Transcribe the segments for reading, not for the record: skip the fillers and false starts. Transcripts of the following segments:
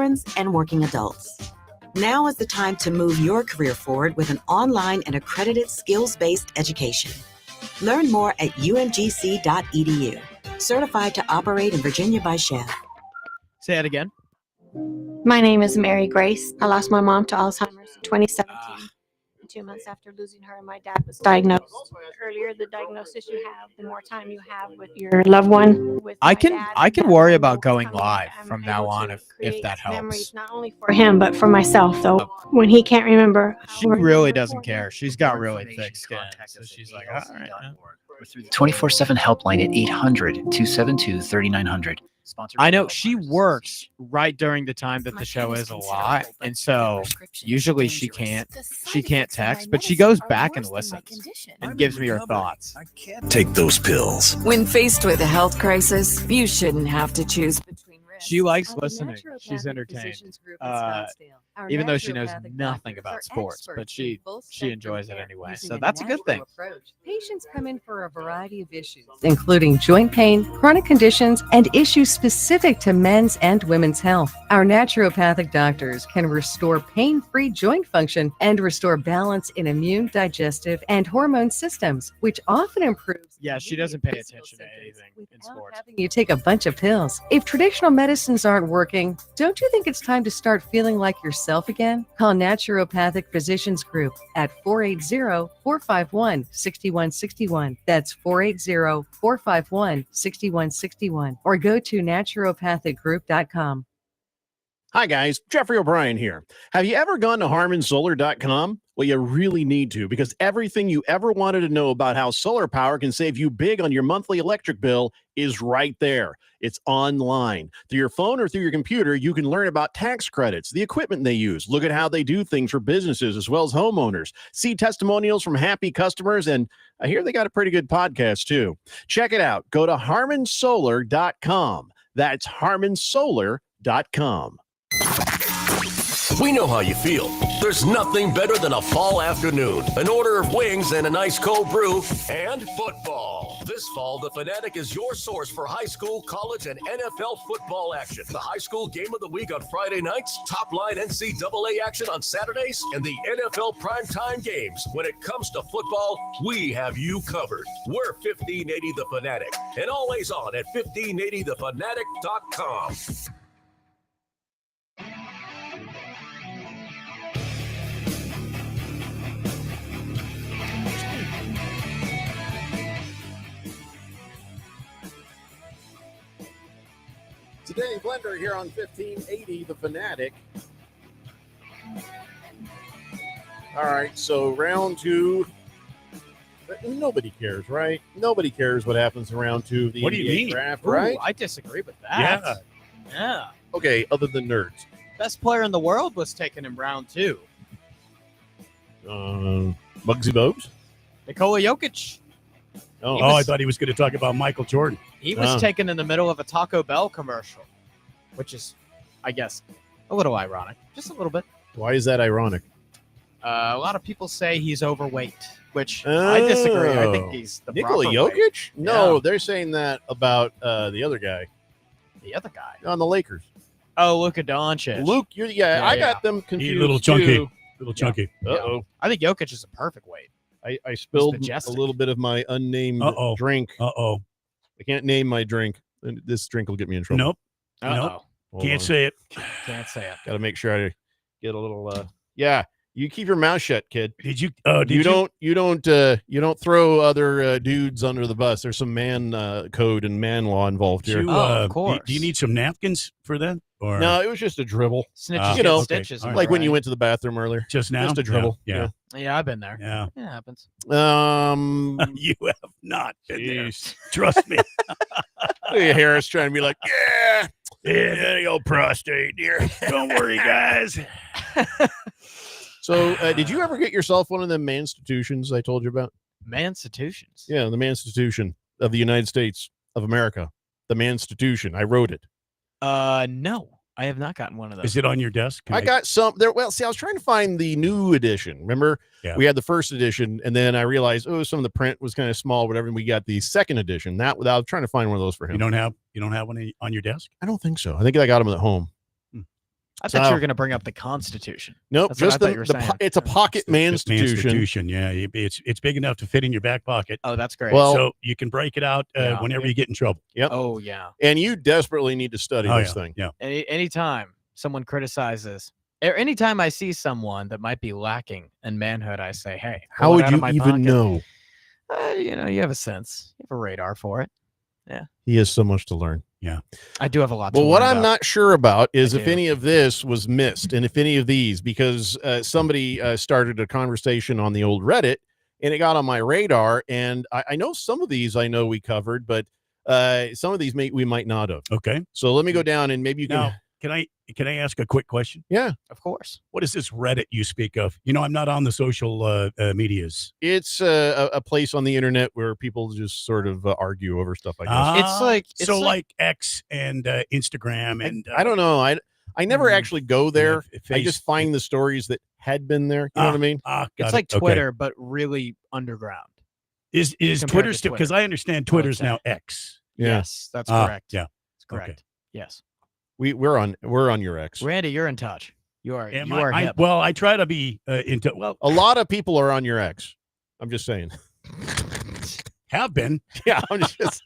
veterans and working adults. Now is the time to move your career forward with an online and accredited skills-based education. Learn more at umgc.edu. Certified to operate in Virginia by SCHEV. Say it again. My name is Mary Grace. I lost my mom to Alzheimer's in 2017. 2 months after losing her, my dad was diagnosed. The earlier the diagnosis you have, the more time you have with your loved one. I can worry about going live from now on if that helps. Memories not only for him but for myself, though. When he can't remember, She really doesn't care. She's got really thick skin, so she's like, all right. Or through the 24/7 helpline at 800-272-3900. I know she works right during the time that the show is a lot, and so usually she can't text, but she goes back and listens and gives me her thoughts. Take those pills. When faced with a health crisis, you shouldn't have to choose between risks. She likes listening. She's entertained, even though she knows nothing about sports, but she enjoys it anyway. So that's a good thing. Patients come in for a variety of issues, including joint pain, chronic conditions, and issues specific to men's and women's health. Our naturopathic doctors can restore pain-free joint function and restore balance in immune, digestive, and hormone systems, which often improves. Yeah, she doesn't pay attention to anything in sports. Having you take a bunch of pills. If traditional medicines aren't working, don't you think it's time to start feeling like yourself again? Call Naturopathic Physicians Group at 480-451-6161. That's 480-451-6161. Or go to naturopathicgroup.com. Hi, guys. Jeffrey O'Brien here. Have you ever gone to HarmonSolar.com? Well, you really need to, because everything you ever wanted to know about how solar power can save you big on your monthly electric bill is right there. It's online. Through your phone or through your computer, you can learn about tax credits, the equipment they use, look at how they do things for businesses as well as homeowners, see testimonials from happy customers, and I hear they got a pretty good podcast, too. Check it out. Go to HarmonSolar.com. That's HarmonSolar.com. We know how you feel. There's nothing better than a fall afternoon, an order of wings and a nice cold brew, and football. This fall, the Fanatic is your source for high school, college, and NFL football action. The high school game of the week on Friday nights, top-line NCAA action on Saturdays, and the NFL primetime games. When it comes to football, we have you covered. We're 1580 The Fanatic, and always on at 1580thefanatic.com. Today, Blender here on 1580 The Fanatic. All right, so round two. Nobody cares, right? Nobody cares what happens in round two of the NBA draft, right? Ooh, I disagree with that. Yeah. Okay, other than nerds. Best player in the world was taken in round two. Bugsy Bogues? Nikola Jokic. I thought he was going to talk about Michael Jordan. He was taken in the middle of a Taco Bell commercial, which is, I guess, a little ironic. Just a little bit. Why is that ironic? A lot of people say he's overweight, which I disagree. I think he's the Nikola proper Jokic? weight. No, Yeah. they're saying that about the other guy. The other guy. On the Lakers. Oh, Luka Doncic. Luke, I got them confused. He's a little chunky. Too. Little chunky. Uh-oh. I think Jokic is a perfect weight. I spilled a majestic. little bit of my unnamed drink. Uh-oh. I can't name my drink. This drink will get me in trouble. Nope. Uh-oh. Nope. Can't say it. Can't say it. Got to make sure I get a little. Yeah, you keep your mouth shut, kid. Did you? You don't throw other dudes under the bus. There's some man code and man law involved here. of course. Do you need some napkins for that? Or No, it was just a dribble. Snitches You get know, stitches. okay. am I Like when you right? went to the bathroom earlier. just now? Just a dribble. Yeah. Yeah, I've been there. Yeah. It happens. You have not been there. Jeez. Trust me. Look at Harris trying to be like, yeah, Yeah, the old prostate, dear. don't worry, guys. So, did you ever get yourself one of them manstitutions I told you about? Manstitutions. Yeah, the Manstitution of the United States of America. The Manstitution. I wrote it. No, I have not gotten one of those. Is it on your desk? Can I got some there. Well, see, I was trying to find the new edition. Remember, Yeah. we had the first edition, and then I realized, some of the print was kind of small, whatever. And we got the second edition. That without trying to find one of those for him. You don't have one on your desk? I don't think so. I think I got them at home. I thought So- you were going to bring up the Constitution. Nope, That's what I just thought you were saying. it's a pocket manstitution. Institution, yeah. It's big enough to fit in your back pocket. Oh, that's great. Well- So you can break it out Yeah. whenever you get in trouble. Yep. oh, yeah. And you desperately need to study Oh, this yeah. thing. Yeah. Anytime someone criticizes, or anytime I see someone that might be lacking in manhood, I say, hey, How pull it would out of you my even pocket. know? You have a sense. You have a radar for it. He has so much to learn. I do have a lot to Well, what learn I'm about. not sure about is I if do. any of this was missed and if any of these, because somebody started a conversation on the old Reddit and it got on my radar. And I know some of these I know we covered, but some of these we might not have. Okay. So let me go down and maybe you can. Now, can I ask a quick question? Yeah, Of course. What is this Reddit you speak of? I'm not on the social medias. it's a place on the internet where people just sort of argue over stuff. I guess. It's like- like X and Instagram and I don't know. I never actually go there. I just Face- find the stories that had been there. You know what I mean? got It's it. like Okay. Twitter, but really underground. Is compared Twitter to still? Twitter. Because I understand I would Twitter's say. now X. Yeah. Yes, that's Ah, correct. yeah. That's correct. Okay. Yes. We're on your ex. Randy, you're in touch. You are. Am you I- are I- hip. well, I try to be into. Well, A lot of people are on your ex. I'm just saying. have been. Yeah, I'm just.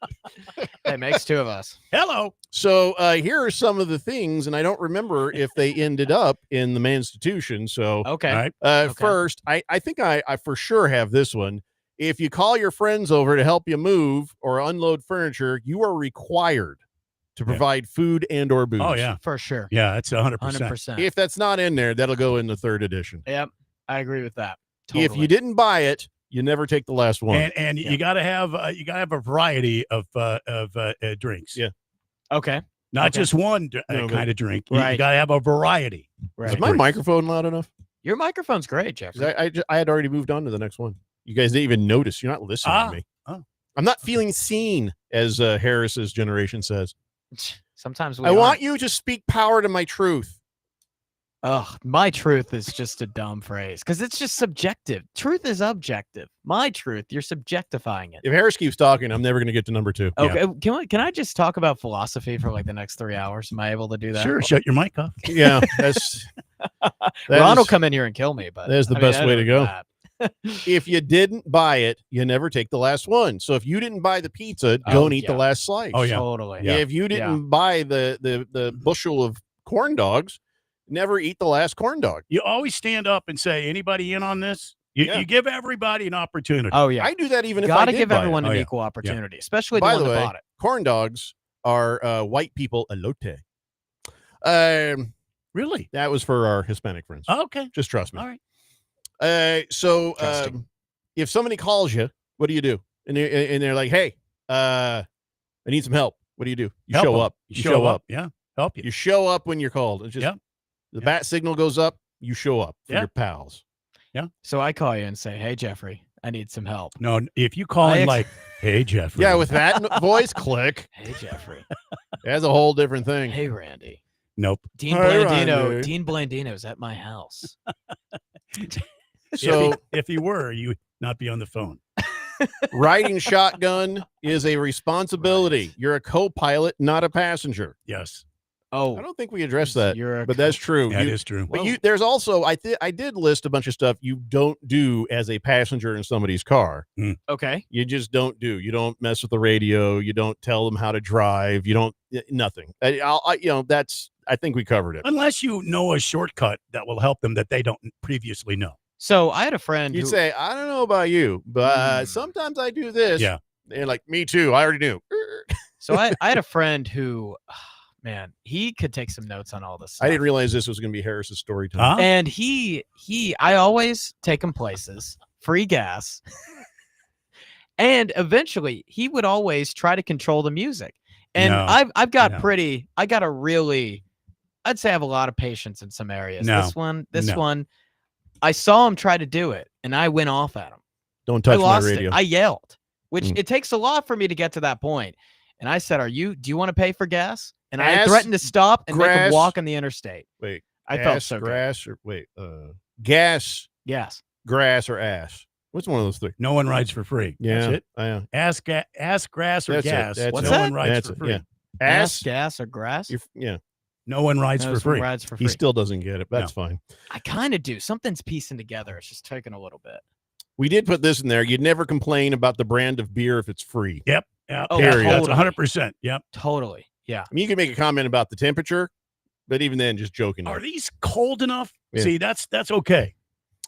That makes two of us. Hello. So here are some of the things, and I don't remember if they ended up in the Manstitution. So Okay. All right. okay. first, I think I for sure have this one. If you call your friends over to help you move or unload furniture, you are required to Yeah. provide food and or booze. Oh yeah. For sure. Yeah. It's 100%. 100%. If that's not in there, that'll go in the third edition. Yep. I agree with that. If you didn't buy it, you never take the last one. And Yeah. you got to have a variety of drinks. Yeah. Okay. Not Okay. just one No, but- kind of drink. You Right. got to have a variety. Right. Is my Drinks. microphone loud enough? Your microphone's great, 'Cause Jeffrey. I had already moved on to the next one. You guys didn't even notice. You're not listening Ah. to me. Oh. I'm not feeling seen, as Harris's generation says. Sometimes we I want aren't. you to speak power to my truth. Ugh, my truth is just a dumb phrase because it's just subjective. Truth is objective. My truth, you're subjectifying it. If Harris keeps talking, I'm never going to get to number 2. Okay, can I just talk about philosophy for like the next 3 hours? Am I able to do that? Sure. Shut your mic off. Yeah, that's Ron will is- come in here and kill me, but that is the I mean, best way other to than go. that- If you didn't buy it, you never take the last one. So if you didn't buy the pizza, Oh, don't eat the yeah. last slice. Oh, yeah. Totally. Yeah. If you didn't buy the bushel of corn dogs, never eat the last corn dog. You always stand up and say, anybody in on this? Yeah. You give everybody an opportunity. Oh yeah. I do that even if I Gotta did give buy it. everyone Oh, an yeah. equal opportunity, especially By the the one way, that bought it. corn dogs are white people elote. Really? That was for our Hispanic friends. Okay. Just trust me. All right. So Trusting. if somebody calls you, what do you do? And they're like, "Hey, I need some help." What do? You Help show 'em. up. You show up. Yeah. Help you. You show up when you're called. It's just Yep. the Yep. bat signal goes up. You show up for Yeah. your pals. So I call you and say, "Hey Jeffrey, I need some help." No, if you call I in ex- like, hey, Jeffrey. Yeah, with that voice, click. Hey Jeffrey. That's a whole different thing. Hey Randy. Nope. Dean Hey, Blandino. Randy. Dean Blandino's at my house. So if you were, you would not be on the phone. riding shotgun is a responsibility. Right. You're a co-pilot, not a passenger. Yes. Oh, I don't think we addressed that, You're a but that's true. That You- is true. But there's also I did list a bunch of stuff you don't do as a passenger in somebody's car. okay. You just don't do. You don't mess with the radio. You don't tell them how to drive. You don't nothing. I think we covered it. Unless you know a shortcut that will help them that they don't previously know. So I had a friend. You'd who, say, I don't know about you, but Mm. sometimes I do this. Yeah. And like, me too. I already knew. So I had a friend who, man, he could take some notes on all this stuff. I didn't realize this was going to be Harris's story time. Huh? And I always take him places, free gas. And eventually he would always try to control the music. And No. I've got No. I got a really, I'd say I have a lot of patience in some areas. No. This No. one, I saw him try to do it and I went off at him. Don't I touch my lost radio. it. I yelled, which Mm. it takes a lot for me to get to that point. And I said, do you want to pay for gas? And I Ass, threatened to stop and make him grass. walk on the interstate. Wait, I ass, felt so good. grass, or wait, gas, Yes. grass, or ass. What's one of those three? No one rides for free. Yeah, That's it. Ass, Ask grass or That's it. gas. That's What's no that? one rides that's for it. free. Yeah. Ass, gas, or grass? Yeah. No one rides for free. Rides for He free. still doesn't get it. That's fine. I kind of do. Something's piecing together. It's just taking a little bit. We did put this in there. You'd never complain about the brand of beer if it's free. Yep. Yeah. Oh, Period. That's totally. 100%. Yep. Totally. Yeah. I mean, you can make a comment about the temperature, but even then, just joking. Are these cold enough? Yeah. See, that's okay.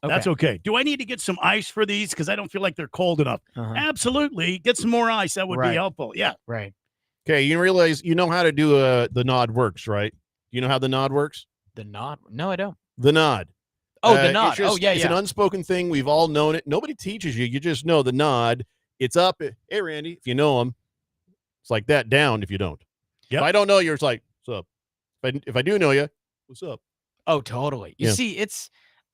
That's okay. Do I need to get some ice for these? Because I don't feel like they're cold enough. Uh-huh. Absolutely. Get some more ice. That would be helpful. Yeah. Right. Okay, you realize you know how to do the nod works, right? You know how the nod works? The nod? No, I don't. The nod. Oh, the nod. It's just, Yeah, it's yeah. an unspoken thing. We've all known it. Nobody teaches you. You just know the nod. It's up. Hey, Randy, if you know him, it's like that. Down if you don't. Yep. If I don't know you, it's like, what's up? If I do know you, what's up? Oh, totally. You Yeah. see,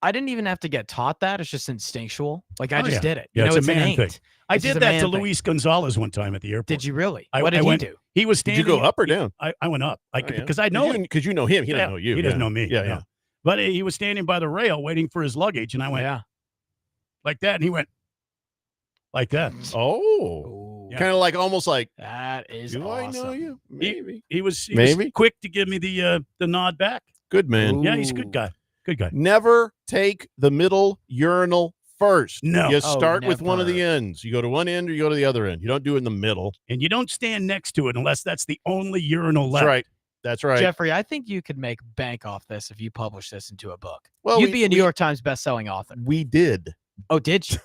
I didn't even have to get taught that. It's just instinctual. Like I Oh, just yeah. did it. Yeah, You know, it's a man innate. thing. I This is did a that man to thing. Luis Gonzalez one time at the airport. Did you really? I- What did I he went- do? He was Did standing. you go up or down? I went up. Oh, yeah. Because I know him. Because you know him. He doesn't Yeah, know you. He doesn't Yeah. know me. Yeah, no. yeah. But he was standing by the rail waiting for his luggage, and I went Yeah. like that, and he went like that. Oh. Ooh, Kind of like almost like, that is do I know awesome. you? Maybe. He was Maybe. quick to give me the nod back. Good man. Ooh. Yeah, he's a good guy. Good guy. Never take the middle urinal first. No. You Oh, start with one of the never. ends. You go to one end or you go to the other end. You don't do it in the middle. And you don't stand next to it unless that's the only urinal That's left. right. That's right. Jeffrey, I think you could make bank off this if you publish this into a book. Well, You'd be a New York Times best-selling author. We did. Oh, did you?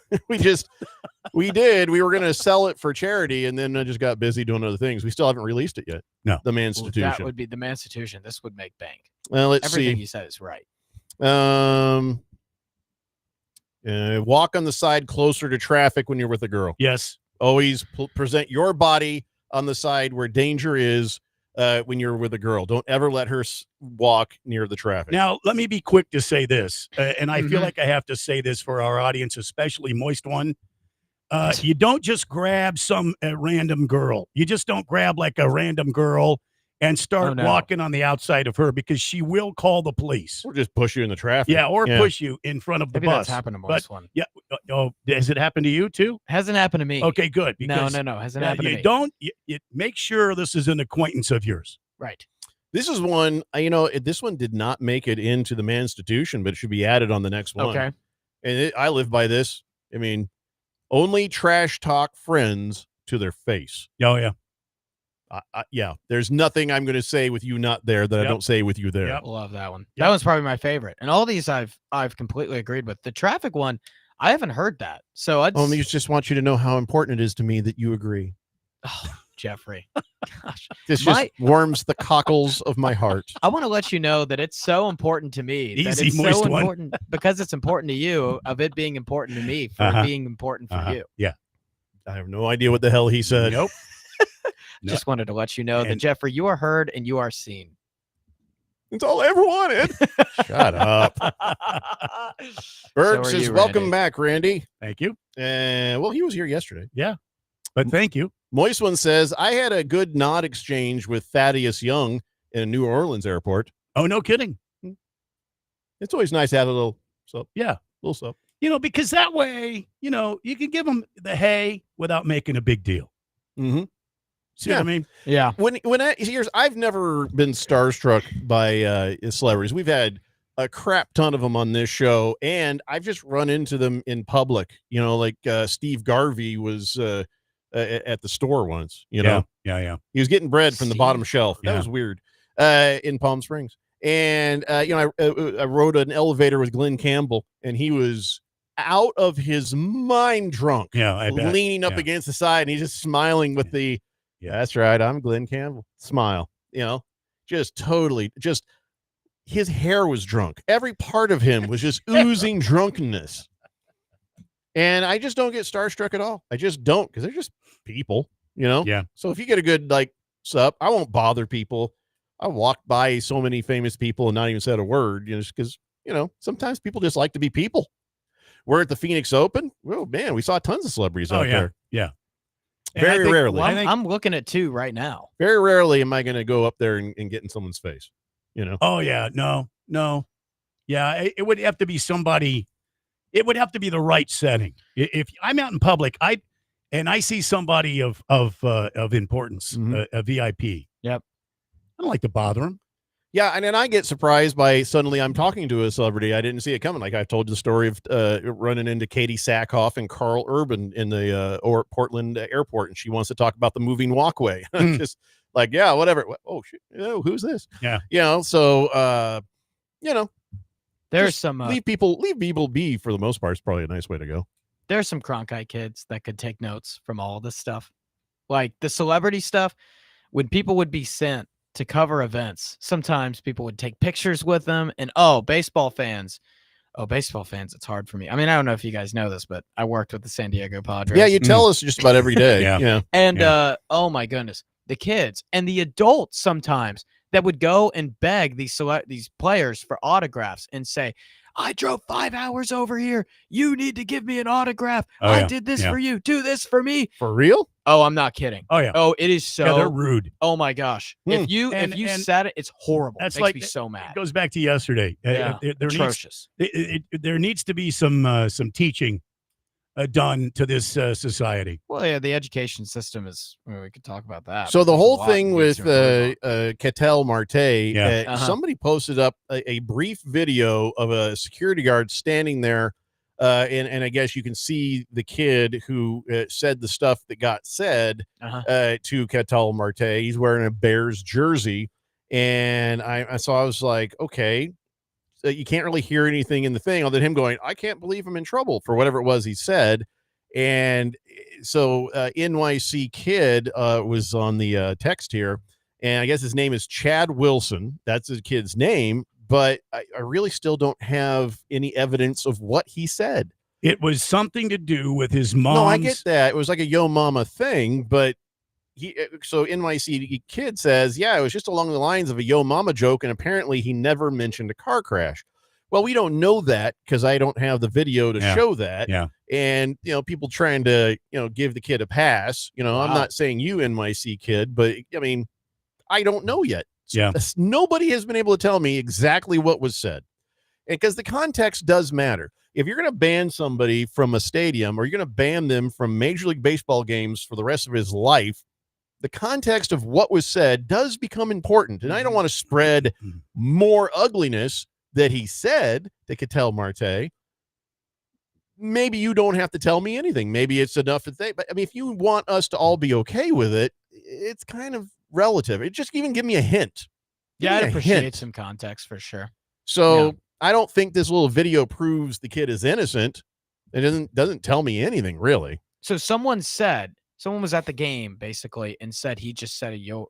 We did. We were going to sell it for charity, and then I just got busy doing other things. We still haven't released it yet. No. The Ooh, Manstitution. that would be the Manstitution. This would make bank. Well, let's Everything see. you said is right. Walk on the side closer to traffic when you're with a girl. Yes. Always present your body on the side where danger is when you're with a girl. Don't ever let her walk near the traffic. Now, let me be quick to say this, and I feel Mhm. like I have to say this for our audience, especially Moist One. You don't just grab some random girl. You just don't grab like a random girl and start Oh, no. walking on the outside of her because she will call the police. Or just push you in the traffic. Yeah, or Yeah. push you in front of the Maybe bus. that's happened to But- most one. Yeah. Oh, has it happened to you too? Hasn't happened to me. Okay, good. No, Because no. Hasn't yeah, happened to you me. don't. You make sure this is an acquaintance of yours. Right. This is one, this one did not make it into the Manstitution, but it should be added on the next one. Okay. And I live by this. I mean, only trash talk friends to their face. Oh yeah. Yeah, there's nothing I'm going to say with you not there that I Yep. don't say with you there. Yep. Love that one. Yep. That one's probably my favorite. And all these I've completely agreed with. The traffic one, I haven't heard that. So I Only just want you to know how important it is to me that you agree. oh, Jeffrey. Gosh. This My- just warms the cockles of my heart. I want to let you know that it's so important to me. That Easy, it's moist so one. important because it's important to you, of it being important to me, for Uh-huh. it being important for you. Yeah. I have no idea what the hell he said. Nope. No. Just wanted to let you know that And- Jeffrey, you are heard and you are seen. It's all I ever wanted. Shut up. Berg So are says, you, welcome Randy. back, Randy. Thank you. Well, he was here yesterday. But thank you. Moist One says, I had a good nod exchange with Thaddeus Young in New Orleans airport. Oh, no kidding. It's always nice to have a little sup. Yeah. Little sup. Because that way, you can give them the hey without making a big deal. Mm-hmm. See what I mean? Yeah. I've never been starstruck by celebrities. We've had a crap ton of them on this show, and I've just run into them in public. Like Steve Garvey was at the store once. Yeah. He was getting bread from the bottom Steve shelf. That Yeah. was weird. In Palm Springs, and I rode an elevator with Glenn Campbell, and he was out of his mind drunk. Yeah, I bet. Leaning up Yeah. against the side, and he's just smiling with the. Yeah. That's right. I'm Glenn Campbell. Smile. Just totally. Just his hair was drunk. Every part of him was just oozing drunkenness. And I just don't get starstruck at all. I just don't, because they're just people. Yeah. So if you get a good sup, I won't bother people. I walked by so many famous people and not even said a word, just because sometimes people just like to be people. We're at the Phoenix Open. Oh man, we saw tons of celebrities out there. Yeah. And I Very think- rarely. Well, I think- I'm looking at two right now. Very rarely am I going to go up there and get in someone's face. Oh yeah, no. Yeah, it would have to be somebody. It would have to be the right setting. If I'm out in public, I see somebody of importance, Mhm. a VIP. Yep. I don't like to bother him. Yeah, and then I get surprised by suddenly I'm talking to a celebrity. I didn't see it coming. Like I've told you the story of running into Katie Sackhoff and Carl Urban in the Portland airport, and she wants to talk about the moving walkway. Just like, yeah, whatever. Oh, shit. Oh, who's this? Yeah. So, There's just some leave people be for the most part. Is probably a nice way to go. there's some Cronkite kids that could take notes from all this stuff. Like the celebrity stuff, when people would be sent to cover events, sometimes people would take pictures with them. And baseball fans, it's hard for me. I mean, I don't know if you guys know this, but I worked with the San Diego Padres. Yeah, you tell us just about every day. Yeah. And oh my goodness, the kids and the adults sometimes that would go and beg these players for autographs and say, I drove 5 hours over here. You need to give me an autograph. Oh, I yeah. did this Yeah. for you. Do this for me. For real? Oh, I'm not kidding. Oh, yeah. Oh, it is so. Yeah, they're rude. Oh my gosh. If you And said it, it's horrible. That's It makes me so mad. It goes back to yesterday. Yeah. Atrocious. There needs to be some teaching done to this society. Well, yeah, the education system is. We could talk about that. So but the there's a whole lot thing that with needs to improve on. Ketel Marte, Yeah. somebody posted up a brief video of a security guard standing there, and I guess you can see the kid who said the stuff that got said to Ketel Marte. He's wearing a Bears jersey, and I was like, okay. You can't really hear anything in the thing other than him going, I can't believe I'm in trouble for whatever it was he said. And so NYC Kid was on the text here, and I guess his name is Chad Wilson. That's his kid's name, but I really still don't have any evidence of what he said. It was something to do with his mom's. No, I get that. It was like a yo mama thing, but so NYC Kid says, yeah, it was just along the lines of a yo mama joke, and apparently he never mentioned a car crash. Well, we don't know that because I don't have the video to show that. Yeah. And, people trying to, give the kid a pass. I'm not saying you NYC Kid, but I mean, I don't know yet. Yeah. Nobody has been able to tell me exactly what was said. And because the context does matter. If you're going to ban somebody from a stadium or you're going to ban them from Major League Baseball games for the rest of his life, the context of what was said does become important. And I don't want to spread more ugliness that he said to Ketel Marte. Maybe you don't have to tell me anything. Maybe it's enough to think. But I mean, if you want us to all be okay with it, it's kind of relative. It just even give me a hint. Yeah, I'd appreciate some context for sure. So I don't think this little video proves the kid is innocent. It doesn't tell me anything really. So someone was at the game basically and said he just said a yo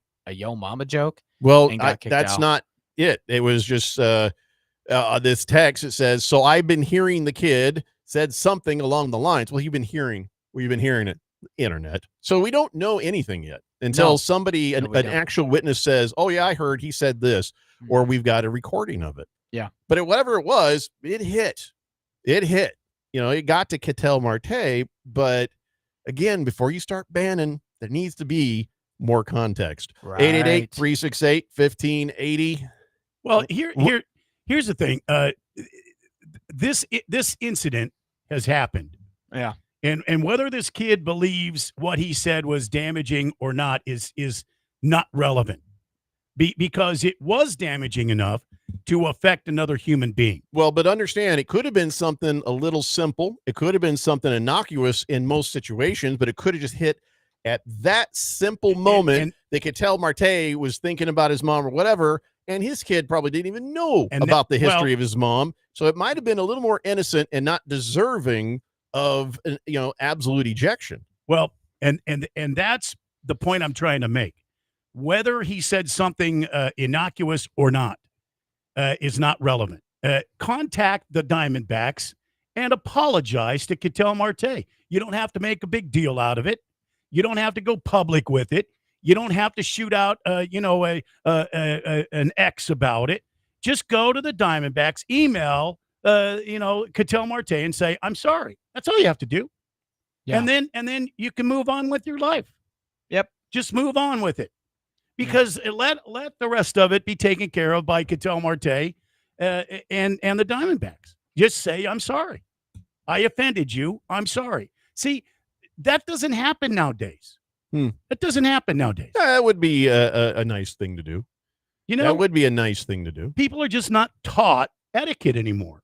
mama joke. Well, and got kicked that's out. not it. It was just this text. It says, so I've been hearing the kid said something along the lines. Well, you've been hearing it, internet. So we don't know anything yet until somebody, an actual witness says, oh yeah, I heard he said this, or we've got a recording of it. Yeah. But whatever it was, it hit. It got to Ketel Marte, but again, before you start banning, there needs to be more context. Right. 888-368-1580. Well, here's the thing. This incident has happened. Yeah. And whether this kid believes what he said was damaging or not is not relevant. Because it was damaging enough to affect another human being. Well, but understand, it could have been something a little simple. It could have been something innocuous in most situations, but it could have just hit at that simple moment that Ketel Marte was thinking about his mom or whatever, and his kid probably didn't even know about the history of his mom. So it might have been a little more innocent and not deserving of absolute ejection. Well, and that's the point I'm trying to make. Whether he said something innocuous or not is not relevant. Contact the Diamondbacks and apologize to Ketel Marte. You don't have to make a big deal out of it. You don't have to go public with it. You don't have to shoot out, an X about it. Just go to the Diamondbacks, email, Ketel Marte and say, I'm sorry. That's all you have to do. Yeah. And then you can move on with your life. Yep. Just move on with it. Because let the rest of it be taken care of by Ketel Marte and the Diamondbacks. Just say, I'm sorry. I offended you. I'm sorry. See, that doesn't happen nowadays. That doesn't happen nowadays. That would be a nice thing to do. You know, That would be a nice thing to do. people are just not taught etiquette anymore.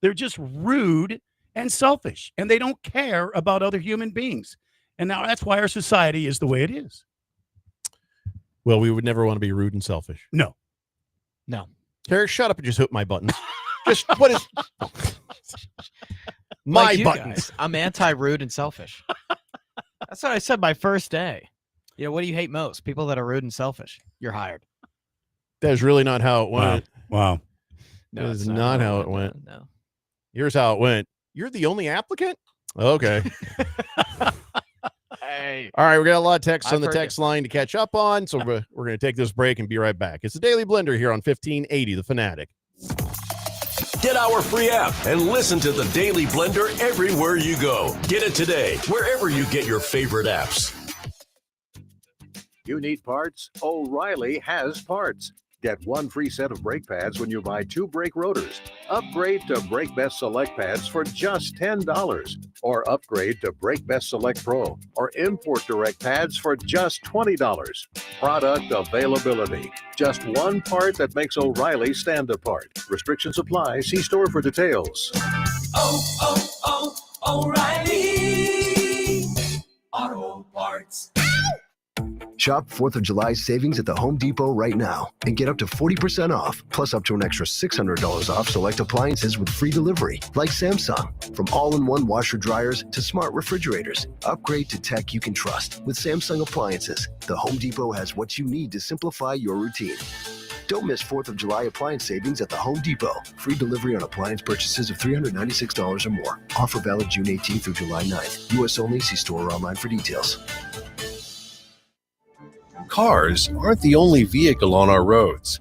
They're just rude and selfish, and they don't care about other human beings. And now that's why our society is the way it is. Well, we would never want to be rude and selfish. No. No. Harris, shut up and just hit my buttons. Just what is my Like you buttons? guys, I'm anti-rude and selfish. That's what I said my first day. You know, what do you hate most? People that are rude and selfish. You're hired. That is really not how it went. Wow. That is it's not how it went. No. Here's how it went. You're the only applicant? Okay. Hey. All right, we got a lot of texts I've on the heard text line to catch up on, so we're going to take this break and be right back. It's the Daily Blender here on 1580 The Fanatic. Get our free app and listen to the Daily Blender everywhere you go. Get it today, wherever you get your favorite apps. You need parts? O'Reilly has parts. Get one free set of brake pads when you buy 2 brake rotors. Upgrade to Brake Best Select pads for just $10. Or upgrade to Brake Best Select Pro or Import Direct pads for just $20. Product availability. Just one part that makes O'Reilly stand apart. Restrictions apply. See store for details. O'Reilly Auto Parts. Shop 4th of July savings at the Home Depot right now and get up to 40% off, plus up to an extra $600 off select appliances with free delivery, like Samsung. From all-in-one washer dryers to smart refrigerators, upgrade to tech you can trust with Samsung appliances. The Home Depot has what you need to simplify your routine. Don't miss 4th of July appliance savings at the Home Depot. Free delivery on appliance purchases of $396 or more. Offer valid June 18th through July 9th. U.S. only. See store or online for details. Cars aren't the only vehicle on our roads.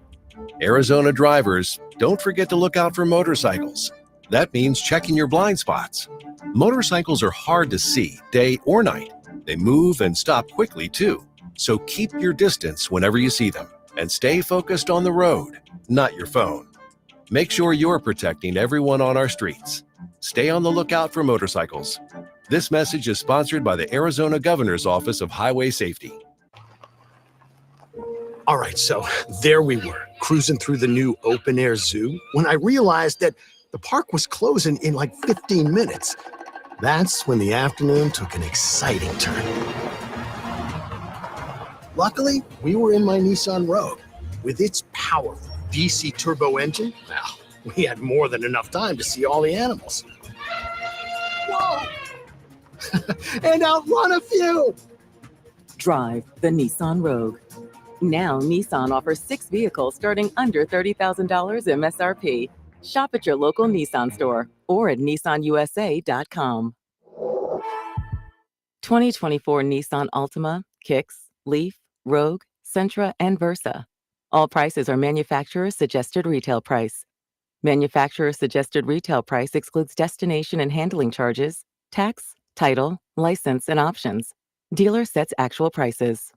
Arizona drivers, don't forget to look out for motorcycles. That means checking your blind spots. Motorcycles are hard to see, day or night. They move and stop quickly, too. So keep your distance whenever you see them. And stay focused on the road, not your phone. Make sure you're protecting everyone on our streets. Stay on the lookout for motorcycles. This message is sponsored by the Arizona Governor's Office of Highway Safety. All right, so there we were, cruising through the new open-air zoo, when I realized that the park was closing in like 15 minutes. That's when the afternoon took an exciting turn. Luckily, we were in my Nissan Rogue. With its powerful DC turbo engine, well, we had more than enough time to see all the animals. Whoa! And outrun a few! Drive the Nissan Rogue. Now, Nissan offers 6 vehicles starting under $30,000 MSRP. Shop at your local Nissan store or at nissanusa.com. 2024 Nissan Altima, Kicks, Leaf, Rogue, Sentra, and Versa. All prices are manufacturer's suggested retail price. Manufacturer's suggested retail price excludes destination and handling charges, tax, title, license, and options. Dealer sets actual prices.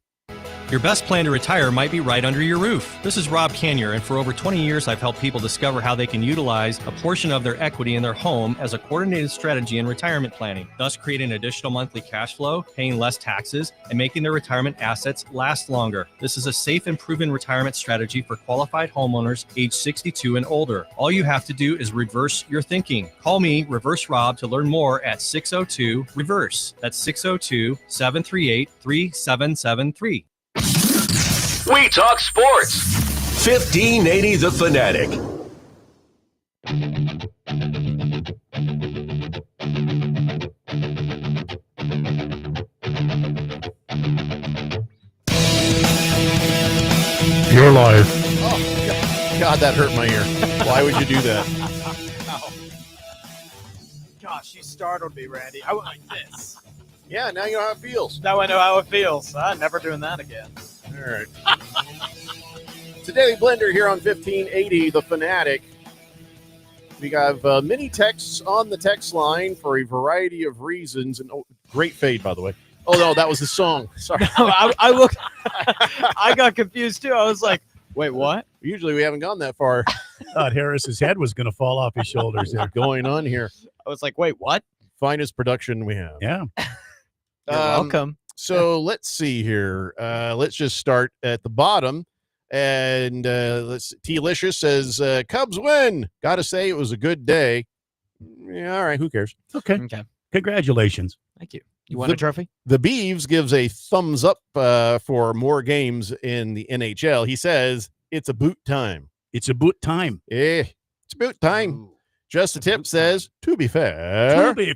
Your best plan to retire might be right under your roof. This is Rob Canyer, and for over 20 years, I've helped people discover how they can utilize a portion of their equity in their home as a coordinated strategy in retirement planning, thus creating additional monthly cash flow, paying less taxes, and making their retirement assets last longer. This is a safe and proven retirement strategy for qualified homeowners age 62 and older. All you have to do is reverse your thinking. Call me, Reverse Rob, to learn more at 602-REVERSE. That's 602-738-3773. We talk sports. 1580 The Fanatic. You're live. Oh, God, that hurt my ear. Why would you do that? Gosh, you startled me, Randy. I went like this. Yeah, now you know how it feels. Now I know how it feels. I'm never doing that again. All right. It's a Daily Blender here on 1580 The Fanatic. We have many texts on the text line for a variety of reasons. And great fade, by the way. Oh, no, that was the song. Sorry. No, I looked. I got confused, too. I was like, wait, what? Usually we haven't gone that far. Thought Harris's head was going to fall off his shoulders. What's going on here? I was like, wait, what? Finest production we have. Yeah. You're welcome. So let's see here. Let's just start at the bottom. And T-Licious says, Cubs win. Got to say, it was a good day. Yeah, all right, who cares? Okay. Congratulations. Thank you. You want a trophy? The Beavs gives a thumbs up for more games in the NHL. He says, it's a boot time. It's a boot time. Yeah, it's boot time. Just a Tip says, to be fair. To be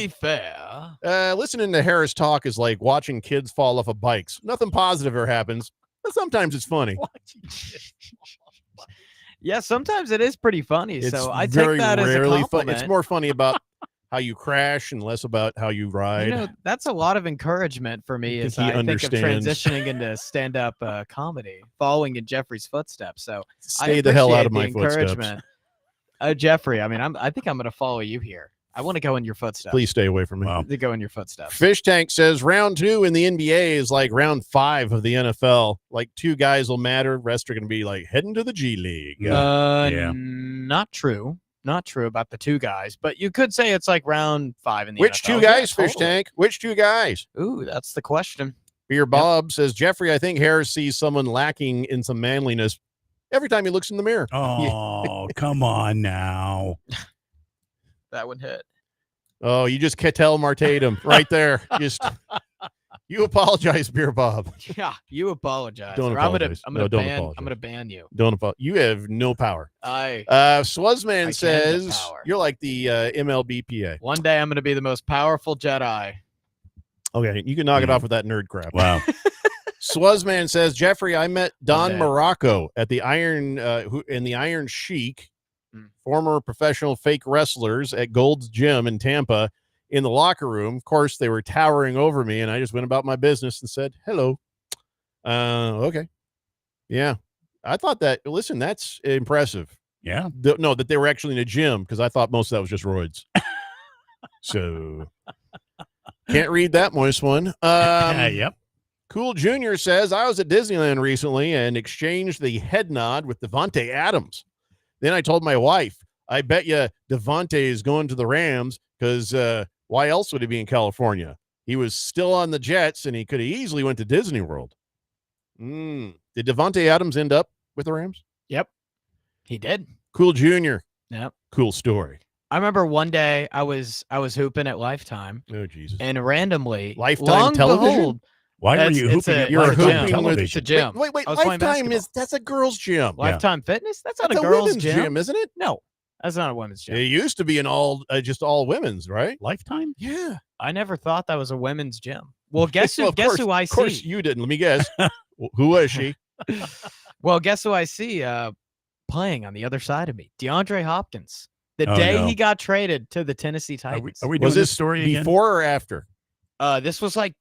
fair. Listening to Harris talk is like watching kids fall off of bikes. Nothing positive ever happens, but sometimes it's funny. Yeah, sometimes it is pretty funny. It's So I very take that as a rarely compliment. It's more funny about how you crash and less about how you ride. You know, that's a lot of encouragement for me as he I think of understands. transitioning into stand-up comedy, following in Jeffrey's footsteps. So Stay the hell out of appreciate my the footsteps. encouragement. Jeffrey, I mean, I think I'm going to follow you here. I want to go in your footsteps. Please stay away from me. To go in your footsteps. Fish Tank says round 2 in the NBA is like round 5 of the NFL. Like 2 guys will matter. Rest are going to be like heading to the G League. Not true. Not true about the 2 guys, but you could say it's like round 5 in the Which NFL. 2 guys, Yeah, Fish totally. Tank? Which 2 guys? Ooh, that's the question. Beer Bob says, Jeffrey, I think Harris sees someone lacking in some manliness every time he looks in the mirror. Oh, come on now. That one hit. Oh, you just Ketel Martatum right there. Just you apologize, Beer Bob. Yeah, you apologize. Don't or apologize. I'm No, don't I'm apologize. gonna ban you. Don't apologize. You have no power. I Swazman get says power. you're like the MLBPA. One day I'm gonna be the most powerful Jedi. Okay, you can knock it off with that nerd crap. Wow. Swazman says, Jeffrey, I met Don day. Morocco at the Iron Sheik, former professional fake wrestlers at Gold's Gym in Tampa, in the locker room. Of course, they were towering over me, and I just went about my business and said, hello. Okay. Yeah. I thought that, listen, that's impressive. Yeah. No, that they were actually in a gym, because I thought most of that was just roids. So, can't read that moist one. Yep. Cool Jr. says, I was at Disneyland recently and exchanged the head nod with Devontae Adams. Then I told my wife, I bet you Devontae is going to the Rams because why else would he be in California? He was still on the Jets and he could have easily went to Disney World. Did Devontae Adams end up with the Rams? Yep, he did. Cool Jr. Yep. Cool story. I remember one day I was hooping at Lifetime. Oh, Jesus. And randomly, Lifetime long television? behold, Why were it's- you it's hooping a- at You're it's a Lifetime gym. television? It's a gym. Wait, I was playing Lifetime basketball. that's a girls' gym. Lifetime Fitness? That's not That's a a girls' women's gym, isn't it? No, that's not a women's gym. It used to be an just all women's, right? Lifetime? Yeah. I never thought that was a women's gym. Well, guess who? Well, Guess who I Of course see? you didn't. Let me guess. Who was she? Well, guess who I see playing on the other side of me? DeAndre Hopkins. The Oh, day no. he got traded to the Tennessee Are we, Titans. are we doing Was this this story again? before or after? This was like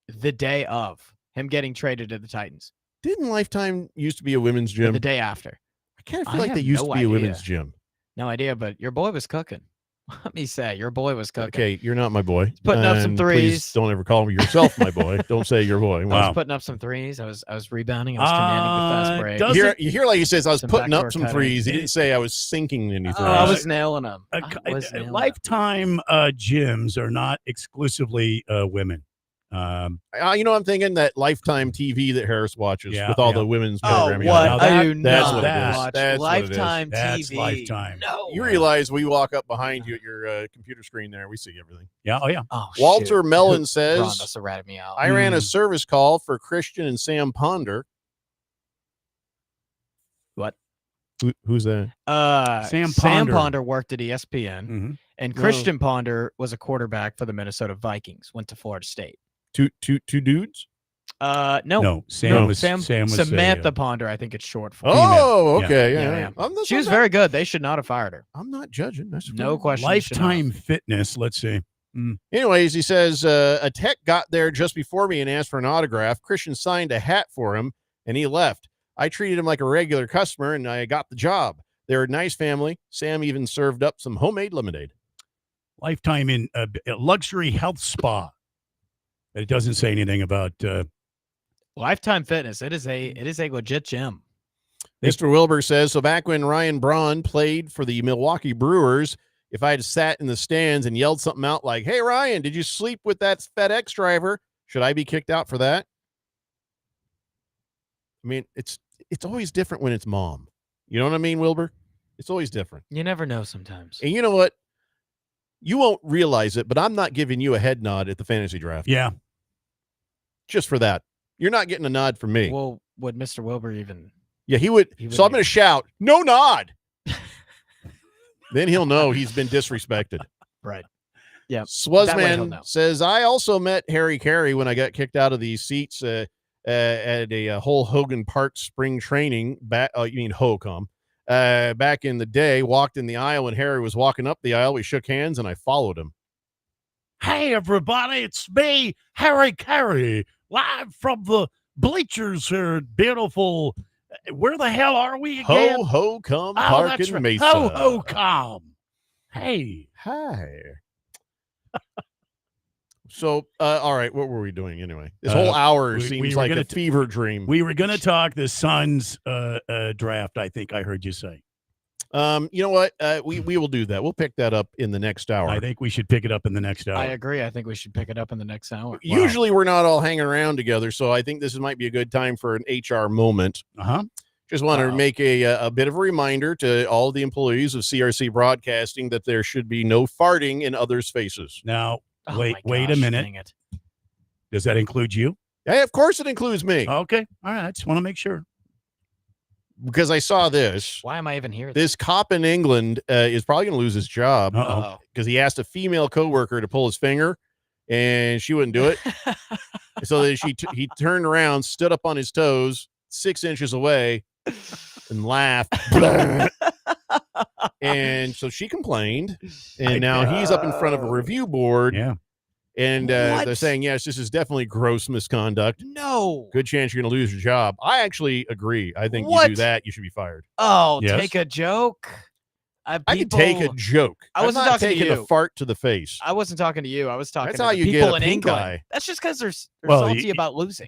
the day of him getting traded to the Titans. Didn't Lifetime used to be a women's Or gym? the day after. I kind of I feel like have they used no to be a women's idea. gym. No idea, but your boy was cooking. Let me say, your boy was cooking. Okay, you're not my boy. putting up some And please threes. don't ever call yourself my boy. Don't say your boy. I Wow. was putting up some threes. I was rebounding. I was commanding the fast break. does- You hear like he says, I was Some putting up backdoor some cutting. threes. He didn't say I was sinking any threes. Oh, I was nailing them. Lifetime gyms are not exclusively women. You know, I'm thinking that Lifetime TV that Harris watches Yeah, with all yeah. the women's Oh, programming. what? on it. I do That's not what it is. watch That's what it is. Lifetime That's TV. Lifetime. No. You realize we walk up behind you at your computer screen there. We see everything. Yeah. Oh, yeah. Oh, Walter shoot. Mellon Ron says, must have ratted me out. I ran a service call for Christian and Sam Ponder. What? Who's that? Sam Sam Ponder. Ponder worked at ESPN, Mhm. and No. Christian Ponder was a quarterback for the Minnesota Vikings. Went to Florida State. Two dudes? No, No, Sam was Samantha Ponder. I think it's short for. Oh, Yeah. okay. Yeah, Yeah. yeah. I'm not, She was very good. They should not have fired her. I'm not judging. That's No fine. question. Lifetime Fitness. Let's see. Anyways, he says a tech got there just before me and asked for an autograph. Christian signed a hat for him and he left. I treated him like a regular customer and I got the job. They're a nice family. Sam even served up some homemade lemonade. Lifetime in a luxury health spa. It doesn't say anything about. Lifetime Fitness. It is a legit gym. Mr. Wilbur says, so back when Ryan Braun played for the Milwaukee Brewers, if I had sat in the stands and yelled something out like, hey, Ryan, did you sleep with that FedEx driver? Should I be kicked out for that? I mean, it's always different when it's mom. You know what I mean, Wilbur? It's always different. You never know sometimes. And you know what? You won't realize it, but I'm not giving you a head nod at the fantasy draft. Yeah. Just for that. You're not getting a nod from me. Well, would Mr. Wilbur even? Yeah, he would. He So I'm wouldn't going to shout, no nod. Then he'll know he's been disrespected. Right. Yeah. That way he'll Swazman know. says, I also met Harry Carey when I got kicked out of the seats at a whole Hogan Park spring training. You mean HOCOM. Back in the day, walked in the aisle when Harry was walking up the aisle. We shook hands and I followed him. Hey, everybody, it's me, Harry Carey, live from the bleachers here in beautiful. Where the hell are we again? HOCOM Park that's in right. Mesa. HOCOM. Hey. Hi. So, all right, what were we doing anyway? This whole hour seems like a fever dream. We were going to talk the Suns draft, I think I heard you say. You know what? We will do that. We'll pick that up in the next hour. I think we should pick it up in the next hour. I agree. I think we should pick it up in the next hour. Usually we're not all hanging around together, so I think this might be a good time for an HR moment. Uh-huh. Just want to make a bit of a reminder to all the employees of CRC Broadcasting that there should be no farting in others' faces. Now, Oh wait my a gosh, minute. dang it. Does that include you? Yeah, of course it includes me. Okay. All right. I just want to make sure. Because I saw this. Why am I even here? This cop in England is probably going to lose his job because he asked a female coworker to pull his finger, and she wouldn't do it. So then he turned around, stood up on his toes, 6 inches away, and laughed. And so she complained, and now he's up in front of a review board. Yeah. And they're saying, yes, this is definitely gross misconduct. No. Good chance you're going to lose your job. I actually agree. I think you What? do that, you should be fired. Oh, Yes. take a joke. I can take a joke. I wasn't I'm not talking to taking you. a fart to the face. I wasn't talking to you. I was talking That's to how the you get people a in pink England. eye. That's just because they're Well, salty you- about losing.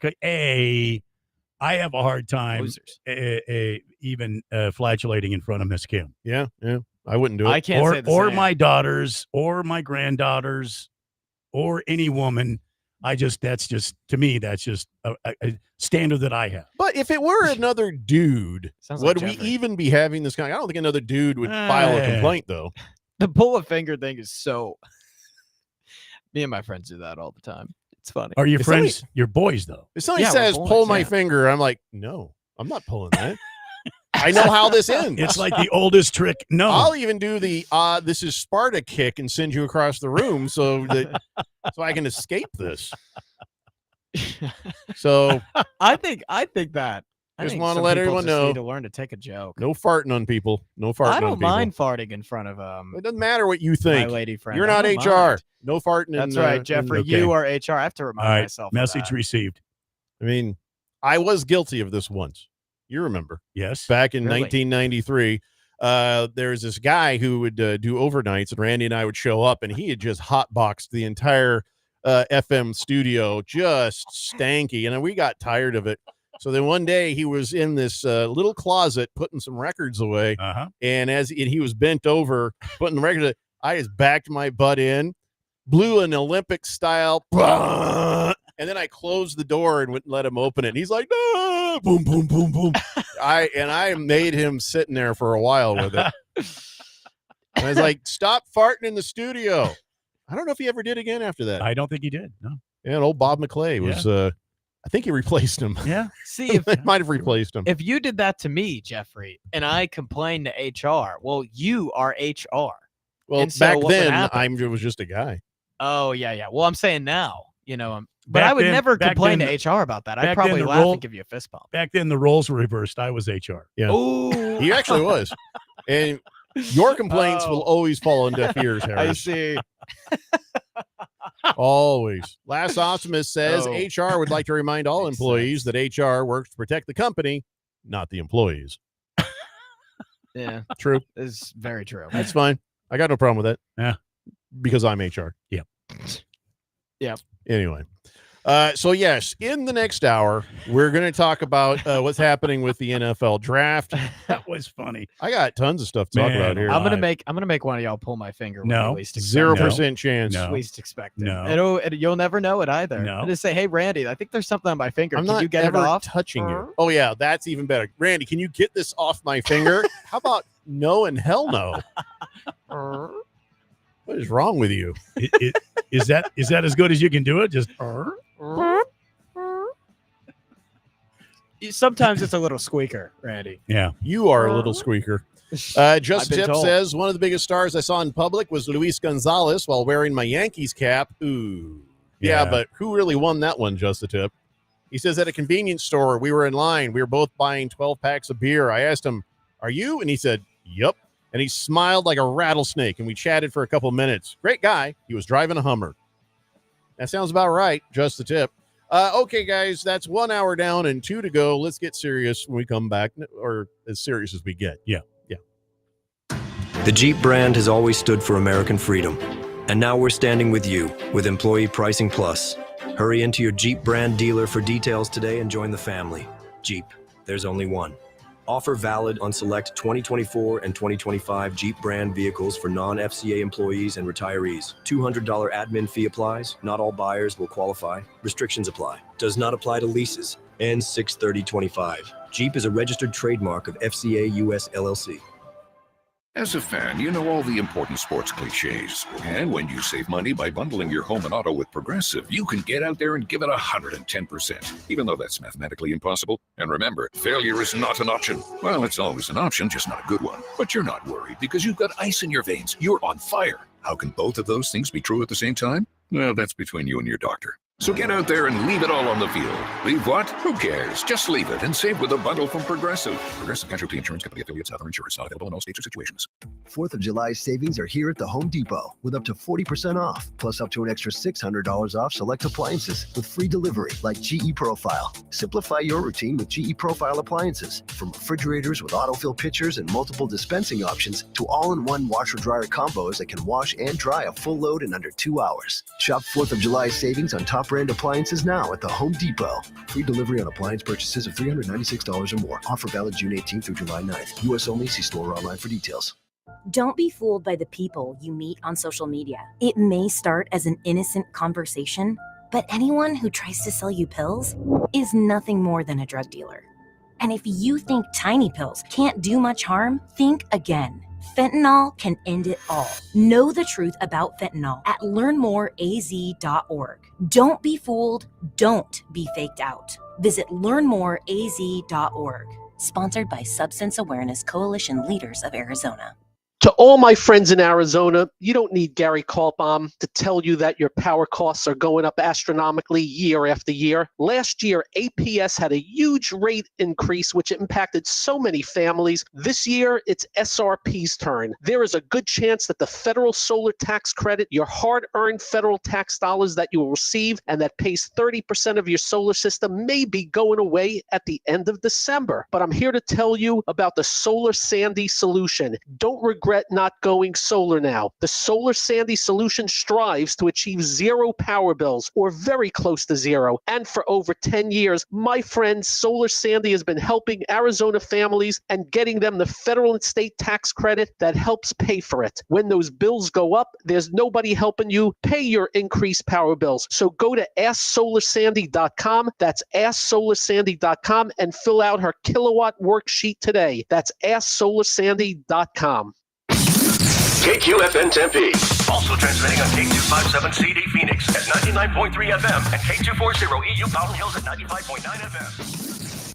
I have a hard time Losers. even flatulating in front of Miss Kim. Yeah. I wouldn't do it. I can't say the or same. my daughters or my granddaughters or any woman. That's just to me, that's just a standard that I have. But if it were another dude, Sounds like would we Jeffrey. even be having this kind? I don't think another dude would file a complaint, though. The pull a finger thing is so. Me and my friends do that all the time. It's funny. Are your If friends somebody- your boys though? If somebody Yeah, we're says, boys, pull my yeah. finger, I'm like, no, I'm not pulling that. I know how this ends. It's like the oldest trick. No, I'll even do the this is Sparta kick and send you across the room so I can escape this. So I think that. I Just think wanna some let people everyone just know. need to learn to take a joke. no farting on people. No farting I on don't people. mind farting in front of It doesn't matter what you my think. lady friend. You're I not don't HR. mind. No farting. That's in, right, Jeffrey. okay. You are HR. I have to all remind right. myself. of Message that. received. I mean, I was guilty of this once. You remember Yes. back in Really? 1993. There's this guy who would do overnights, and Randy and I would show up, and he had just hotboxed the entire FM studio, just stanky, and we got tired of it. So then one day he was in this little closet putting some records away, Uh-huh. and he was bent over putting the records, I just backed my butt in, blew an Olympic style, and then I closed the door and wouldn't let him open it. And he's like, no, boom, boom, boom, boom. I made him sitting there for a while with it. And I was like, stop farting in the studio. I don't know if he ever did again after that. I don't think he did. No. Yeah, and old Bob McClay was, I think he replaced him. Yeah. See, if They might have replaced him. if you did that to me, Jeffrey, and I complained to HR, well, you are HR. Well, and so back what would then, happen? I was just a guy. Oh yeah. Well, I'm saying now, but Back I would then- never back complain then- to HR about that. I'd back then probably the laugh role- and give you a fist bump. Back then the roles were reversed. I was HR. Yeah. Ooh, He actually was. And your complaints will Oh. always fall on deaf ears, I Harris. see. Always. Last Optimist says Oh. HR would like to remind all Makes employees that HR works to protect the company, not the employees. Yeah, True. it's very true. That's fine. I got no problem with that. Yeah. Because I'm HR. Yep. Yep. Anyway. So yes, in the next hour, we're going to talk about what's happening with the NFL draft. That was funny. I got tons of stuff to talk about here. I'm gonna make one of y'all pull my finger. No. when you least expect 0% chance. No. Least expect it. No. You'll never know it either. No. And just say, hey, Randy, I think there's something on my finger. I'm Can not you get it ever off? touching you. Oh yeah, that's even better. Randy, can you get this off my finger? How about no and hell no? What is wrong with you? Is that as good as you can do it? Just Sometimes it's a little squeaker, Randy. yeah. You are a little squeaker. Just I've been Tip told. says one of the biggest stars I saw in public was Luis Gonzalez while wearing my Yankees cap. Ooh. Yeah, but who really won that one, Just a Tip? He says at a convenience store, we were in line. We were both buying 12 packs of beer. I asked him, are you? And he said, yup. And he smiled like a rattlesnake, and we chatted for a couple minutes. Great guy. He was driving a Hummer. That sounds about right. Just the Tip. Okay, guys, that's 1 hour down and 2 to go. Let's get serious when we come back, or as serious as we get. Yeah. The Jeep brand has always stood for American freedom. And now we're standing with you with Employee Pricing Plus. Hurry into your Jeep brand dealer for details today and join the family. Jeep, there's only one. Offer valid on select 2024 and 2025 Jeep brand vehicles for non-FCA employees and retirees. $200 admin fee applies. Not all buyers will qualify. Restrictions apply. Does not apply to leases. Ends 6/30/25. Jeep is a registered trademark of FCA US LLC. As a fan, you know all the important sports cliches. And when you save money by bundling your home and auto with Progressive, you can get out there and give it 110%, even though that's mathematically impossible. And remember, failure is not an option. Well, it's always an option, just not a good one. But you're not worried because you've got ice in your veins. You're on fire. How can both of those things be true at the same time? Well, that's between you and your doctor. So get out there and leave it all on the field. Leave what? Who cares? Just leave it and save with a bundle from Progressive. Progressive Casualty Insurance Company affiliates. Other insurance not available in all states or situations. 4th of July savings are here at the Home Depot with up to 40% off, plus up to an extra $600 off select appliances with free delivery like GE Profile. Simplify your routine with GE Profile appliances, from refrigerators with autofill pitchers and multiple dispensing options to all-in-one washer-dryer combos that can wash and dry a full load in under 2 hours. Shop 4th of July savings on top brand appliances now at the Home Depot. Free delivery on appliance purchases of $396 or more. Offer valid June 18th through July 9th. U.S. only. See store or online for details. Don't be fooled by the people you meet on social media. It may start as an innocent conversation, but anyone who tries to sell you pills is nothing more than a drug dealer. And if you think tiny pills can't do much harm, think again. Fentanyl can end it all. Know the truth about fentanyl at learnmoreaz.org. Don't be fooled. Don't be faked out. Visit learnmoreaz.org. Sponsored by Substance Awareness Coalition Leaders of Arizona. To all my friends in Arizona, you don't need Gary Kaltbaum to tell you that your power costs are going up astronomically year after year. Last year, APS had a huge rate increase, which impacted so many families. This year, it's SRP's turn. There is a good chance that the federal solar tax credit, your hard-earned federal tax dollars that you will receive and that pays 30% of your solar system, may be going away at the end of December. But I'm here to tell you about the Solar Sandy solution. Don't regret not going solar now. The Solar Sandy solution strives to achieve zero power bills, or very close to zero. And for over 10 years, my friend Solar Sandy has been helping Arizona families and getting them the federal and state tax credit that helps pay for it. When those bills go up, there's nobody helping you pay your increased power bills. So go to AskSolarSandy.com. That's AskSolarSandy.com and fill out her kilowatt worksheet today. That's AskSolarSandy.com. KQFN Tempe. Also transmitting on K257CD Phoenix at 99.3 FM and K240 EU Fountain Hills at 95.9 FM.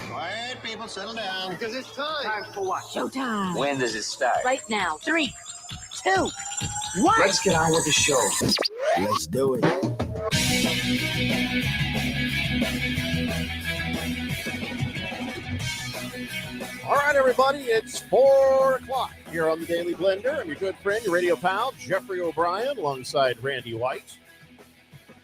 Quiet, people, settle down. Because it's time. Time for what? Showtime. When does it start? Right now. 3, 2, 1. Let's get on with the show. Let's do it. All right, everybody, it's 4 o'clock here on the Daily Blender. I'm your good friend, your radio pal, Jeffrey O'Brien, alongside Randy White.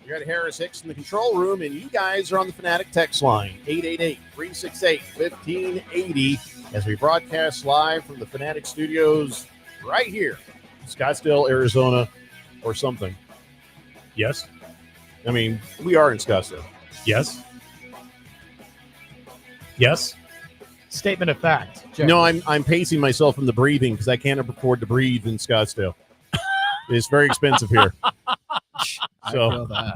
You're at Harris Hicks in the control room, and you guys are on the Fanatic text line, 888-368-1580, as we broadcast live from the Fanatic studios right here, Scottsdale, Arizona, or something. Yes. I mean, we are in Scottsdale. Yes. Yes. Statement of fact. No, I'm pacing myself from the breathing because I can't afford to breathe in Scottsdale. It's very expensive here. I So feel that.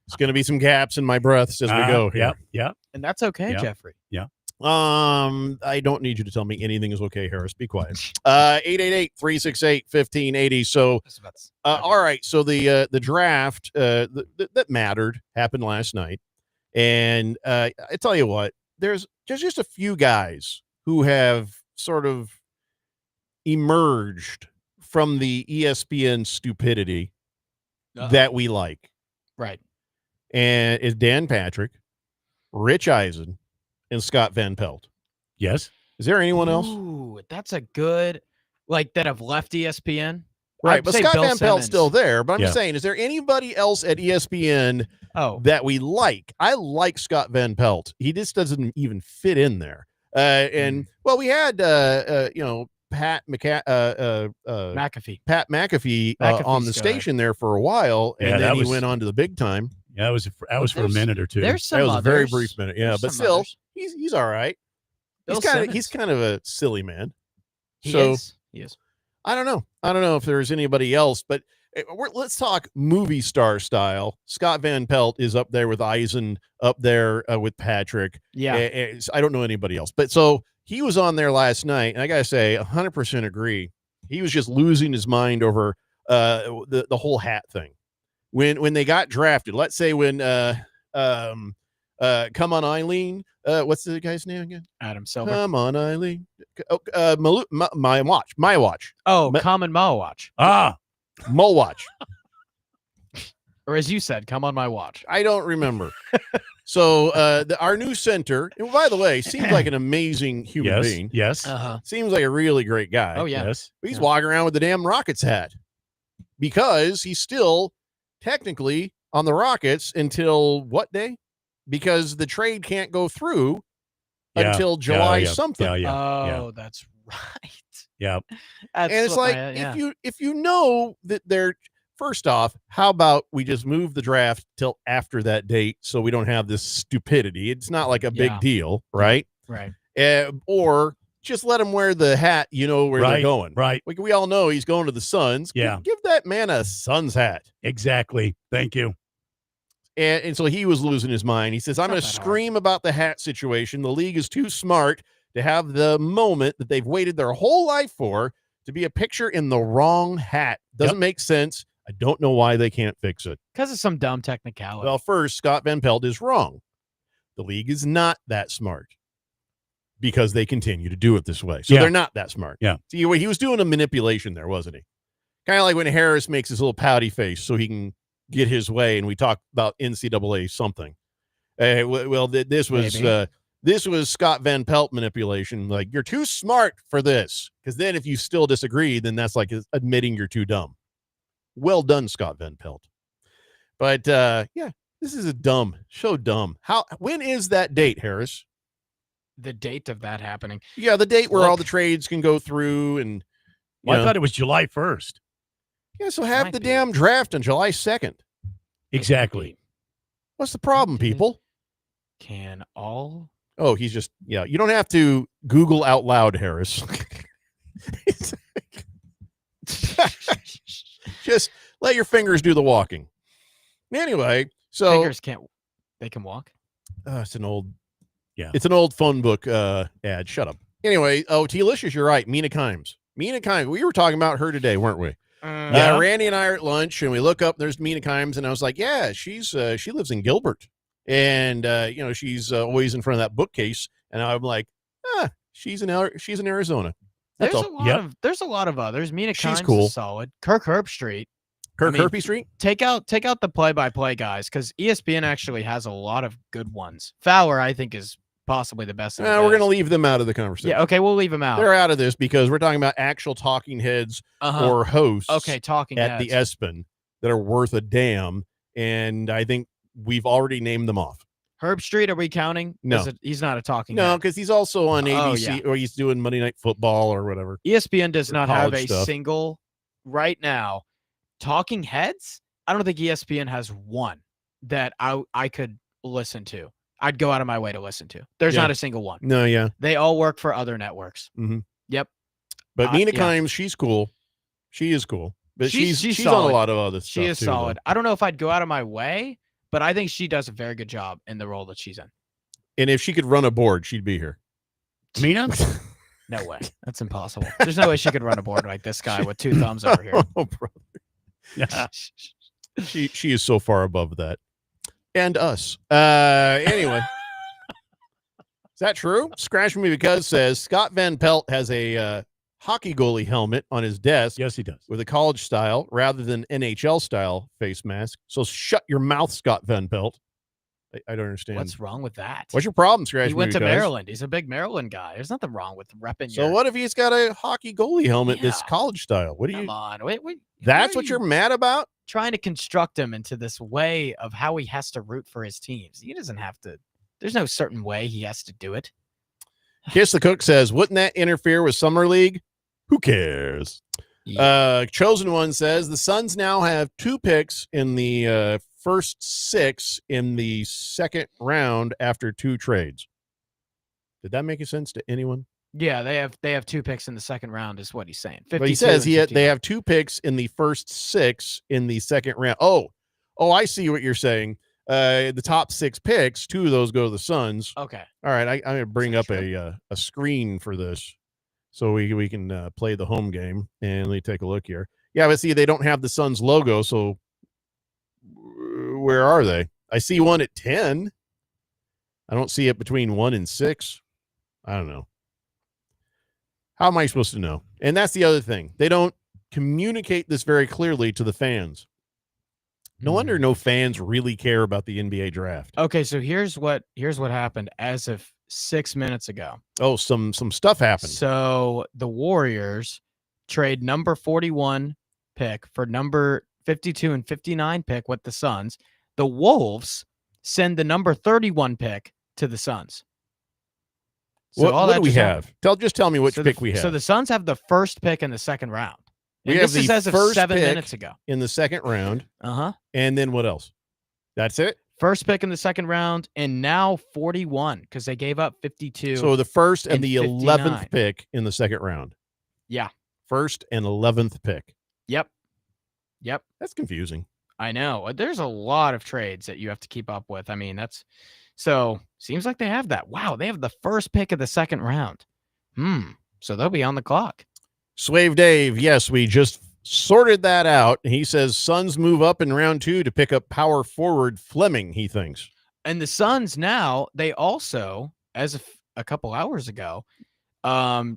it's going to be some gaps in my breaths as we go here. Yeah. Yeah. And that's okay, Yeah. Jeffrey. Yeah. I don't need you to tell me anything is okay, Harris. Be quiet. 888-368-1580. So, all right. So the draft that mattered happened last night. And I tell you what, there's just a few guys who have sort of emerged from the ESPN stupidity that we like. Right. And it's Dan Patrick, Rich Eisen, and Scott Van Pelt. Yes. Is there anyone else? Ooh, that's a good, that have left ESPN. Right, I'd but say Scott Bill Van Pelt's Simmons. still there. But I'm just Yeah. saying, is there anybody else at ESPN that we like? I like Scott Van Pelt. He just doesn't even fit in there. Well, we had Pat McAfee. Pat McAfee McAfee's on the good. station there for a while, and Yeah, then that he was- went on to the big time. Yeah, that was for a minute or two. There's some That was a very others. brief minute. Yeah, There's but some still, others. he's all right. Bill He's Simmons. kind of a silly man. He So is. He is. I don't know if there's anybody else, but let's talk movie star style. Scott Van Pelt is up there with Eisen, up there with Patrick. Yeah. I don't know anybody else, but so he was on there last night, and I gotta say, 100% agree. He was just losing his mind over the whole hat thing. When they got drafted, let's say when Come On Eileen, what's the guy's name again? Adam Silver. Come On Eileen. My watch. Oh, Common Mall Watch. Mo watch. Or as you said, come on my watch. I don't remember. So our new center, and by the way, seems like an amazing human Yes. being. Yes. Seems like a really great guy. Oh, yeah. Yes. He's walking around with the damn Rockets hat because he's still technically on the Rockets until what day? Because the trade can't go through Yeah. until July Yeah. something. Yeah. Yeah. Oh, yeah. that's right. Yeah. That's And it's what like my- if you know that they're first off, how about we just move the draft till after that date so we don't have this stupidity? It's not like a big Yeah. deal, right? Right. Or just let him wear the hat. You know where they're Right, going. right. Like we all know he's going to the Suns. Yeah. Give that man a Suns hat. Exactly. Thank you. And so he was losing his mind. He says, I'm not going to that hard. scream about the hat situation. The league is too smart to have the moment that they've waited their whole life for to be a picture in the wrong hat. Doesn't make sense. I don't know why they can't fix it. Because of some dumb technicality. Well, first, Scott Van Pelt is wrong. The league is not that smart because they continue to do it this way. So Yeah. they're not that smart. Yeah. See, he was doing a manipulation there, wasn't he? Kind of like when Harris makes his little pouty face so he can get his way, and we talk about NCAA something. This was Scott Van Pelt manipulation. Like, you're too smart for this. Because then if you still disagree, then that's like admitting you're too dumb. Well done, Scott Van Pelt. But this is so dumb. When is that date, Harris? The date of that happening. Yeah, the date where all Look. the trades can go through and Well, I know. thought it was July 1st. Yeah, so have Might the be. damn draft on July 2nd. Exactly. What's the problem, people? Can all Oh, he's just, you don't have to Google out loud, Harris. Just let your fingers do the walking. Anyway, so fingers they can walk? it's an old, Yeah. it's an old phone book ad. Shut up. Anyway, T-Licious, you're right. Mina Kimes. We were talking about her today, weren't we? Yeah. Randy and I are at lunch, and we look up. There's Mina Kimes, and I was like, "Yeah, she lives in Gilbert, and she's always in front of that bookcase." And I'm like, she's in Arizona." That's There's all. there's a lot of others. Mina She's Kimes cool. is solid. Kirk Herbstreit. Kirk I mean, Herpy Street. Take out the play-by-play guys because ESPN actually has a lot of good ones. Fowler, I think, is possibly the best. We're going to leave them out of the conversation. Yeah, okay, we'll leave them out. They're out of this because we're talking about actual talking heads or hosts. Okay, talking at the heads. ESPN that are worth a damn, and I think we've already named them off. Herbstreit, are we counting? No. He's not a talking No, head. because he's also on Oh, ABC yeah. or he's doing Monday Night Football or whatever. ESPN does Or not have college a stuff. single right now talking heads. I don't think ESPN has one. that I could listen to. I'd go out of my way to listen to. There's Yeah. not a single one. No, yeah. They all work for other networks. Mm-hmm. Yep. But Nina yeah. Kimes, she's cool. She is cool. But she's on a solid. lot of other stuff. She is too, solid. though. I don't know if I'd go out of my way, but I think she does a very good job in the role that she's in. And if she could run a board, she'd be here. Mina? No way. That's impossible. There's no way she could run a board like this guy with 2 thumbs over here. Oh, brother. She is so far above that. And us. Anyway. Is that true? Scratch Me Because says Scott Van Pelt has a hockey goalie helmet on his desk. Yes, he does. With a college style rather than NHL style face mask. So shut your mouth, Scott Van Pelt. I don't understand. What's wrong with that? What's your problem, Scratch He Me went to Because? Maryland. He's a big Maryland guy. There's nothing wrong with repping So your... what if he's got a hockey goalie helmet that's college style? What do you? Come on. Wait. That's what you're mad about? Trying to construct him into this way of how he has to root for his teams. He doesn't have to. There's no certain way he has to do it. Kiss the Cook says, wouldn't that interfere with Summer League? Who cares? Chosen One says the Suns now have 2 picks in the first 6 in the second round after 2 trades. Did that make a sense to anyone? Yeah, they have 2 picks in the second round, is what he's saying. But he says they they have 2 picks in the first 6 in the second round. Oh, I see what you're saying. The top 6 picks, 2 of those go to the Suns. Okay. All right, I'm going to bring up a screen for this so we can play the home game. And let me take a look here. Yeah, but see, they don't have the Suns logo, so where are they? I see one at 10. I don't see it between 1 and 6. I don't know. How am I supposed to know? And that's the other thing. They don't communicate this very clearly to the fans. No wonder no fans really care about the NBA draft. Okay, so here's what happened as of 6 minutes ago. Oh, some stuff happened. So the Warriors trade number 41 pick for number 52 and 59 pick with the Suns. The Wolves send the number 31 pick to the Suns. So What do we have? Just tell me which pick we have. So the Suns have the first pick in the second round. We And have this is the as of first 7 pick minutes ago. in the second round. Uh-huh. And then what else? That's it? First pick in the second round, and now 41 because they gave up 52. So the first and the 59. 11th pick in the second round. Yeah. First and 11th pick. Yep. That's confusing. I know. There's a lot of trades that you have to keep up with. I mean, so seems like they have that. Wow, they have the first pick of the second round. So they'll be on the clock. Swave Dave, yes, we just sorted that out. He says Suns move up in round 2 to pick up power forward Fleming, he thinks. And the Suns now, they also, as of a couple hours ago,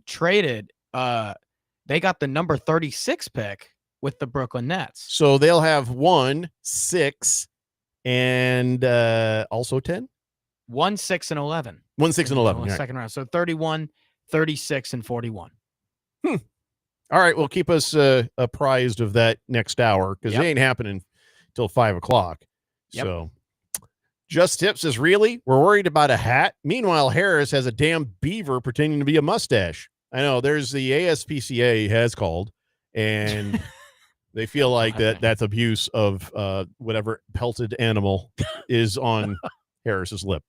traded, they got the number 36 pick with the Brooklyn Nets. So they'll have 1, 6, and also 10? 1, 6, and 11. 1, 6, and 11. In the Right. second round. So 31, 36, and 41. All right, well, keep us apprised of that next hour because it ain't happening till 5 o'clock. Yep. So, Just Tip says, really? We're worried about a hat? Meanwhile, Harris has a damn beaver pretending to be a mustache. I know, there's the ASPCA has called, and they feel like that's abuse of whatever pelted animal is on Harris's lip.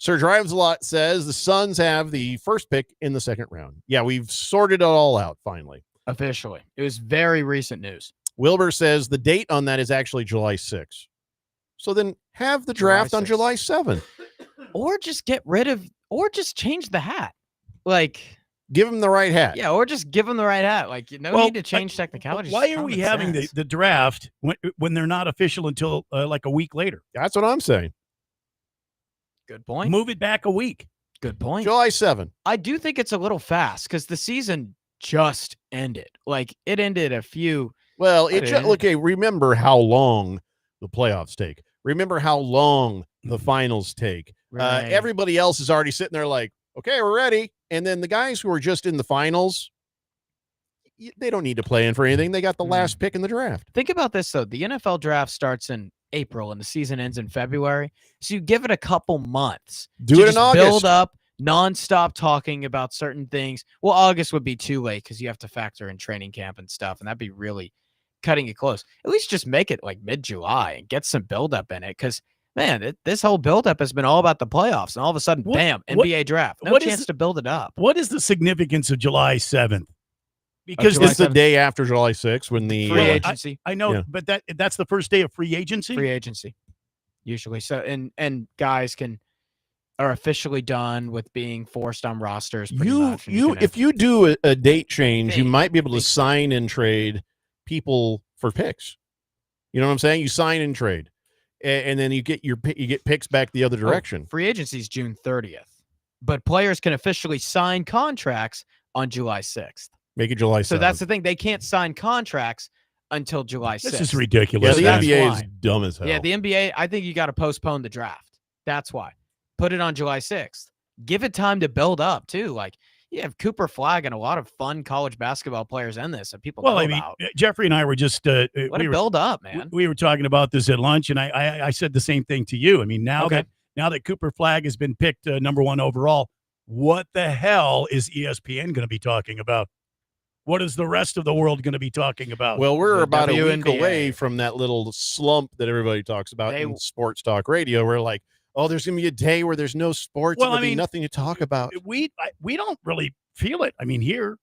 Sir Drives a Lot says the Suns have the first pick in the second round. Yeah, we've sorted it all out finally. Officially. It was very recent news. Wilbur says the date on that is actually July 6th. So then have the draft on July 7th. Or just get rid of, or just change the hat. Like, give him the right hat. Yeah, or just give him the right hat. Like, no need to change technicalities. Why are we having the draft when they're not official until like a week later? That's what I'm saying. Good point. Move it back a week. Good point. July 7th. I do think it's a little fast because the season just ended. Like, it ended a few. Well, okay, remember how long the playoffs take. Remember how long the finals take. Right. Everybody else is already sitting there like, okay, we're ready. And then the guys who are just in the finals, they don't need to play in for anything. They got the last pick in the draft. Think about this, though. The NFL draft starts in April and the season ends in February. So you give it a couple months. Do to it in just August. Build up, nonstop talking about certain things. Well, August would be too late because you have to factor in training camp and stuff. And that'd be really cutting it close. At least just make it like mid-July and get some buildup in it. Because man, this whole buildup has been all about the playoffs, and all of a sudden, bam, NBA draft. No chance to build it up. What is the significance of July 7th? Because it's the day after July 6th when the free agency. I know, but that's the first day of free agency. Free agency, usually. So and guys are officially done with being forced on rosters. If you do a date change, you might be able to sign and trade people for picks. You know what I'm saying? You sign and trade, and then you get picks back the other direction. Free agency is June 30th, but players can officially sign contracts on July 6th. Make it July 7th. So that's the thing. They can't sign contracts until July 6th. This is ridiculous. Yeah, the NBA is dumb as hell. Yeah, the NBA, I think you got to postpone the draft. That's why. Put it on July 6th. Give it time to build up, too. Like, you have Cooper Flagg and a lot of fun college basketball players in this that people know about. Jeffrey and I were just let it build up, man. We were talking about this at lunch, and I said the same thing to you. I mean, now that Cooper Flagg has been picked number 1 overall, what the hell is ESPN going to be talking about? What is the rest of the world going to be talking about? Well, we're about a week away from that little slump that everybody talks about in sports talk radio. We're like, oh, there's going to be a day where there's no sports. Well, there'll be nothing to talk about. We don't really feel it. I mean, here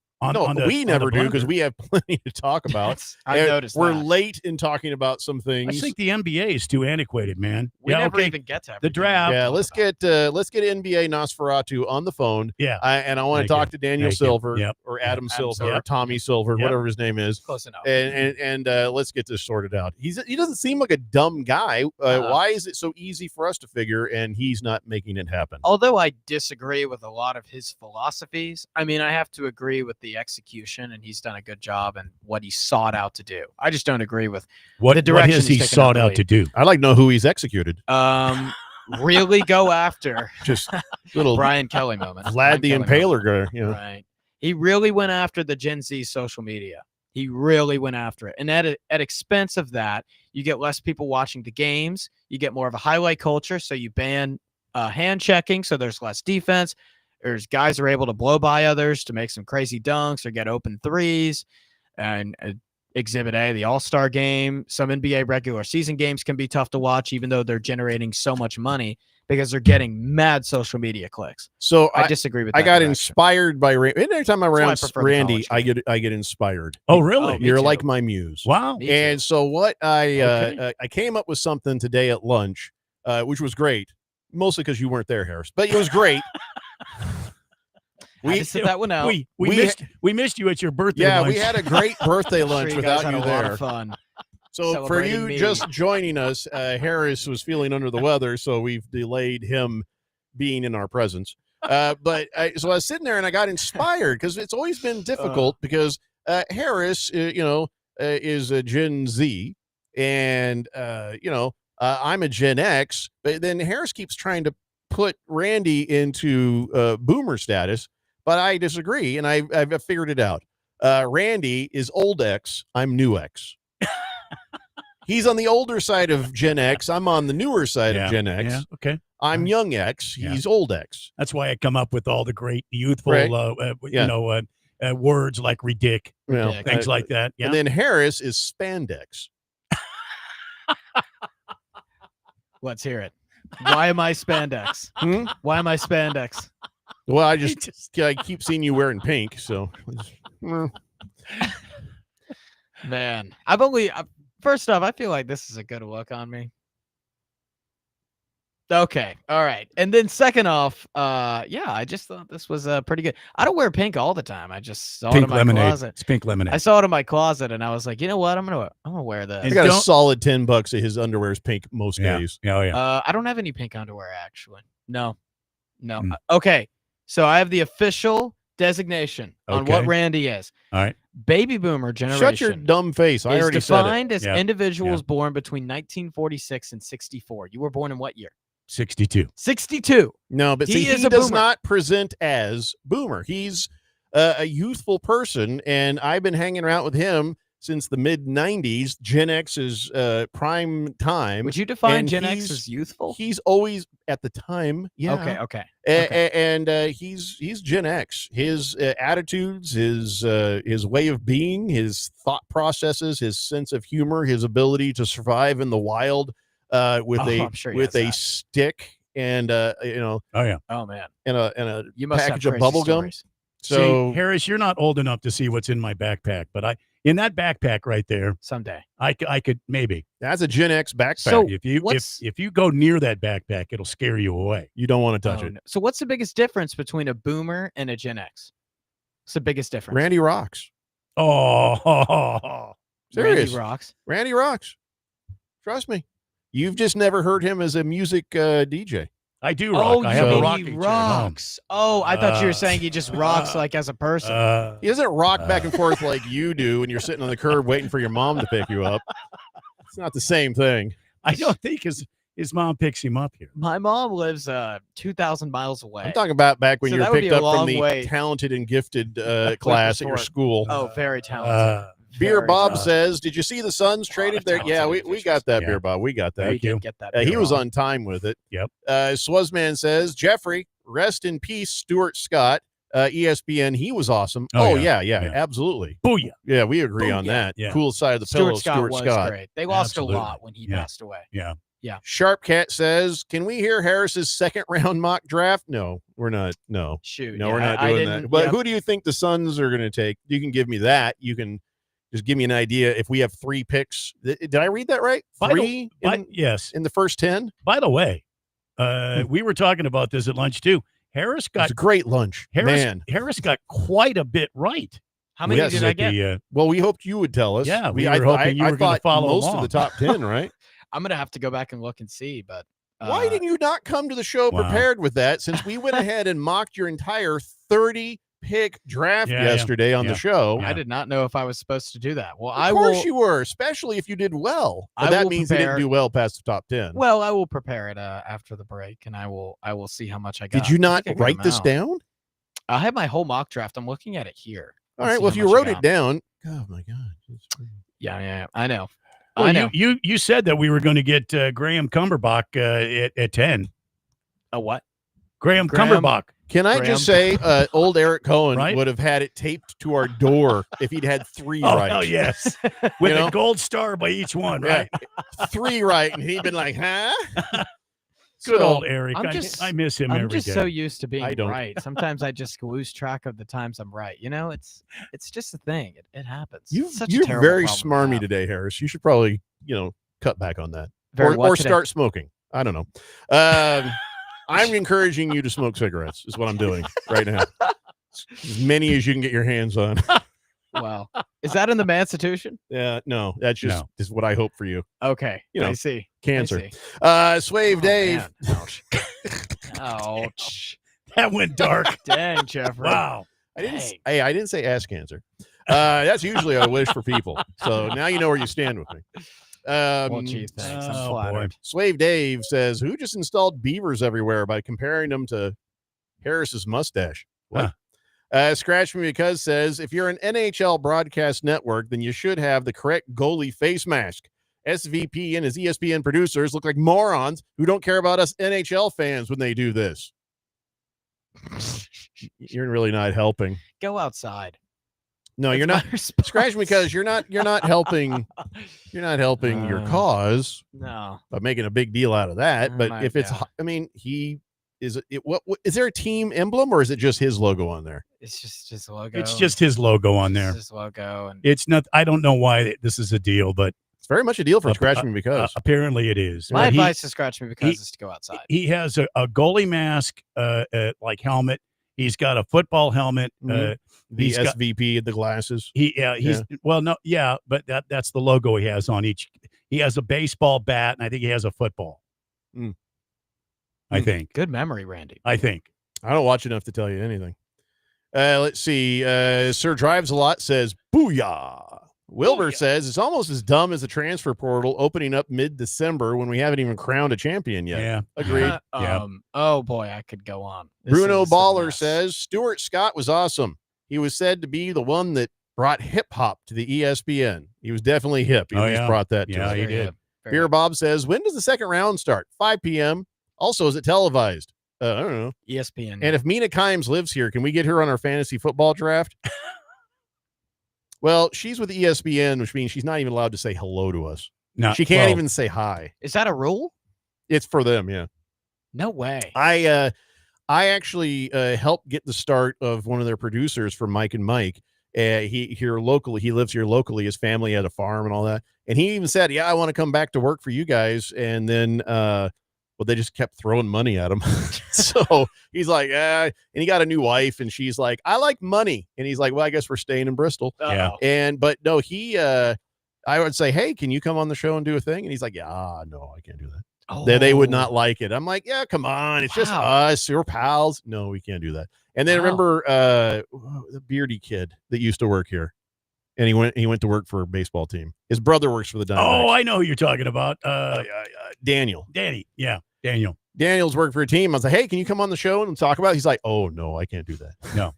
we never do because we have plenty to talk about. I noticed we're late in talking about some things. I think the NBA is too antiquated, man. We never even get to the draft. Yeah, let's get NBA Nosferatu on the phone. Yeah, and I want to talk to Daniel Silver or Adam Silver or Tommy Silver, whatever his name is. Close enough. And let's get this sorted out. He doesn't seem like a dumb guy. Why is it so easy for us to figure and he's not making it happen? Although I disagree with a lot of his philosophies, I mean, I have to agree with the execution, and he's done a good job and what he sought out to do. I just don't agree with the direction has he sought out to do. I'd like to know who he's executed. Really go after just little Brian Kelly moment. Vlad the Impaler guy, you know. Right. He really went after the Gen Z social media. He really went after it. And at expense of that, you get less people watching the games. You get more of a highlight culture. So you ban hand checking. So there's less defense. There's guys are able to blow by others to make some crazy dunks or get open threes. And Exhibit A, the All-Star game. Some NBA regular season games can be tough to watch, even though they're generating so much money because they're getting mad social media clicks. So I disagree with that. I got inspired by Randy. Every time I'm around Randy, I get inspired. Oh, really? You're like my muse. Wow. And so what I came up with something today at lunch, which was great, mostly because you weren't there, Harris, but it was great. We sit that one out. We missed you at your birthday. Yeah, lunch. we had a great birthday lunch Sure, without had you a there. lot of fun. So for you just joining us, Harris was feeling under the weather, so we've delayed him being in our presence. So I was sitting there and I got inspired because it's always been difficult because Harris, is a Gen Z, and I'm a Gen X. But then Harris keeps trying to put Randy into boomer status, but I disagree, and I've figured it out. Randy is old X. I'm new X. He's on the older side of Gen X. I'm on the newer side of Gen X. Yeah, okay. I'm young X. He's old X. That's why I come up with all the great youthful, words like ridic, things like that. Yeah. And then Harris is spandex. Let's hear it. Why am I spandex? Why am I spandex? Well, I keep seeing you wearing pink, so. Man, first off, I feel like this is a good look on me. Okay, all right. And then second off, I just thought this was pretty good. I don't wear pink all the time. I just saw it in my closet. It's pink lemonade. I saw it in my closet, and I was like, you know what? I'm gonna wear this. I got a solid $10 of his underwear is pink most days. Oh yeah. I don't have any pink underwear actually. No. Okay, so I have the official designation on what Randy is. All right. Baby boomer generation. Shut your dumb face. I already said it. Defined as individuals born between 1946 and 64. You were born in what year? 62. 62. No, but he does not present as boomer. He's a youthful person, and I've been hanging around with him since the mid 90s. Gen X is prime time. Would you define and Gen X he's- as youthful? He's always at the time. Yeah. Okay. And he's Gen X. His attitudes, his way of being, his thought processes, his sense of humor, his ability to survive in the wild with I'm sure he has a that. stick and Oh yeah. Oh man. and a You must have package of crazy bubble gum. stories. So See, Harris, you're not old enough to see what's in my backpack, but in that backpack right there, Someday. I could maybe. that's a Gen X backpack. So- If you what's- if you go near that backpack, it'll scare you away. you don't want to touch Oh, it. no. So what's the biggest difference between a boomer and a Gen X? What's the biggest difference? Randy rocks. Oh, Serious. Randy rocks. Randy rocks. Trust me. You've just never heard him as a music DJ. I do rock. I have a he rocking chair at home. rocks. Oh, I thought you were saying he just rocks uh, like as a person. He doesn't rock back and forth like you do when you're sitting on the curb waiting for your mom to pick you up. It's not the same thing. I don't think his mom picks him up here. My mom lives 2,000 miles away. I'm talking about back when So you were that would be picked a up from long the way. talented and gifted class at your Sport. school. Oh, very talented. Beer Very Bob talented. says, "Did you see the Suns traded their?" Yeah, we got that, Yeah. Beer Bob. We got that. We did get that. He beer was on. on time with it. Yep. Swazman says, "Jeffrey, rest in peace, Stuart Scott, ESPN. He was awesome. Oh, Oh, yeah. yeah, Yeah. absolutely. Booyah. Yeah, we agree on Booyah. that. Yeah. Cool side of the Stuart pillow, Scott Stuart was Scott. great. They lost Absolutely. a lot when he Yeah. passed away. Yeah. Sharp Cat says, "Can we hear Harris's second round mock draft?" No, we're not. No, Shoot. no, yeah, we're not I doing didn't- that. But yeah. who do you think the Suns are going to take? You can give me that. You can just give me an idea. If we have 3 picks, did I read that right? By the- 3 yes. in the first 10. By the way, we were talking about this at lunch too. Harris It's got a great lunch, man. Harris got quite a bit right. How many Yes, did I at get? the, Well, we hoped you would tell us. Yeah, we were hoping you I were gonna thought follow most along. of the top 10, right? I'm gonna have to go back and look and see, but Why didn't you not come to the show Wow. prepared with that? Since we went ahead and mocked your entire 30 pick draft Yeah, yesterday on yeah. the show. I did not know if I was supposed to do that. Well, Of I course will. you were, especially if you did well. But I that will means you didn't prepare- do well past the top 10. Well, I will prepare it after the break, and I will see how much I got. Did you I not think I got write them this out. down? I have my whole mock draft. I'm looking at it here. All Let's right. see Well, how if you much I wrote got. it down, oh my God. Yeah, I know. Well, I know. You said that we were going to get Graham Cumberbach at 10. A what? Graham Graham- Cumberbach. Can I just say, old Eric Cohen Right? would have had it taped to our door if he'd had 3 Oh, right. hell yes. With know? a gold star by each one, Yeah. right? 3 right, and he'd been like, huh? Good So, old Eric. I'm just- I miss him I'm every just day. so used to being I don't. right. Sometimes I just lose track of the times I'm right. You know, it's just a thing. It happens. You, It's such a you're terrible very problem to smarmy have. today, Harris. You should probably, cut back on that. Very what or today? start smoking. I don't know. I'm encouraging you to smoke cigarettes is what I'm doing right now. As many as you can get your hands on. Wow. Is that in the Constitution? Yeah, no, that's just No. is what I hope for you. Okay. You know, I see. Cancer. I see. Swave Oh, Dave. man. Ouch. Ouch. That went dark. Dang, Jeffrey. Wow. I didn't. Dang. Hey, I didn't say ass cancer. That's usually a wish for people. So now you know where you stand with me. Well, gee, thanks. I'm Oh, flattered. Swave Dave says, "Who just installed beavers everywhere by comparing them to Harris's mustache?" What? Scratch Me Because says, "If you're an NHL broadcast network, then you should have the correct goalie face mask. SVP and his ESPN producers look like morons who don't care about us NHL fans when they do this." You're really not helping. Go outside. No, That's you're not. my response. Scratch Me Because you're not helping. You're not helping your cause No. by making a big deal out of that. Oh But my if it's, God. I mean, he is it. What is there a team emblem or is it just his logo on there? It's just his logo. It's just his logo on there. It's his logo. And It's not. I don't know why this is a deal, but It's very much a deal for Uh, Scratch Me Because. apparently it is. my He- advice to Scratch Me Because he- is to go outside. He has a goalie mask, like helmet. He's got a football helmet. Mhm. The he's got- SVP, the glasses. He's well, no, yeah, but that's the logo he has on each. He has a baseball bat, and I think he has a football. Mm. I think. Good memory, Randy. I think. I don't watch enough to tell you anything. Let's see. Sir Drives a Lot says, "Booyah." Wilbur says it's almost as dumb as the transfer portal opening up mid-December when we haven't even crowned a champion yet. Yeah. Agreed. Yeah. Oh boy, I could go on. This Bruno is a Baller mess. says Stuart Scott was awesome. He was said to be the one that brought hip hop to the ESPN. He was definitely hip. He at least brought that to Yeah, us. he did. Beer Bob says, when does the second round start? 5 p.m. Also, is it televised? I don't know. ESPN. And if Mina Kimes lives here, can we get her on our fantasy football draft? Well, she's with ESPN, which means she's not even allowed to say hello to us. No, she can't well- even say hi. Is that a rule? It's for them, yeah. No way. I actually helped get the start of one of their producers for Mike and Mike. He lives here locally. His family had a farm and all that. And he even said, yeah, I want to come back to work for you guys. And then, they just kept throwing money at him. So he's like, and he got a new wife and she's like, I like money. And he's like, well, I guess we're staying in Bristol. Yeah. But no, I would say, hey, can you come on the show and do a thing? And he's like, yeah, no, I can't do that. They would not like it. I'm like, yeah, come on. It's just us. We're pals. No, we can't do that. And then remember the beardy kid that used to work here. And he went to work for a baseball team. His brother works for the Diamondbacks. Oh, I know who you're talking about. Daniel. Daniel. Daniel's worked for a team. I was like, hey, can you come on the show and talk about it? He's like, oh, no, I can't do that. No.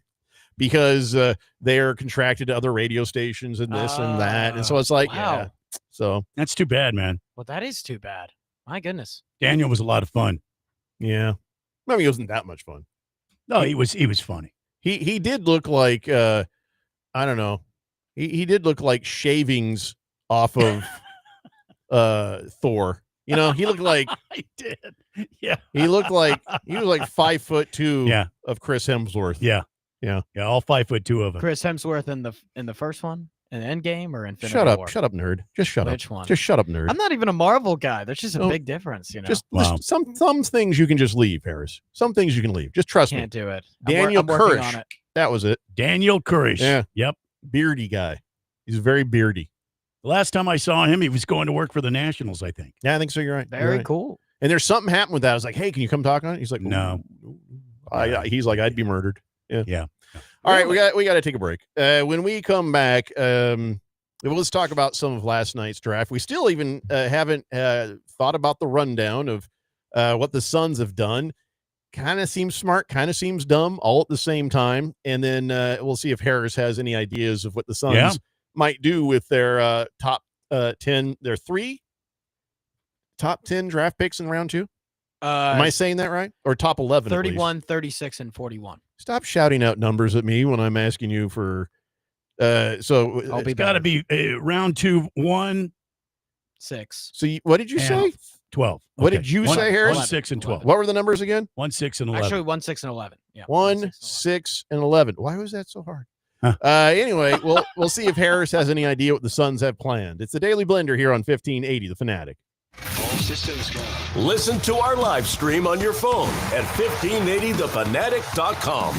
Because they're contracted to other radio stations and this and that. And so it's like, yeah. So that's too bad, man. Well, that is too bad. My goodness. Daniel was a lot of fun. Yeah. I mean, he wasn't that much fun. No, he was funny. He did look like I don't know. He did look like shavings off of Thor. You know, he looked like I did. Yeah. He looked like he was like 5'2" Yeah. of Chris Hemsworth. Yeah. Yeah. Yeah, all 5'2" of them. Chris Hemsworth in the first one, in Endgame or Infinity Shut up. War? Shut up, nerd. Just shut Which up. one? Just shut up, nerd. I'm not even a Marvel guy. There's just a No. big difference, you know. Just some things you can just leave, Harris. Some things you can leave. Just trust Can't me. do it. Daniel I'm working Kirsch. on it. That was it. Daniel Kirsch. Yeah. Yep. Beardy guy. He's very beardy. The last time I saw him, he was going to work for the Nationals, I think. Yeah, I think so. You're right. You're Very right. cool. And there's something happened with that. I was like, hey, can you come talk on it? He's like, No. He's like, I'd be murdered. Yeah. Yeah. All right, we got to take a break. When we come back, let's talk about some of last night's draft. We still even haven't thought about the rundown of what the Suns have done. Kind of seems smart, kind of seems dumb, all at the same time. And then we'll see if Harris has any ideas of what the Suns might do with their top 10, their 3 top 10 draft picks in round 2. Am I saying that right? Or top 11? 31, 36, and 41. Stop shouting out numbers at me when I'm asking you for. So I'll be It's got to be round 2, 1, 6. So what did you and say? 12. What Okay. did you 1, say, Harris? 1, 6, and 12. What were the numbers again? 1, 6, and 11. Actually, 1, 6, and 11. Yeah. 1, 6, and 11. Why was that so hard? Huh. Anyway, we'll see if Harris has any idea what the Suns have planned. It's the Daily Blender here on 1580 The Fanatic. All systems go. Listen to our live stream on your phone at 1580thefanatic.com.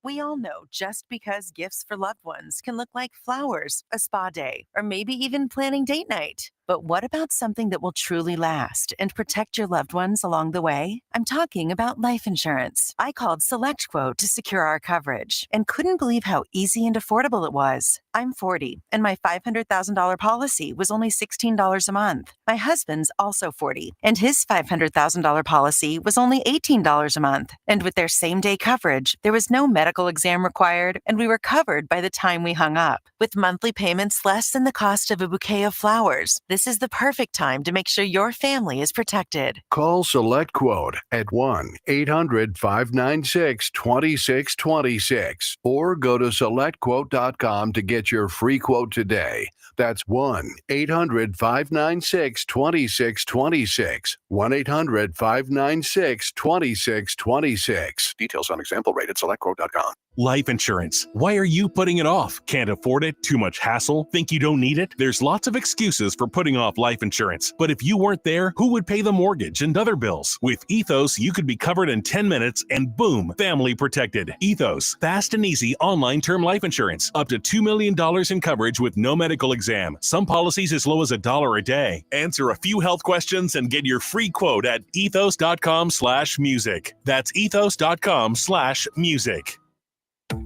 We all know just because gifts for loved ones can look like flowers, a spa day, or maybe even planning date night. But what about something that will truly last and protect your loved ones along the way? I'm talking about life insurance. I called SelectQuote to secure our coverage and couldn't believe how easy and affordable it was. I'm 40, and my $500,000 policy was only $16 a month. My husband's also 40, and his $500,000 policy was only $18 a month. And with their same-day coverage, there was no medical exam required, and we were covered by the time we hung up. With monthly payments less than the cost of a bouquet of flowers, this is the perfect time to make sure your family is protected. Call SelectQuote at 1-800-596-2626 or go to SelectQuote.com to get your free quote today. That's 1-800-596-2626. 1-800-596-2626. Details on example rate at SelectQuote.com. Life insurance. Why are you putting it off? Can't afford it? Too much hassle? Think you don't need it? There's lots of excuses for putting off life insurance. But if you weren't there, who would pay the mortgage and other bills? With Ethos, you could be covered in 10 minutes and boom, family protected. Ethos, fast and easy online term life insurance. Up to $2 million in coverage with no medical exam. Some policies as low as $1 a day. Answer a few health questions and get your free quote at ethos.com/music. That's ethos.com/music.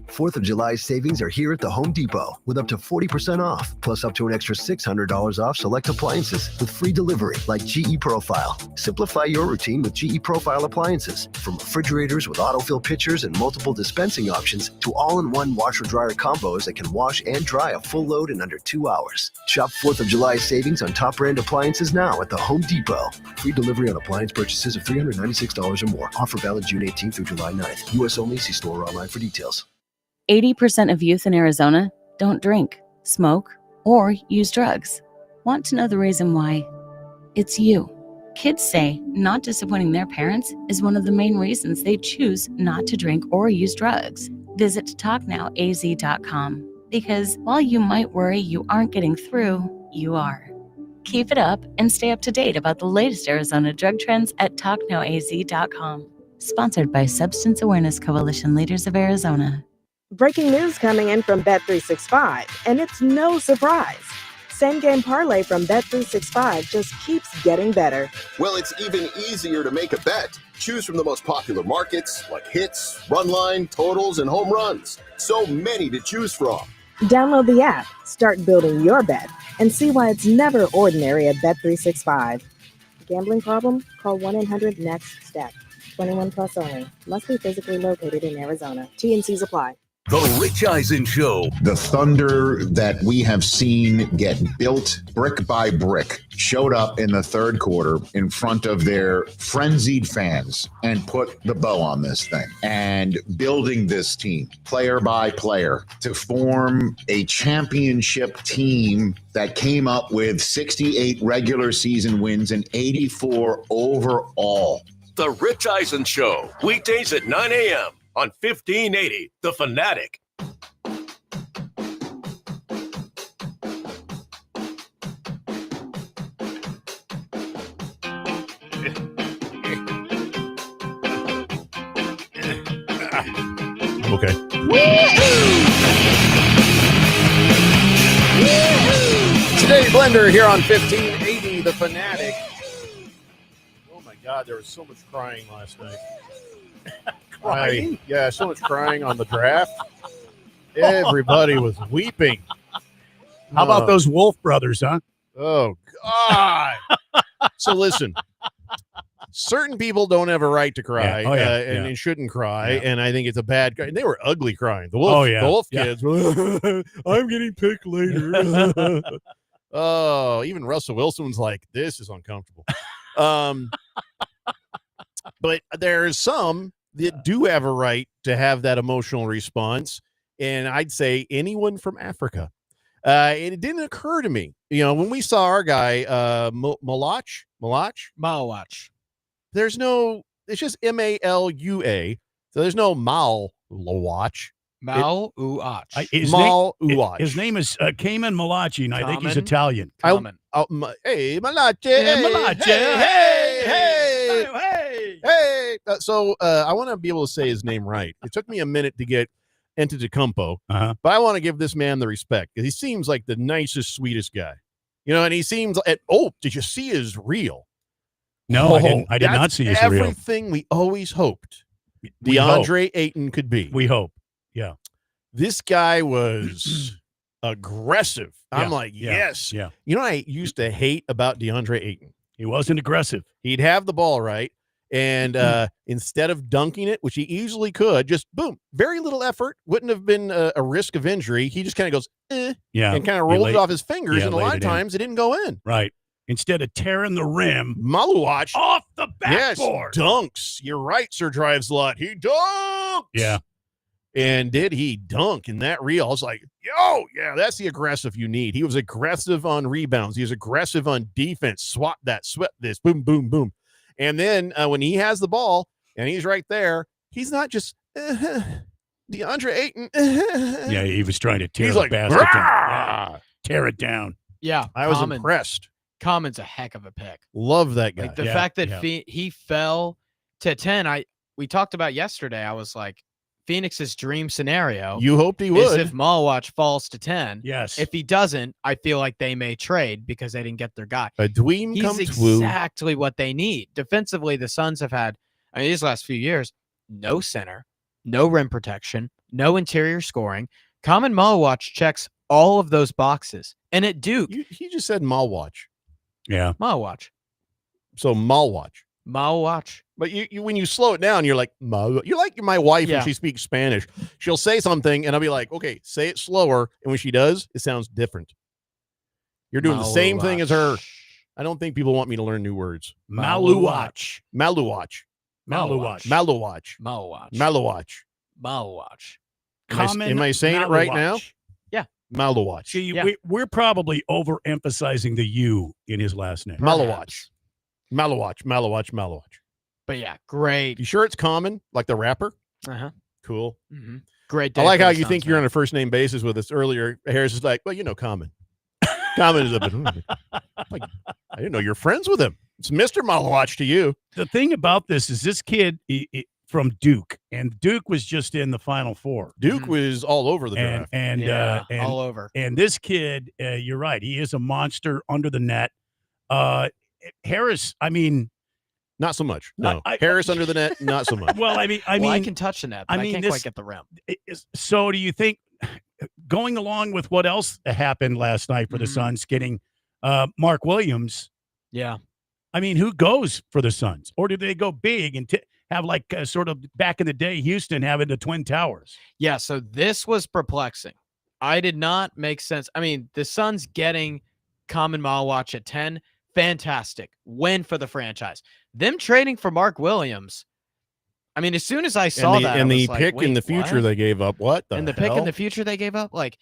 4th of July savings are here at the Home Depot with up to 40% off, plus up to an extra $600 off select appliances with free delivery like GE Profile. Simplify your routine with GE Profile appliances. From refrigerators with autofill pitchers and multiple dispensing options to all-in-one washer-dryer combos that can wash and dry a full load in under 2 hours. Shop 4th of July savings on top brand appliances now at the Home Depot. Free delivery on appliance purchases of $396 or more. Offer valid June 18th through July 9th. U.S. only. See store or online for details. 80% of youth in Arizona don't drink, smoke, or use drugs. Want to know the reason why? It's you. Kids say not disappointing their parents is one of the main reasons they choose not to drink or use drugs. Visit talknowaz.com because while you might worry you aren't getting through, you are. Keep it up and stay up to date about the latest Arizona drug trends at talknowaz.com. Sponsored by Substance Awareness Coalition Leaders of Arizona. Breaking news coming in from Bet365, and it's no surprise. Same game parlay from Bet365 just keeps getting better. Well, it's even easier to make a bet. Choose from the most popular markets like hits, run line, totals, and home runs. So many to choose from. Download the app, start building your bet, and see why it's never ordinary at Bet365. Gambling problem? Call 1-800-NEXT-STEP. 21 plus only. Must be physically located in Arizona. T&Cs apply. The Rich Eisen Show. The thunder that we have seen get built brick by brick showed up in the third quarter in front of their frenzied fans and put the bow on this thing and building this team player by player to form a championship team that came up with 68 regular season wins and 84 overall. The Rich Eisen Show, weekdays at 9 a.m. on 1580, The Fanatic. Okay. Today Blender here on 1580, The Fanatic. Oh my God, there was so much crying last night. Crying? Yeah, so much crying on the draft. Everybody was weeping. How about those Wolf brothers, huh? Oh, God. So listen, certain people don't have a right to cry and shouldn't cry, and I think it's a bad cry. They were ugly crying. The Wolf kids were, I'm getting picked later. Oh, even Russell Wilson's like, this is uncomfortable. But there's some that do have a right to have that emotional response, and I'd say anyone from Africa. And it didn't occur to me, when we saw our guy, Malach. There's no, it's just Malua. So there's no Malawach. His name is Cayman Malachi, and I think he's Italian. Hey, Malachi. Hey. So I want to be able to say his name right. It took me a minute to get Antetokounmpo, but I want to give this man the respect because he seems like the nicest, sweetest guy. And he seems like, did you see his reel? No, I did not see his reel. Everything we always hoped DeAndre Ayton could be. We hope. Yeah. This guy was aggressive. I'm like, yes. Yeah. I used to hate about DeAndre Ayton. He wasn't aggressive. He'd have the ball right. And instead of dunking it, which he easily could, just boom, very little effort, wouldn't have been a risk of injury. He just kind of goes, and kind of rolled it off his fingers. And a lot of times it didn't go in. Right. Instead of tearing the rim, Maluach off the backboard. Yes, dunks. You're right, Sir Drives a lot. He dunks. Yeah. And did he dunk in that reel? I was like, that's the aggressive you need. He was aggressive on rebounds. He was aggressive on defense. Swat that, sweat this, boom, boom, boom. And then when he has the ball and he's right there, he's not just DeAndre Ayton. Yeah, he was trying to tear he's the like, basket down. Yeah, tear it down. Yeah, I was impressed. Common's a heck of a pick. Love that guy. Like the fact that he fell to 10, we talked about yesterday. I was like, Phoenix's dream scenario. You hoped he is would. if Malawach falls to 10. Yes. If he doesn't, I feel like they may trade because they didn't get their guy. A dream come He's true. exactly what they need. Defensively, the Suns have had, these last few years, no center, no rim protection, no interior scoring. Common Malawach checks all of those boxes. And at Duke, He just said Malwatch. Yeah. Malawach. So Malwatch. Malawach. But you when you slow it down, you're like, you're like my wife Yeah. when she speaks Spanish. She'll say something, and I'll be like, okay, say it slower. And when she does, it sounds different. You're doing the same thing as her. I don't think people want me to learn new words. Maluwach. Maluwach. Maluwach. Maluwach. Malawach. Maluwach. Malawach. Am I saying it right now? Yeah. Maluwach. See, we're probably overemphasizing the U in his last name. Malawach. Malawach. Malawach. Malawach. But yeah, great. You sure it's Common, like the rapper? Uh-huh. Cool. Mm-hmm. Great day. I like for how the you Suns, think you're man. on a first name basis with us earlier. Harris is like, well, you know, Common. Common is a bit. Like, I didn't know you're friends with him. It's Mr. Malawach to you. The thing about this is this kid from Duke, and Duke was just in the Final Four. Duke was all over the draft. And all over. And this kid, you're right, he is a monster under the net. Harris, I mean, not so much. No, Harris under the net, not so much. Well, I mean, I can touch the net, but I can't this, quite get the rim. So, do you think, going along with what else happened last night for the Suns, getting Mark Williams? Yeah. I mean, who goes for the Suns, or do they go big and have like sort of back in the day Houston having the Twin Towers? Yeah. So this was perplexing. I did not make sense. I mean, the Suns getting Common Malawach at 10, fantastic win for the franchise. Them trading for Mark Williams. I mean, as soon as I saw that, and I the was like, pick in the wait, future what? they gave up, what the And the hell? pick in the future they gave up, like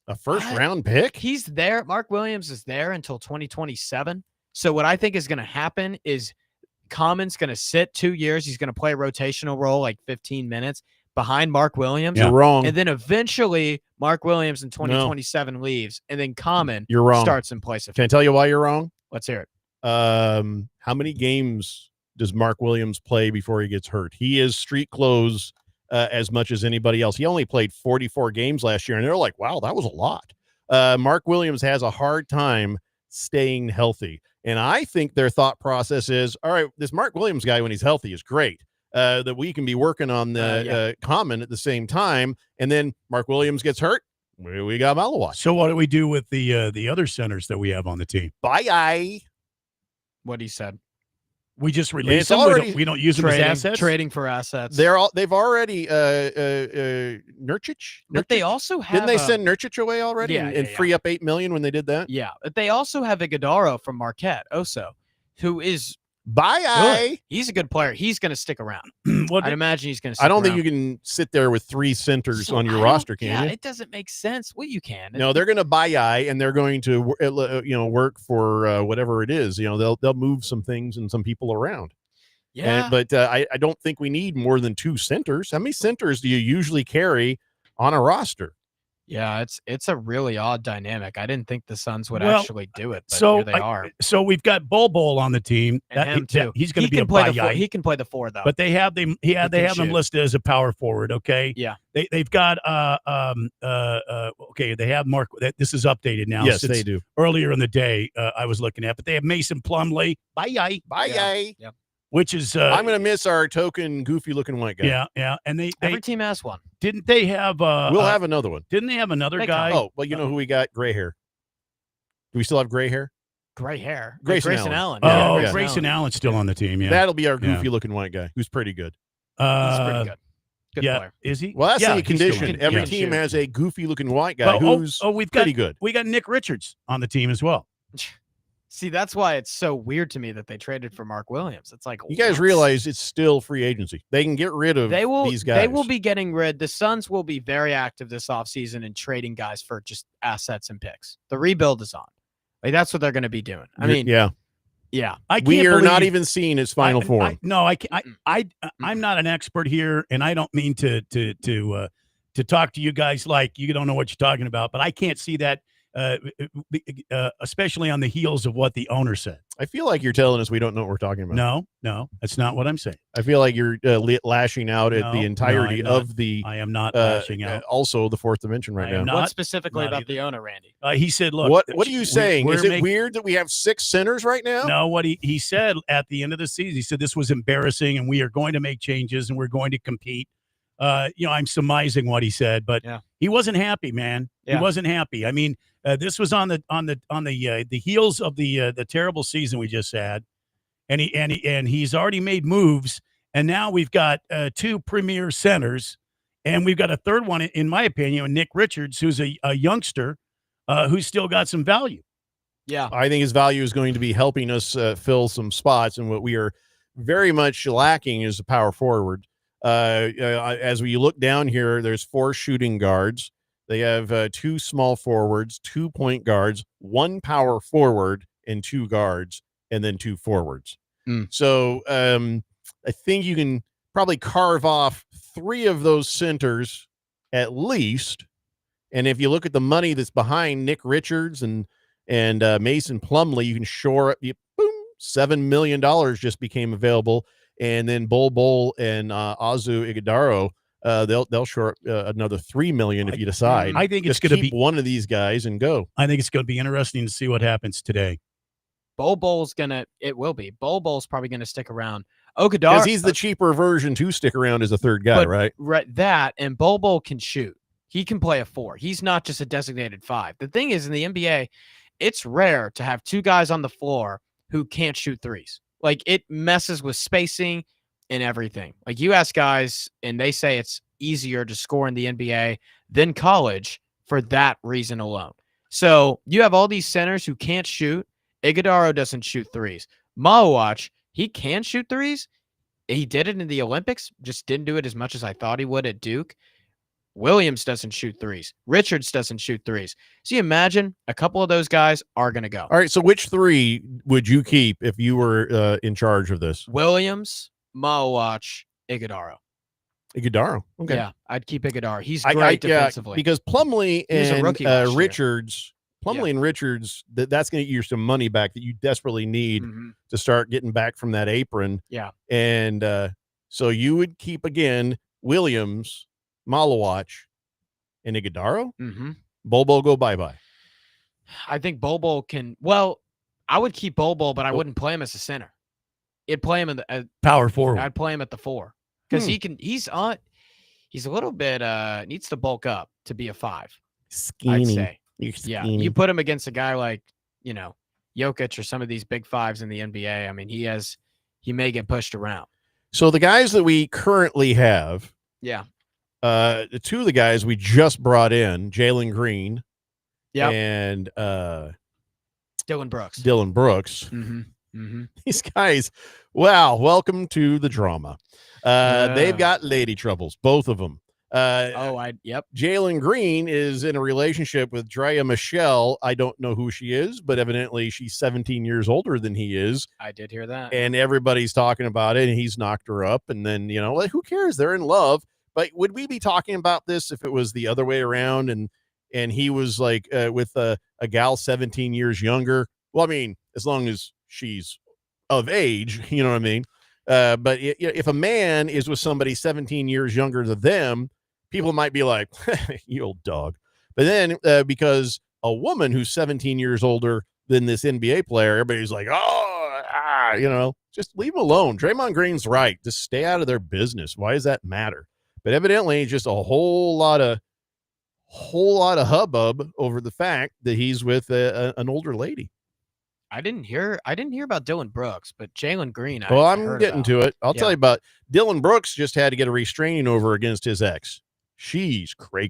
a first round pick. He's there. Mark Williams is there until 2027. So what I think is going to happen is Common's going to sit 2 years. He's going to play a rotational role, like 15 minutes behind Mark Williams. You're wrong. And then eventually Mark Williams in 2027 leaves, and then Common You're wrong. starts in place of Can I him. tell you why you're wrong? Let's hear it. How many games does Mark Williams play before he gets hurt? He is street clothes as much as anybody else. He only played 44 games last year, and they're like, wow, that was a lot. Mark Williams has a hard time staying healthy. And I think their thought process is, all right, this Mark Williams guy, when he's healthy, is great. That we can be working on the Common at the same time. And then Mark Williams gets hurt. We got Malawach. So what do we do with the other centers that we have on the team? Bye. What he said. We just release It's them. already We don't use them as assets. Trading for assets. They've already Nurkic. But they also have Didn't they send Nurkic away already Yeah, and free up $8 million when they did that? Yeah, but they also have Iguodala from Marquette, also, who is good. He's a good player. He's going to stick around. Well, I'd imagine he's going to. I don't think you can sit there with three centers on your roster, can you? It doesn't make sense. Well, you can. No, they're going to buy and they're going to work for whatever it is. They'll move some things and some people around. Yeah, but I don't think we need more than two centers. How many centers do you usually carry on a roster? Yeah, it's a really odd dynamic. I didn't think the Suns would Well, actually do it, but so here they are. So we've got Bol on the team. And him too. He's going He to be can a play buy the four. guy. He can play the four though. But they have them. They have them shoot. listed as a power forward. Okay. Yeah. They've got okay. They have Mark. This is updated now. Yes, since they do. Earlier in the day, I was looking at, but they have Mason Plumlee. Bye. Yeah. Which is I'm going to miss our token goofy looking white guy. Yeah. And Every team has one. didn't they have? We'll have another one. Didn't they have another They guy? Oh, well, you know who we got? Gray hair. Do we still have gray hair? Gray hair. Grayson Grayson Allen. Allen. Oh, Yeah. Grayson Allen's still on the team. Yeah. That'll be our Yeah. goofy looking white guy who's pretty good. He's pretty good. Good yeah. player. Is he? Well, that's yeah, the he's still condition. on. Every Yeah. team has a goofy looking white guy Well, who's we've got pretty good. We got Nick Richards on the team as well. See, that's why it's so weird to me that they traded for Mark Williams. It's like You guys what? realize it's still free agency. They can get rid of these guys. They will be getting rid. The Suns will be very active this offseason in trading guys for just assets and picks. The rebuild is on. Like that's what they're going to be doing. I mean, yeah. I can't We are not believe- even seeing its final form. No, I can't. I'm not an expert here, and I don't mean to talk to you guys like you don't know what you're talking about. But I can't see that, especially on the heels of what the owner said. I feel like you're telling us we don't know what we're talking about. No, that's not what I'm saying. I feel like you're lashing out at the entirety of the. I am not lashing out. Also, the fourth dimension right now. what specifically about the owner, Randy? He said, "Look, What are you saying? Is it making- weird that we have 6 centers right now? No, what he said at the end of the season, he said this was embarrassing, and we are going to make changes, and we're going to compete. I'm surmising what he said, but he wasn't happy, man. Yeah. He wasn't happy. I mean, this was on the heels of the terrible season we just had, and he's already made moves, and now we've got 2 premier centers, and we've got a third one, in my opinion, Nick Richards, who's a youngster who's still got some value. Yeah, I think his value is going to be helping us fill some spots, and what we are very much lacking is a power forward. As we look down here, there's 4 shooting guards. They have 2 small forwards, 2 point guards, 1 power forward, and 2 guards, and then 2 forwards. So I think you can probably carve off 3 of those centers at least. And if you look at the money that's behind Nick Richards and Mason Plumlee, you can shore up. Boom, $7 million just became available. And then Bol and Azu Iguodaro, they'll short another $3 million if you decide. I think it's Just going to keep be one of these guys and go. I think it's going to be interesting to see what happens today. Bol's probably gonna stick around. Iguodaro, Because he's the cheaper version to stick around as a third guy, right? Right. That and Bol can shoot. He can play a 4. He's not just a designated 5. The thing is, in the NBA, it's rare to have 2 guys on the floor who can't shoot threes. Like, it messes with spacing and everything. Like, you ask guys, and they say it's easier to score in the NBA than college for that reason alone. So you have all these centers who can't shoot. Iguodaro doesn't shoot threes. Malawach, he can shoot threes. He did it in the Olympics, just didn't do it as much as I thought he would at Duke. Williams doesn't shoot threes. Richards doesn't shoot threes. So you imagine a couple of those guys are going to go. All right, so which 3 would you keep if you were in charge of this? Williams, Malawach, Iguodaro. Iguodaro. Okay. Yeah, I'd keep Iguodaro. He's great defensively. Because Plumlee and Richards, and Richards, that's going to get you some money back that you desperately need to start getting back from that apron. Yeah. And so you would keep, again, Williams, Malawach, and Iguodaro. Bol go bye-bye. I think Bol can. Well, I would keep Bol, but I wouldn't play him as a center. I'd play him in the power forward. I'd play him at the 4 because he's a little bit needs to bulk up to be a 5. Skinny. I'd say. You're Yeah, skinny. you put him against a guy like Jokic or some of these big 5s in the NBA. I mean, he may get pushed around. So the guys that we currently have, Yeah. the 2 of the guys we just brought in, Jalen Green, and Dylan Brooks. These guys, wow, welcome to the drama. They've got lady troubles, both of them. Jalen Green is in a relationship with Drea Michelle. I don't know who she is, but evidently she's 17 years older than he is. I did hear that. And everybody's talking about it, and he's knocked her up. And then, like, who cares? They're in love. But would we be talking about this if it was the other way around and he was like with a gal 17 years younger? Well, I mean, as long as she's of age, you know what I mean? But if a man is with somebody 17 years younger than them, people might be like, you old dog. But then because a woman who's 17 years older than this NBA player, everybody's like, just leave him alone. Draymond Green's right. Just stay out of their business. Why does that matter? But evidently just a whole lot of hubbub over the fact that he's with an older lady. I didn't hear about Dylan Brooks, but Jalen Green. Well, I'm getting to it. I'll tell you about Dylan Brooks. Just had to get a restraining order against his ex. She's cray.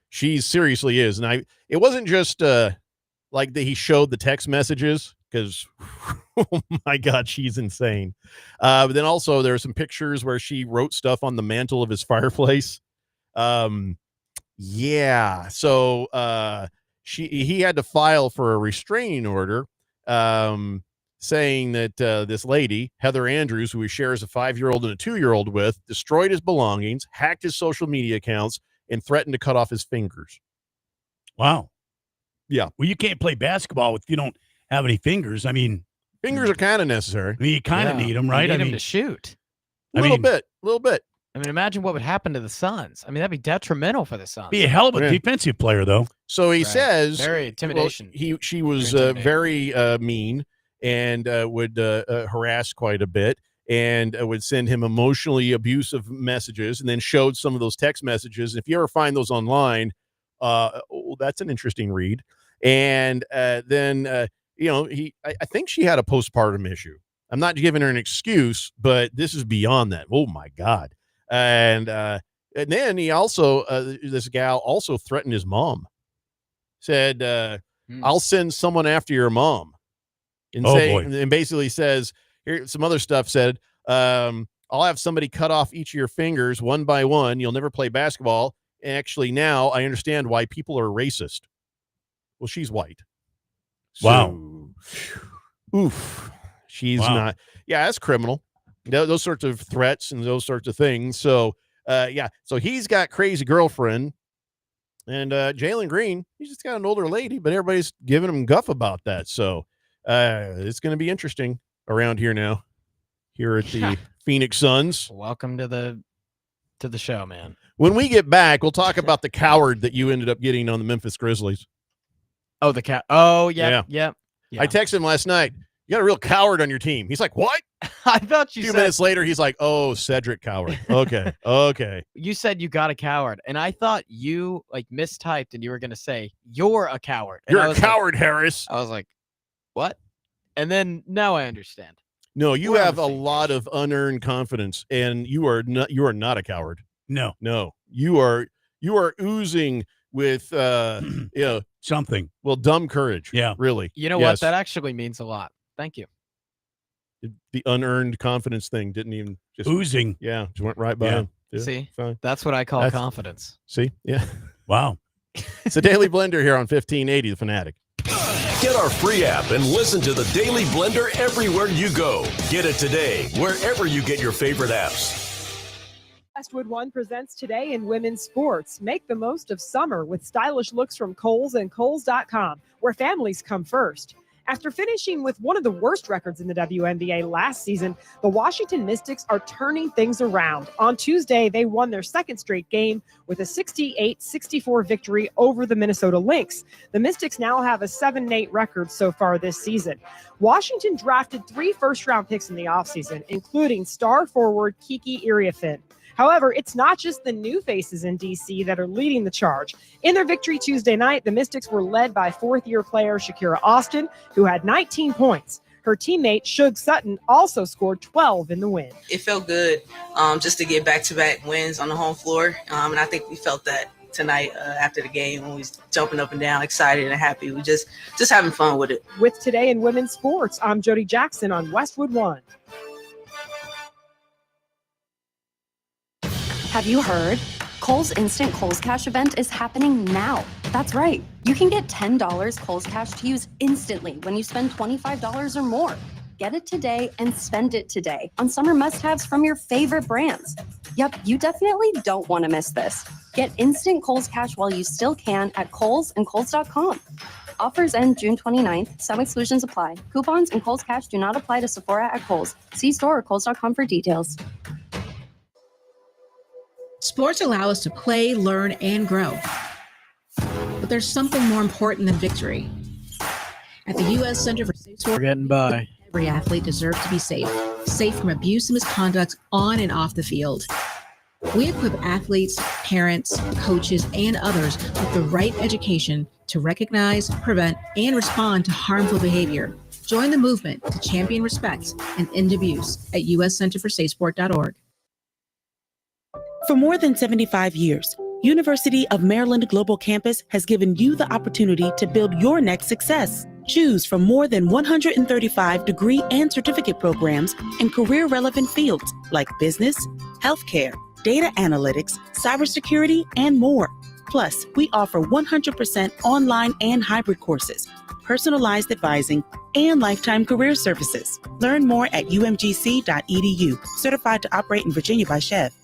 She seriously is. And it wasn't just like that he showed the text messages, because oh my God, she's insane. But then also there are some pictures where she wrote stuff on the mantle of his fireplace. Yeah. So he had to file for a restraining order, saying that this lady, Heather Andrews, who he shares a 5-year-old and a 2-year-old with, destroyed his belongings, hacked his social media accounts, and threatened to cut off his fingers. Wow. Yeah. Well, you can't play basketball if you don't have any fingers. I mean, fingers are kind of necessary. I mean, you kind of need them, right? You need them to shoot. A little bit. I mean, imagine what would happen to the Suns. I mean, that'd be detrimental for the Suns. Be a hell of a defensive player, though. So he says very intimidation. She was very mean and would harass quite a bit. and would send him emotionally abusive messages, and then showed some of those text messages. If you ever find those online, that's an interesting read. And then I think she had a postpartum issue. I'm not giving her an excuse, but this is beyond that. Oh my God. And then he also, this gal also threatened his mom. Said, I'll send someone after your mom. And and basically says, here, some other stuff said, I'll have somebody cut off each of your fingers one by one. You'll never play basketball. Actually, now I understand why people are racist. Well, she's white. Wow. Oof. She's not. Yeah, that's criminal. Those sorts of threats and those sorts of things. So, so he's got crazy girlfriend. And Jalen Green, he's just got an older lady, but everybody's giving him guff about that. So it's going to be interesting around here now, here at the Phoenix Suns. Welcome to the show, man. When we get back, we'll talk about the coward that you ended up getting on the Memphis Grizzlies. Oh, the cat. Oh, yeah. I texted him last night. You got a real coward on your team. He's like, what? I thought you said. 2 minutes later, he's like, oh, Cedric Coward. Okay. Okay. You said you got a coward, and I thought you mistyped, and you were going to say, you're a coward. And you're a coward, Harris. I was like, what? And then now I understand. No, you have a lot of unearned confidence, and you are not a coward. No. You are oozing with something. Well, dumb courage. Yeah. Really. You know what? That actually means a lot. Thank you. The unearned confidence thing didn't even just oozing. Yeah, just went right by him. Yeah, see, fine. That's what I call confidence. See, yeah. Wow. It's a Daily Blender here on 1580 The Fanatic. Get our free app and listen to the Daily Blender everywhere you go. Get it today, wherever you get your favorite apps. Westwood One presents Today in Women's Sports. Make the most of summer with stylish looks from Kohl's and Kohl's.com, where families come first. After finishing with one of the worst records in the WNBA last season, the Washington Mystics are turning things around. On Tuesday, they won their second straight game with a 68-64 victory over the Minnesota Lynx. The Mystics now have a 7-8 record so far this season. Washington drafted 3 first-round picks in the offseason, including star forward Kiki Iriafen. However, it's not just the new faces in D.C. that are leading the charge. In their victory Tuesday night, the Mystics were led by fourth-year player Shakira Austin, who had 19 points. Her teammate, Shug Sutton, also scored 12 in the win. It felt good just to get back-to-back wins on the home floor, and I think we felt that tonight after the game when we was jumping up and down, excited and happy. We just having fun with it. With Today in Women's Sports, I'm Jody Jackson on Westwood One. Have you heard? Kohl's Instant Kohl's Cash event is happening now. That's right. You can get $10 Kohl's Cash to use instantly when you spend $25 or more. Get it today and spend it today on summer must-haves from your favorite brands. Yep, you definitely don't want to miss this. Get instant Kohl's Cash while you still can at Kohl's and Kohl's.com. Offers end June 29th. Some exclusions apply. Coupons and Kohl's Cash do not apply to Sephora at Kohl's. See store or Kohl's.com for details. Sports allow us to play, learn, and grow. But there's something more important than victory. At the U.S. Center for Safe Sport, we're getting by. Every athlete deserves to be safe from abuse and misconduct on and off the field. We equip athletes, parents, coaches, and others with the right education to recognize, prevent, and respond to harmful behavior. Join the movement to champion respect and end abuse at uscenterforsafesport.org. For more than 75 years, University of Maryland Global Campus has given you the opportunity to build your next success. Choose from more than 135 degree and certificate programs in career-relevant fields like business, healthcare, data analytics, cybersecurity, and more. Plus, we offer 100% online and hybrid courses, personalized advising, and lifetime career services. Learn more at umgc.edu, certified to operate in Virginia by Chev.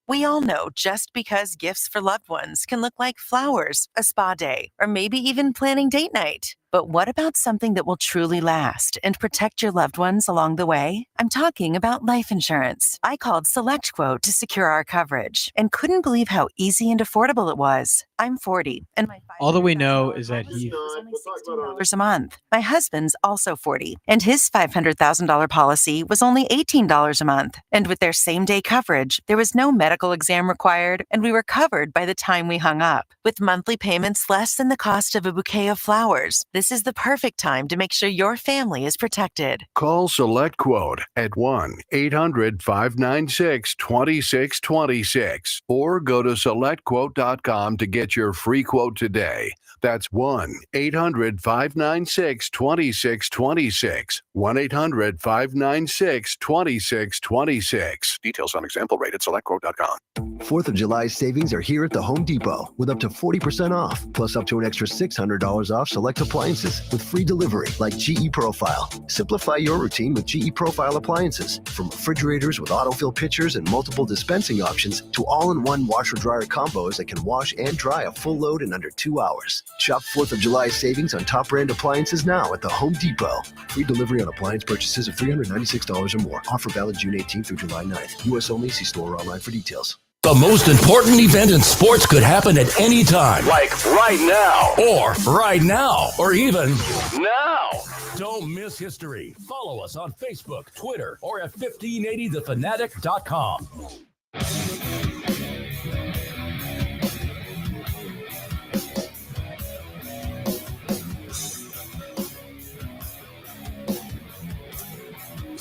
We all know just because gifts for loved ones can look like flowers, a spa day, or maybe even planning date night. But what about something that will truly last and protect your loved ones along the way? I'm talking about life insurance. I called SelectQuote to secure our coverage and couldn't believe how easy and affordable it was. I'm 40, and my All that we know is that he $16 a month. My husband's also 40, and his $500,000 policy was only $18 a month. And with their same-day coverage, there was no medical exam required, and we were covered by the time we hung up. With monthly payments less than the cost of a bouquet of flowers, this is the perfect time to make sure your family is protected. Call SelectQuote at 1-800-596-2626 or go to SelectQuote.com to get your free quote today. That's 1-800-596-2626. 1-800-596-2626. Details on example rate at SelectQuote.com. 4th of July savings are here at the Home Depot with up to 40% off, plus up to an extra $600 off select appliances with free delivery like GE Profile. Simplify your routine with GE Profile appliances, from refrigerators with autofill pitchers and multiple dispensing options to all-in-one washer-dryer combos that can wash and dry a full load in under 2 hours. Shop 4th of July savings on top brand appliances now at the Home Depot. Free delivery on appliance purchases of $396 or more. Offer valid June 18th through July 9th. U.S. only. See store or online for details. The most important event in sports could happen at any time. Like right now. Or right now. Or even now. Don't miss history. Follow us on Facebook, Twitter, or at 1580thefanatic.com.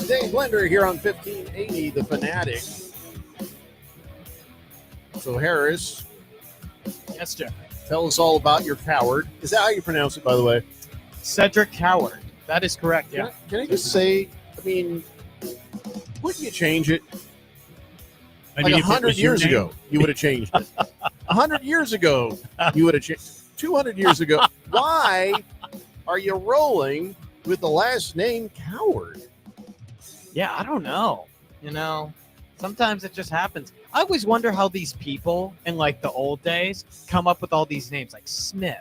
Dave Blender here on 1580 The Fanatic. So Harris, Yes, Jeff. tell us all about your coward. Is that how you pronounce it, by the way? Cedric Coward. That is correct, yeah. Can I just say, I mean, wouldn't you change it? I Like mean, if it 100 was your years name. ago, you would have changed it. 100 years ago, you would have changed. 200 years ago, why are you rolling with the last name Coward? Yeah, I don't know. You know, sometimes it just happens. I always wonder how these people in like the old days come up with all these names like Smith.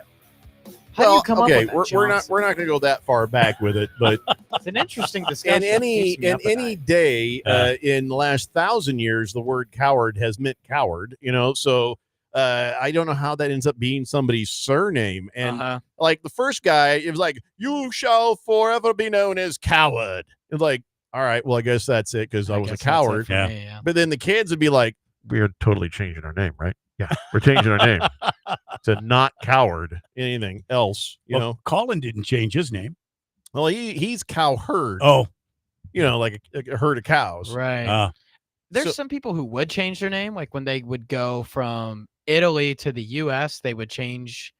How do you come okay, up with that, we're not Johnson? going to go that far back with it, but It's an interesting discussion. in any Keeps me up at any night. day in the last 1,000 years, the word coward has meant coward. You know, so I don't know how that ends up being somebody's surname. And like the first guy, it was like, "You shall forever be known as coward." It's like, all right, well, I guess that's it because I was a guess that's it coward. for me, yeah. But then the kids would be like, "We're totally changing our name, right? Yeah, we're changing our name to not coward. Anything else, you know?" Colin didn't change his name. Well, he's cowherd. Oh, you know, like a herd of cows. Right. There's So- some people who would change their name, like when they would go from Italy to the U.S., they would change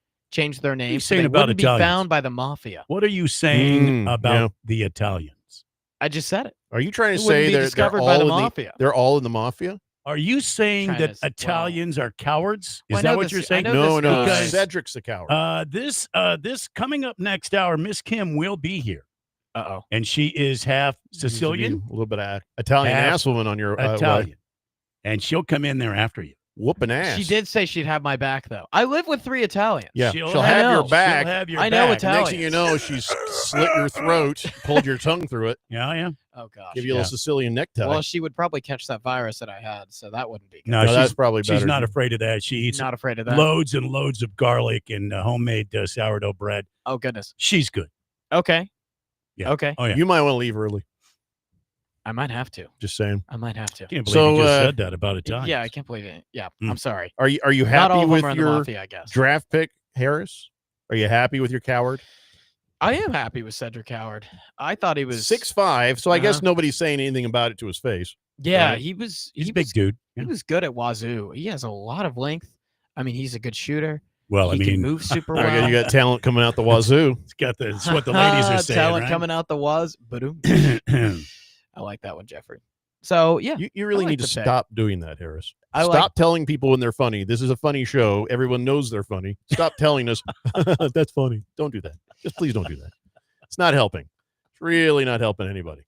their name. you so saying they about wouldn't be Italians? found by the mafia. What are you saying Mm, about yeah. the Italians? I just said it. Are you trying to It wouldn't say be they're discovered all by the in mafia. they're all in the mafia? Are you saying Trying that to- Italians are cowards? Well, Is I that know what this- you're I saying? know No, this no. guy- Cedric's a coward. This coming up next hour, Miss Kim will be here. Uh-oh. And she is half Sicilian, A little bit of Italian half ass woman on your Italian. And she'll come in there after you. whooping ass. She did say she'd have my back, though. I live with 3 Italians. Yeah, She'll she'll have- have your she'll back. have your I know back. Italian. Next thing you know, she's slit your throat, pulled your tongue through it, Yeah, yeah. Oh, gosh. give you a little Sicilian necktie. Well, she would probably catch that virus that I had, so that wouldn't be good. No, that's she's probably She's better. not afraid of that. She eats Not afraid of that. loads and loads of garlic and homemade sourdough bread. Oh, goodness. She's good. Okay. Yeah. Okay. Oh, yeah. You might want to leave early. I might have to. Just saying. I might have to. Can't believe So, you just uh, said that about Italians. Yeah, I can't believe it. Yeah, Mm. I'm sorry. Are you Not all happy of them with are in the your mafia, I guess. draft pick, Harris? Are you happy with your coward? I am happy with Cedric Howard. I thought he was 6'5", so I guess Uh-huh. nobody's saying anything about it to his face. Yeah, right? he was. He's he a big was, dude. He was good at Wazoo. He has a lot of length. I mean, he's a good shooter. Well, he I can mean, move super I well. guess you got talent coming out the wazoo. it's got the, it's what the ladies are saying. Talent right? coming out the waz. Ba-doom. Coming. I like that one, Jeffrey. So yeah, You really I like need to the pick. stop doing that, Harris. I Stop like- telling people when they're funny. This is a funny show. Everyone knows they're funny. Stop telling us that's funny. Don't do that. Just please don't do that. It's not helping. It's really not helping anybody.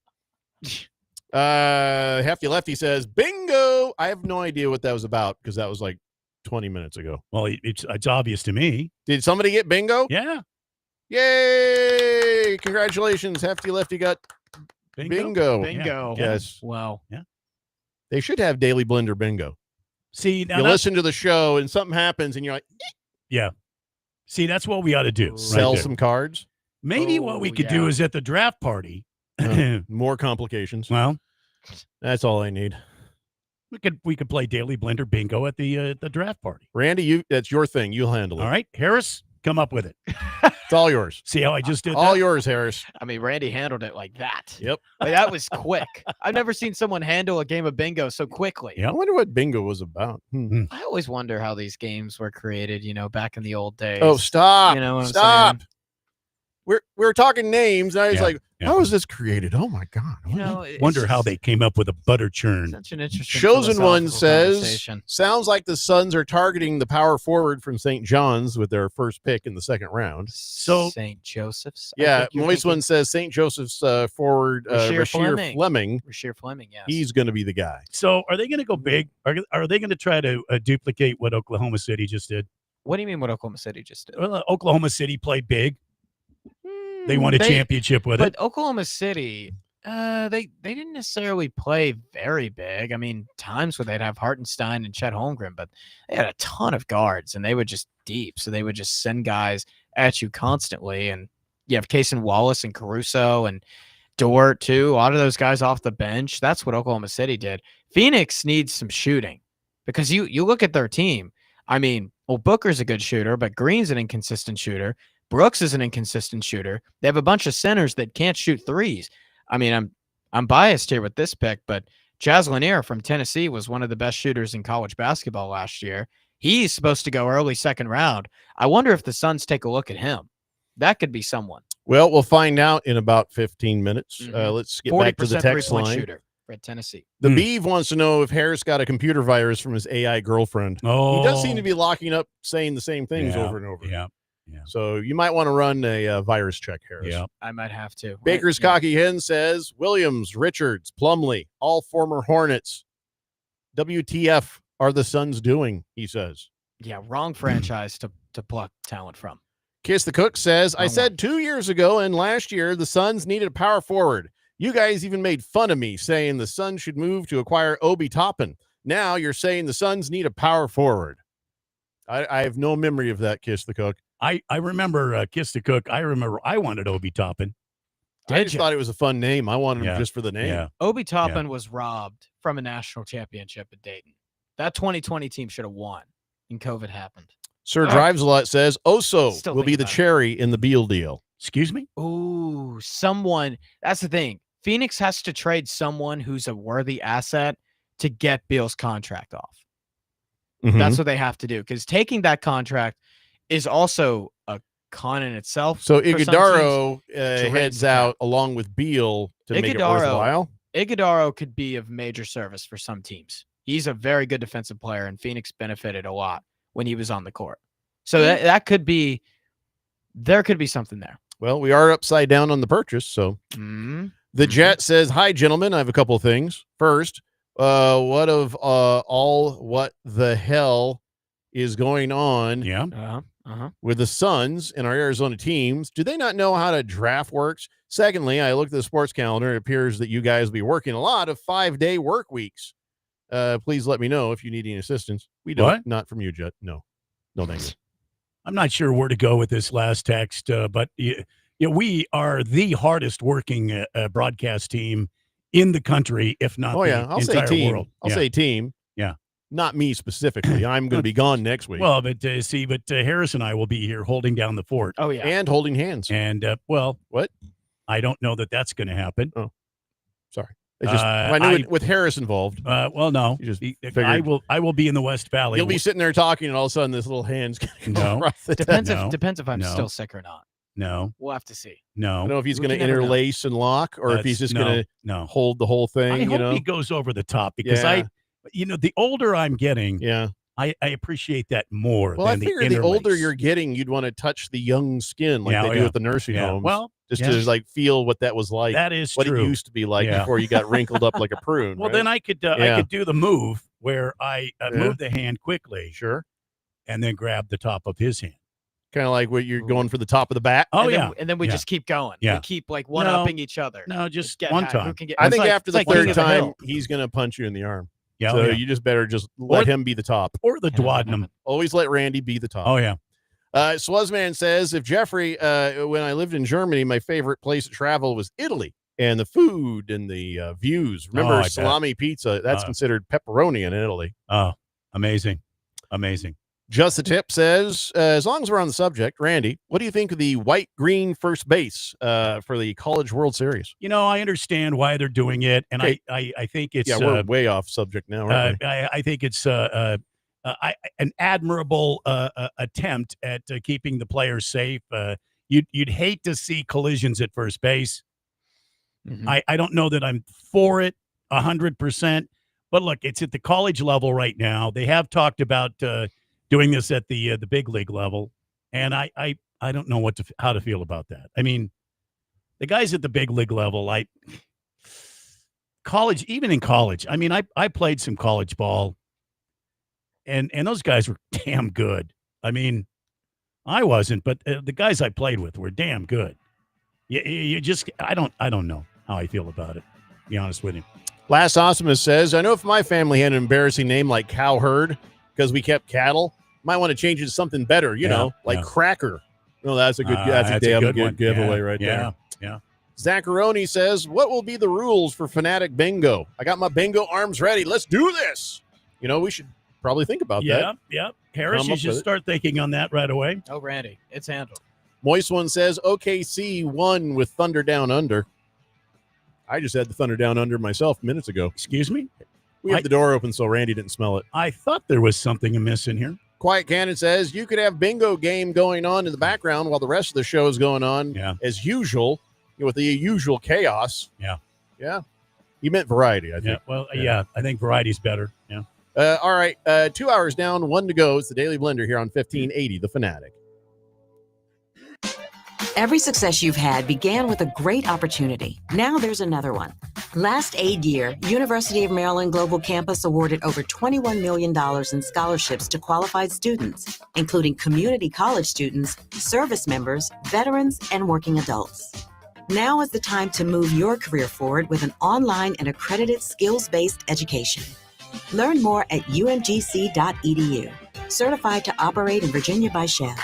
Hefty Lefty says, bingo. I have no idea what that was about because that was like 20 minutes ago. Well, it's obvious to me. Did somebody get bingo? Yeah. Yay! Congratulations, Hefty Lefty got bingo. Bingo. Yes. Wow. Yeah. They should have Daily Blender bingo. See, now you that's- listen to the show and something happens and you're like, Yeah. See, that's what we ought to do. sell right there. some cards. Maybe what we could do is at the draft party. More complications. Well, that's all I need. We could play Daily Blender bingo at the draft party. Randy, that's your thing. You'll handle it. All right, Harris, come up with it. It's all yours. See how I just did all that? yours, Harris. I mean, Randy handled it like that. Yep. Like, that was quick. I've never seen someone handle a game of bingo so quickly. I wonder what bingo was about. I always wonder how these games were created, back in the old days. Oh, stop. You know what I'm stop. saying? We're talking names. And I was Yeah, like, yeah. how was this created? Oh, my God. Wonder how they came up with a butter churn. Such an interesting Chosen One philosophical says, conversation. sounds like the Suns are targeting the power forward from St. John's with their first pick in the second round. So St. Joseph's. I Yeah, think you're Moist thinking. One says St. Joseph's forward Rasheer Rasheer Fleming. Rasheer Fleming, yes. He's going to be the guy. So are they going to go big? Are they going to try to duplicate what Oklahoma City just did? What do you mean what Oklahoma City just did? Well, Oklahoma City played big. They won a championship with but it. Oklahoma City, they didn't necessarily play very big. I mean, times where they'd have Hartenstein and Chet Holmgren, but they had a ton of guards and they were just deep. So they would just send guys at you constantly. And you have Cason Wallace and Caruso and Dort too. A lot of those guys off the bench. That's what Oklahoma City did. Phoenix needs some shooting because you look at their team. I mean, well, Booker's a good shooter, but Green's an inconsistent shooter. Brooks is an inconsistent shooter. They have a bunch of centers that can't shoot threes. I mean, I'm biased here with this pick, but Jazz Lanier from Tennessee was one of the best shooters in college basketball last year. He's supposed to go early second round. I wonder if the Suns take a look at him. That could be someone. Well, we'll find out in about 15 minutes. Let's get back to the 40% text three-point line. shooter for Tennessee. The Beeve wants to know if Harris got a computer virus from his AI girlfriend. Oh, He does seem to be locking up, saying the same things Yeah, over and over. Yeah. So you might want to run a virus check, Harris. Yeah. I might have to. Baker's Cocky Hen says Williams, Richards, Plumlee, all former Hornets. WTF are the Suns doing? He says. Yeah, wrong franchise to pluck talent from. Kiss the Cook says, I Wrong said 2 years ago and last year the Suns needed a power forward. You guys even made fun of me saying the Suns should move to acquire Obi Toppin. Now you're saying the Suns need a power forward. I have no memory of that, Kiss the Cook. I remember Kiss the Cook. I remember I wanted Obi Toppin. I just thought it was a fun name. I wanted him Yeah. just for the name. Yeah. Obi Toppin was robbed from a national championship at Dayton. That 2020 team should have won, and COVID happened. Sir Drives a Lot says Oso Still will be think the about it. cherry in the Beal deal. Excuse me? Ooh, someone. That's the thing. Phoenix has to trade someone who's a worthy asset to get Beal's contract off. Mhm. That's what they have to do because taking that contract is also a con in itself. So for some Iguodaro teams. Trades heads the cap. out along with Beal to make it worthwhile. Iguodaro could be of major service for some teams. He's a very good defensive player, and Phoenix benefited a lot when he was on the court. So that could be, there could be something there. Well, we are upside down on the purchase. So the Jet says, hi, gentlemen. I have a couple of things. First, what the hell is going on with the Suns and our Arizona teams? Do they not know how to draft works? Secondly, I looked at the sports calendar. It appears that you guys will be working a lot of 5-day work weeks. Please let me know if you need any assistance. We don't. What? Not from you, Jet. No, thank you. I'm not sure where to go with this last text, but we are the hardest working broadcast team in the country, if not Oh, the yeah. I'll say entire team. world. I'll say team. Yeah. Not me specifically. I'm going to be gone next week. Well, but Harris and I will be here holding down the fort. Oh, yeah. And holding hands. And, what? I don't know that that's going to happen. Oh, sorry. I knew it with Harris involved. Well, no. You just I figured. will be in the West Valley. You'll be sitting there talking, and all of a sudden, this little hand's going to No. across the Depends desk. if I'm No. still sick or not. No. We'll have to see. I No. don't know if he's We going to can never know. interlace and lock, or if he's just going to hold the whole thing. I hope you know? he goes over the top because Yeah. the older I'm getting, Yeah. I appreciate that more Well, I than figure the the older interlace. you're getting, you'd want to touch the young skin like Yeah, they oh, do yeah. at the nursing Yeah. homes. Well, just yeah. to like feel what that was like. That is what true. it used to be like Yeah. before you got wrinkled up like a prune. Well, right? then I could do the move where I Yeah. move the hand quickly, Sure. and then grab the top of his hand. Kind of like what you're going for the top of the bat. Oh, And then we just keep going. Yeah. We keep like one-upping each other. No, just Get one high. time. Who can get, I it's think like- after it's the like King third of the time, Hill. he's going to punch you in the arm. Yeah, So oh, yeah. you just better just let him be the top. Or the duodenum. Always let Randy be the top. Oh, yeah. Swazman says, if Jeffrey, when I lived in Germany, my favorite place to travel was Italy. And the food and the views. Remember I bet. salami pizza? That's considered pepperoni in Italy. Oh, amazing. Amazing. Just the Tip says, as long as we're on the subject, Randy, what do you think of the white-green first base for the College World Series? You know, I understand why they're doing it, and Okay. I think it's We're way off subject now, aren't we? I think it's an admirable attempt at keeping the players safe. You'd hate to see collisions at first base. Mm-hmm. I don't know that I'm for it 100%, but look, it's at the college level right now. They have talked about doing this at the big league level, and I don't know how to feel about that. I mean, the guys at the big league level, even in college. I mean, I played some college ball, and those guys were damn good. I mean, I wasn't, but the guys I played with were damn good. You just I don't know how I feel about it. To be honest with you. Last Awesomeness says, I know if my family had an embarrassing name like Cowherd because we kept cattle, might want to change it to something better, like Cracker. No, that's a good that's a damn good giveaway right there. Yeah. Zacharoni says, what will be the rules for Fanatic Bingo? I got my bingo arms ready. Let's do this. We should probably think about that. Yeah. Harris, you should start thinking on that right away. Oh, Randy, it's handled. Moist One says, OKC won with Thunder Down Under. I just had the Thunder Down Under myself minutes ago. Excuse me? We had the door open so Randy didn't smell it. I thought there was something amiss in here. Quiet Cannon says, you could have bingo game going on in the background while the rest of the show is going on as usual, with the usual chaos. Yeah. Yeah. You meant variety, I think. Yeah. Well, yeah, I think variety's better. Yeah. All right. 2 hours down, 1 to go. It's the Daily Blender here on 1580, The Fanatic. Every success you've had began with a great opportunity. Now there's another one. Last aid year, University of Maryland Global Campus awarded over $21 million in scholarships to qualified students, including community college students, service members, veterans, and working adults. Now is the time to move your career forward with an online and accredited skills-based education. Learn more at umgc.edu. Certified to operate in Virginia by Shell.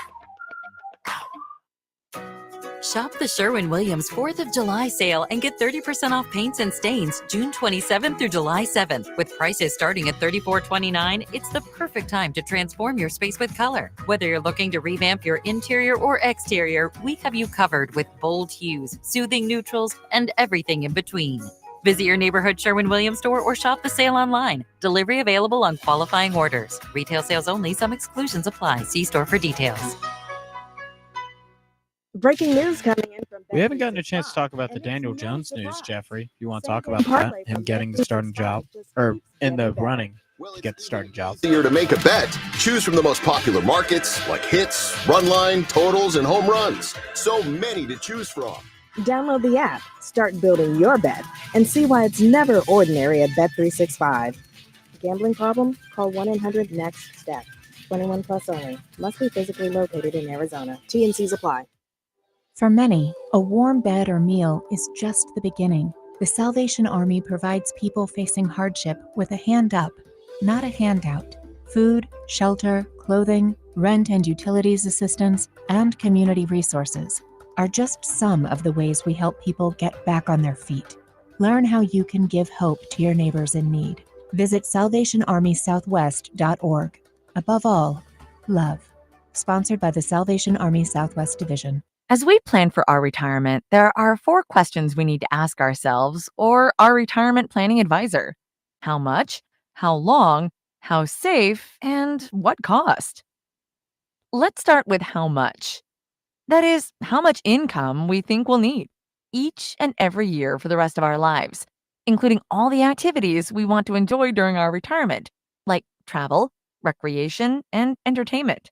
Shop the Sherwin-Williams 4th of July sale and get 30% off paints and stains June 27th through July 7th. With prices starting at $34.29, it's the perfect time to transform your space with color. Whether you're looking to revamp your interior or exterior, we have you covered with bold hues, soothing neutrals, and everything in between. Visit your neighborhood Sherwin-Williams store or shop the sale online. Delivery available on qualifying orders. Retail sales only. Some exclusions apply. See store for details. Breaking news coming in from We haven't gotten a chance to talk about the Daniel Jones news, Jeffrey. You want to talk about that? Him getting the starting job, or in the running to get the starting job. Easier to make a bet. Choose from the most popular markets like hits, run line, totals, and home runs. So many to choose from. Download the app, start building your bet, and see why it's never ordinary at Bet365. Gambling problem? Call 1-800-NEXT-STEP. 21 plus only. Must be physically located in Arizona. T&Cs apply. For many, a warm bed or meal is just the beginning. The Salvation Army provides people facing hardship with a hand up, not a handout. Food, shelter, clothing, rent and utilities assistance, and community resources are just some of the ways we help people get back on their feet. Learn how you can give hope to your neighbors in need. Visit SalvationArmySouthwest.org. Above all, love. Sponsored by the Salvation Army Southwest Division. As we plan for our retirement, there are 4 questions we need to ask ourselves or our retirement planning advisor. How much? How long? How safe? And what cost? Let's start with how much. That is, how much income we think we'll need each and every year for the rest of our lives, including all the activities we want to enjoy during our retirement, like travel, recreation, and entertainment.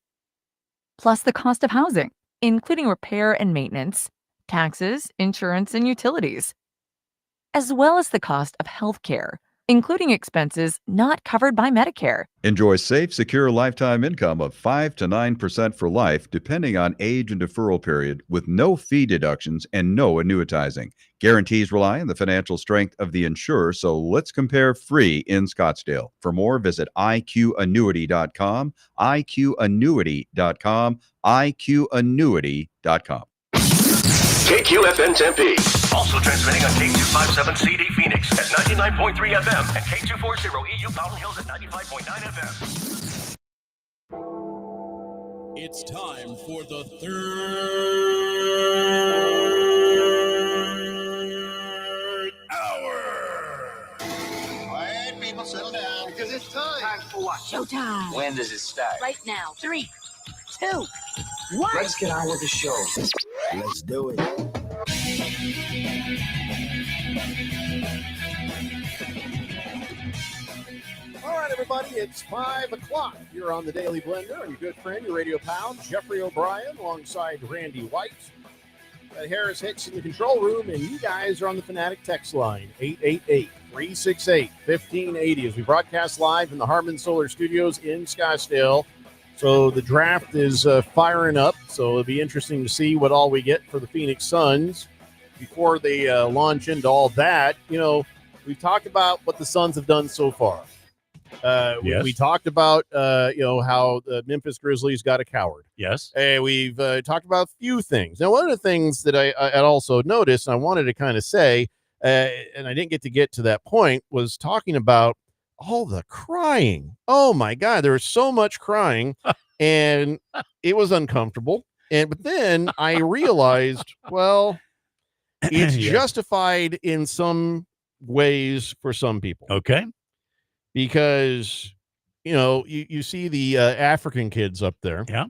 Plus the cost of housing, including repair and maintenance, taxes, insurance, and utilities, as well as the cost of healthcare, including expenses not covered by Medicare. Enjoy safe, secure lifetime income of 5 to 9% for life, depending on age and deferral period, with no fee deductions and no annuitizing. Guarantees rely on the financial strength of the insurer, so let's compare free in Scottsdale. For more, visit iqannuity.com, iqannuity.com, iqannuity.com. KQFN Tempe. Also transmitting on K257CD Phoenix at 99.3 FM and K240 EU Mountain Hills at 95.9 FM. It's time for the third hour. All right, people, settle down because it's time. Time for what? Showtime. When does it start? Right now. 3, 2, 1. Let's get on with the show. Let's do it. All right, everybody, it's 5 o'clock. You're on the Daily Blender, and your good friend, your radio pal, Jeffrey O'Brien, alongside Randy White. Harris Hicks in the control room, and you guys are on the Fanatic text line, 888-368-1580, as we broadcast live in the Harman Solar Studios in Scottsdale. So the draft is firing up, so it'll be interesting to see what all we get for the Phoenix Suns before they launch into all that. You know, we've talked about what the Suns have done so far. Yes. We talked about, how the Memphis Grizzlies got a coward. Yes. We've talked about a few things. Now, one of the things that I also noticed, and I wanted to kind of say, and I didn't get to that point, was talking about all the crying. Oh, my God. There was so much crying, and it was uncomfortable. But then I realized, well, it's Yeah. justified in some ways for some people. Okay. Because, you see the African kids up there. Yeah.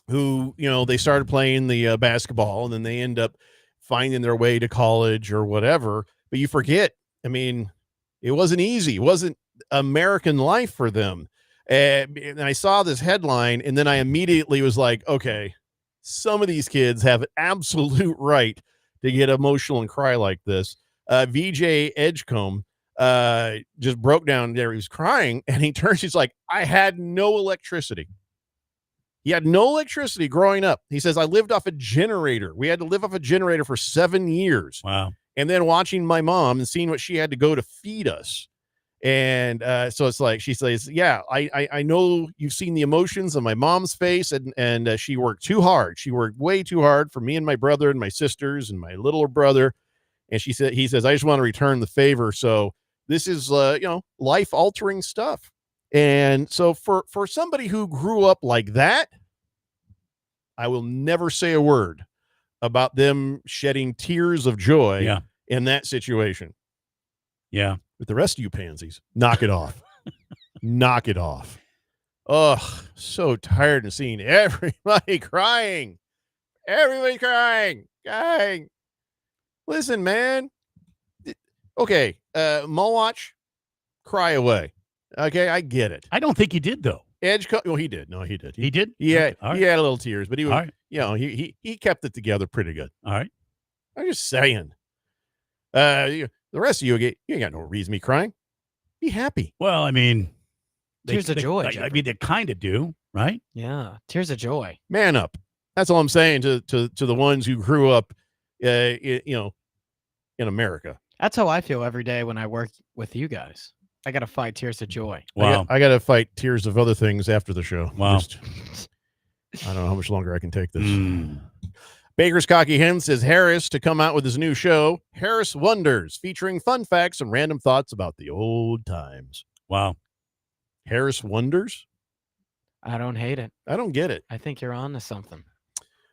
Who, they started playing the basketball, and then they end up finding their way to college or whatever. But you forget, I mean, it wasn't easy. It wasn't American life for them. And I saw this headline, and then I immediately was like, okay, some of these kids have an absolute right to get emotional and cry like this. VJ Edgecombe just broke down there. He was crying, and he turns, he's like, I had no electricity. He had no electricity growing up. He says, I lived off a generator. We had to live off a generator for 7 years. Wow. And then watching my mom and seeing what she had to go to feed us. And so it's like, she says, yeah, I know you've seen the emotions on my mom's face, and she worked too hard. She worked way too hard for me and my brother and my sisters and my little brother. And he says, I just want to return the favor. So this is, life altering stuff. And so for somebody who grew up like that, I will never say a word about them shedding tears of joy in that situation. Yeah. With the rest of you pansies, knock it off. Knock it off. Ugh, so tired of seeing everybody crying. Everybody crying. Crying. Listen, man. Okay, Mowatch, cry away. Okay, I get it. I don't think he did, though. Well, he did. No, he did. He did? Yeah, Okay. All he had a little tears, but he was, All right. he kept it together pretty good. All right. I'm just saying. The rest of you ain't got no reason to be crying. Be happy. Well, I mean, Tears of joy, I mean, they kind of do, right? Yeah, tears of joy. Man up. That's all I'm saying to the ones who grew up, in America. That's how I feel every day when I work with you guys. I got to fight tears of joy. Wow. I got to fight tears of other things after the show. Wow. I don't know how much longer I can take this. Baker's Cocky Hen says Harris to come out with his new show, Harris Wonders, featuring fun facts and random thoughts about the old times. Wow. Harris Wonders? I don't hate it. I don't get it. I think you're on to something.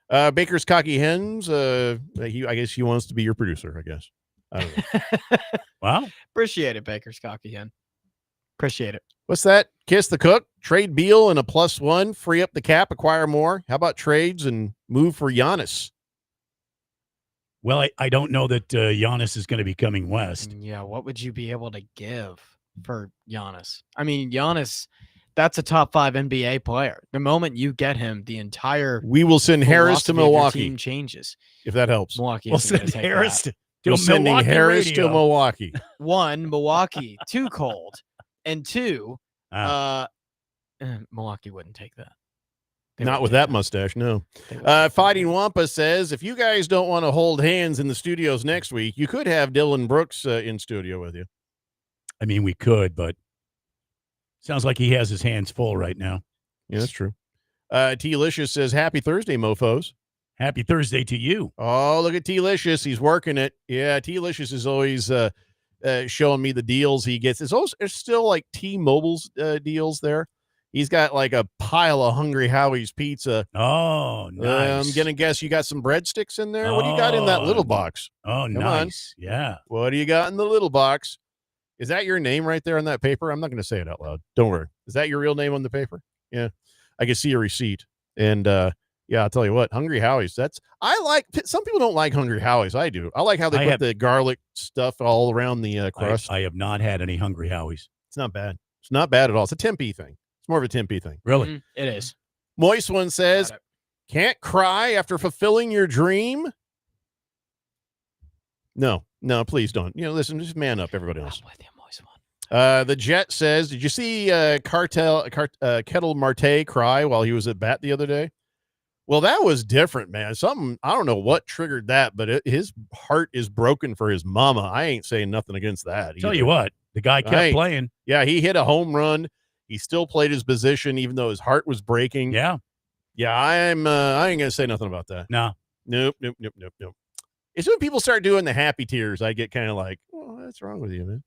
Baker's Cocky Hens, I guess he wants to be your producer, I guess. I don't know. Wow. Appreciate it, Baker's Cocky Hen. Appreciate it. What's that? Kiss the cook, trade Beal and a +1, free up the cap, acquire more. How about trades and move for Giannis? Well, I don't know that Giannis is going to be coming west. Yeah, what would you be able to give for Giannis? I mean, Giannis, that's a top 5 NBA player. The moment you get him, the entire We will send Harris to philosophy of your Milwaukee. team changes. If that helps. Milwaukee We'll isn't gonna send take Harris that. Till We're sending Milwaukee Harris radio. to Milwaukee. One, Milwaukee, too cold, and two, Milwaukee wouldn't take that. They Not wouldn't with take that mustache, no. Fighting Wampa says, if you guys don't want to hold hands in the studios next week, you could have Dylan Brooks in studio with you. I mean, we could, but sounds like he has his hands full right now. Yeah, that's true. T-Licious says, happy Thursday, mofos. Happy Thursday to you. Oh, look at T-Licious. He's working it. Yeah, T-Licious is always showing me the deals he gets. There's still like T-Mobile's deals there. He's got like a pile of Hungry Howie's pizza. Oh, nice. I'm going to guess you got some breadsticks in there. What do you got in that little box? Oh, Come nice. Yeah. What do you got in the little box? Is that your name right there on that paper? I'm not going to say it out loud. Don't worry. Is that your real name on the paper? Yeah. I can see a receipt. And yeah, I'll tell you what, Hungry Howie's, some people don't like Hungry Howie's. I do. I like how they put the garlic stuff all around the crust. I have not had any Hungry Howie's. It's not bad. It's not bad at all. It's a Tempe thing. It's more of a Tempe thing. Really? It is. Moist One says, can't cry after fulfilling your dream? No, please don't. Listen, just man up, everybody else. I'm with you, Moist One. The Jet says, did you see Kettle Marte cry while he was at bat the other day? Well, that was different, man. Something, I don't know what triggered that, but his heart is broken for his mama. I ain't saying nothing against that. Tell you what, the guy kept playing. Yeah, he hit a home run. He still played his position, even though his heart was breaking. Yeah. Yeah, I ain't going to say nothing about that. No. Nope. It's when people start doing the happy tears, I get kind of like, oh, what's wrong with you,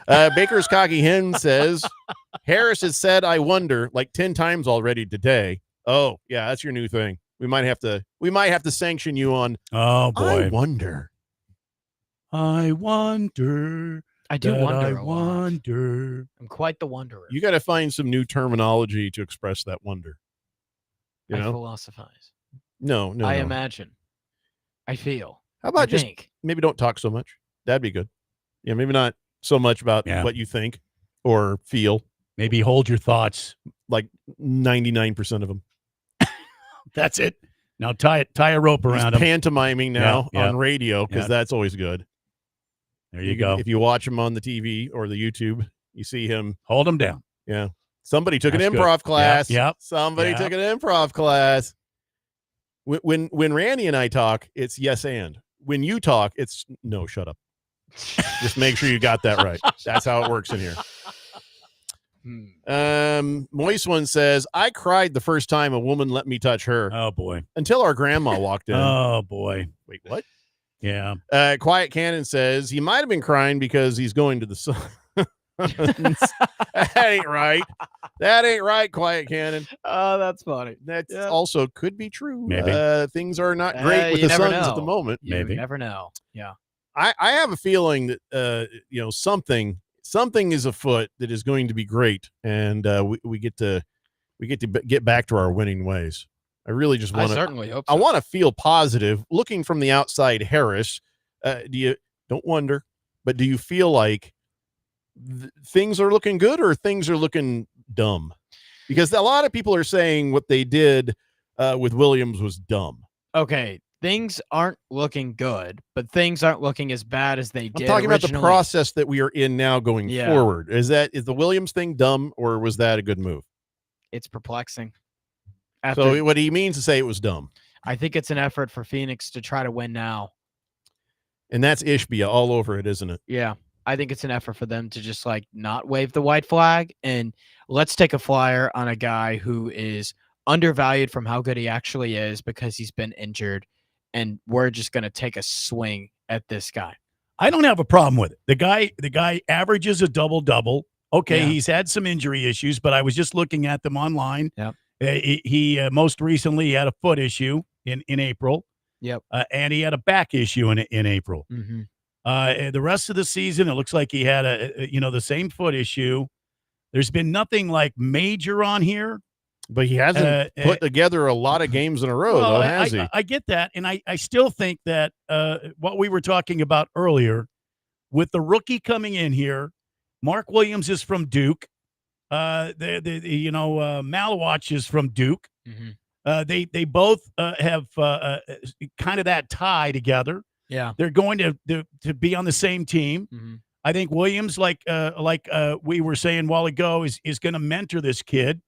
man? Baker's Cocky Hen says, Harris has said, I wonder, like 10 times already today. Oh, yeah, that's your new thing. We might have to sanction you on. Oh, boy. I wonder. I do wonder. I wonder. I'm quite the wonderer. You got to find some new terminology to express that wonder. You I know? philosophize. No. I imagine. I feel. How about I just think. maybe don't talk so much? That'd be good. Yeah, maybe not so much about what you think or feel. Maybe hold your thoughts. Like 99% of them. That's it. Now tie a rope around him. Pantomiming now on radio because that's always good. There you go. If you watch him on the TV or the YouTube, you see him. Hold him down. Yeah. Somebody took That's an improv good. class. Yep. Somebody took an improv class. When Randy and I talk, it's yes and. When you talk, it's no, shut up. Just make sure you got that right. That's how it works in here. Moist One says, I cried the first time a woman let me touch her. Oh, boy. Until our grandma walked in. Oh, boy. Wait, what? Yeah. Quiet Cannon says he might have been crying because he's going to the sun. That ain't right. That ain't right, Quiet Cannon. Oh, that's funny. That also could be true. Maybe. Things are not great with the Suns at the moment. You never know. Yeah. I have a feeling that something is afoot that is going to be great, and we get to get back to our winning ways. I really just want to. I certainly hope so. I want to feel positive. Looking from the outside, Harris, don't wonder, but do you feel like things are looking good or things are looking dumb? Because a lot of people are saying what they did with Williams was dumb. Okay, things aren't looking good, but things aren't looking as bad as they did. I'm talking about the originally. process that we are in now going forward. Is the Williams thing dumb or was that a good move? It's perplexing. So what he means to say it was dumb. I think it's an effort for Phoenix to try to win now. And that's Ishbia all over it, isn't it? Yeah. I think it's an effort for them to just like not wave the white flag and let's take a flyer on a guy who is undervalued from how good he actually is because he's been injured. And we're just going to take a swing at this guy. I don't have a problem with it. The guy averages a double-double. Okay, Yeah. he's had some injury issues, but I was just looking at them online. Yep. He most recently had a foot issue in April. Yep. And he had a back issue in April. Mm-hmm. The rest of the season, it looks like he had the same foot issue. There's been nothing like major on here. But he hasn't put together a lot of games in a row, though, has he? I get that. And I still think that what we were talking about earlier with the rookie coming in here, Mark Williams is from Duke. Malawach is from Duke. Mm-hmm. They both have kind of that tie together. Yeah. They're going to be on the same team. Mm-hmm. I think Williams, like we were saying a while ago, is going to mentor this kid,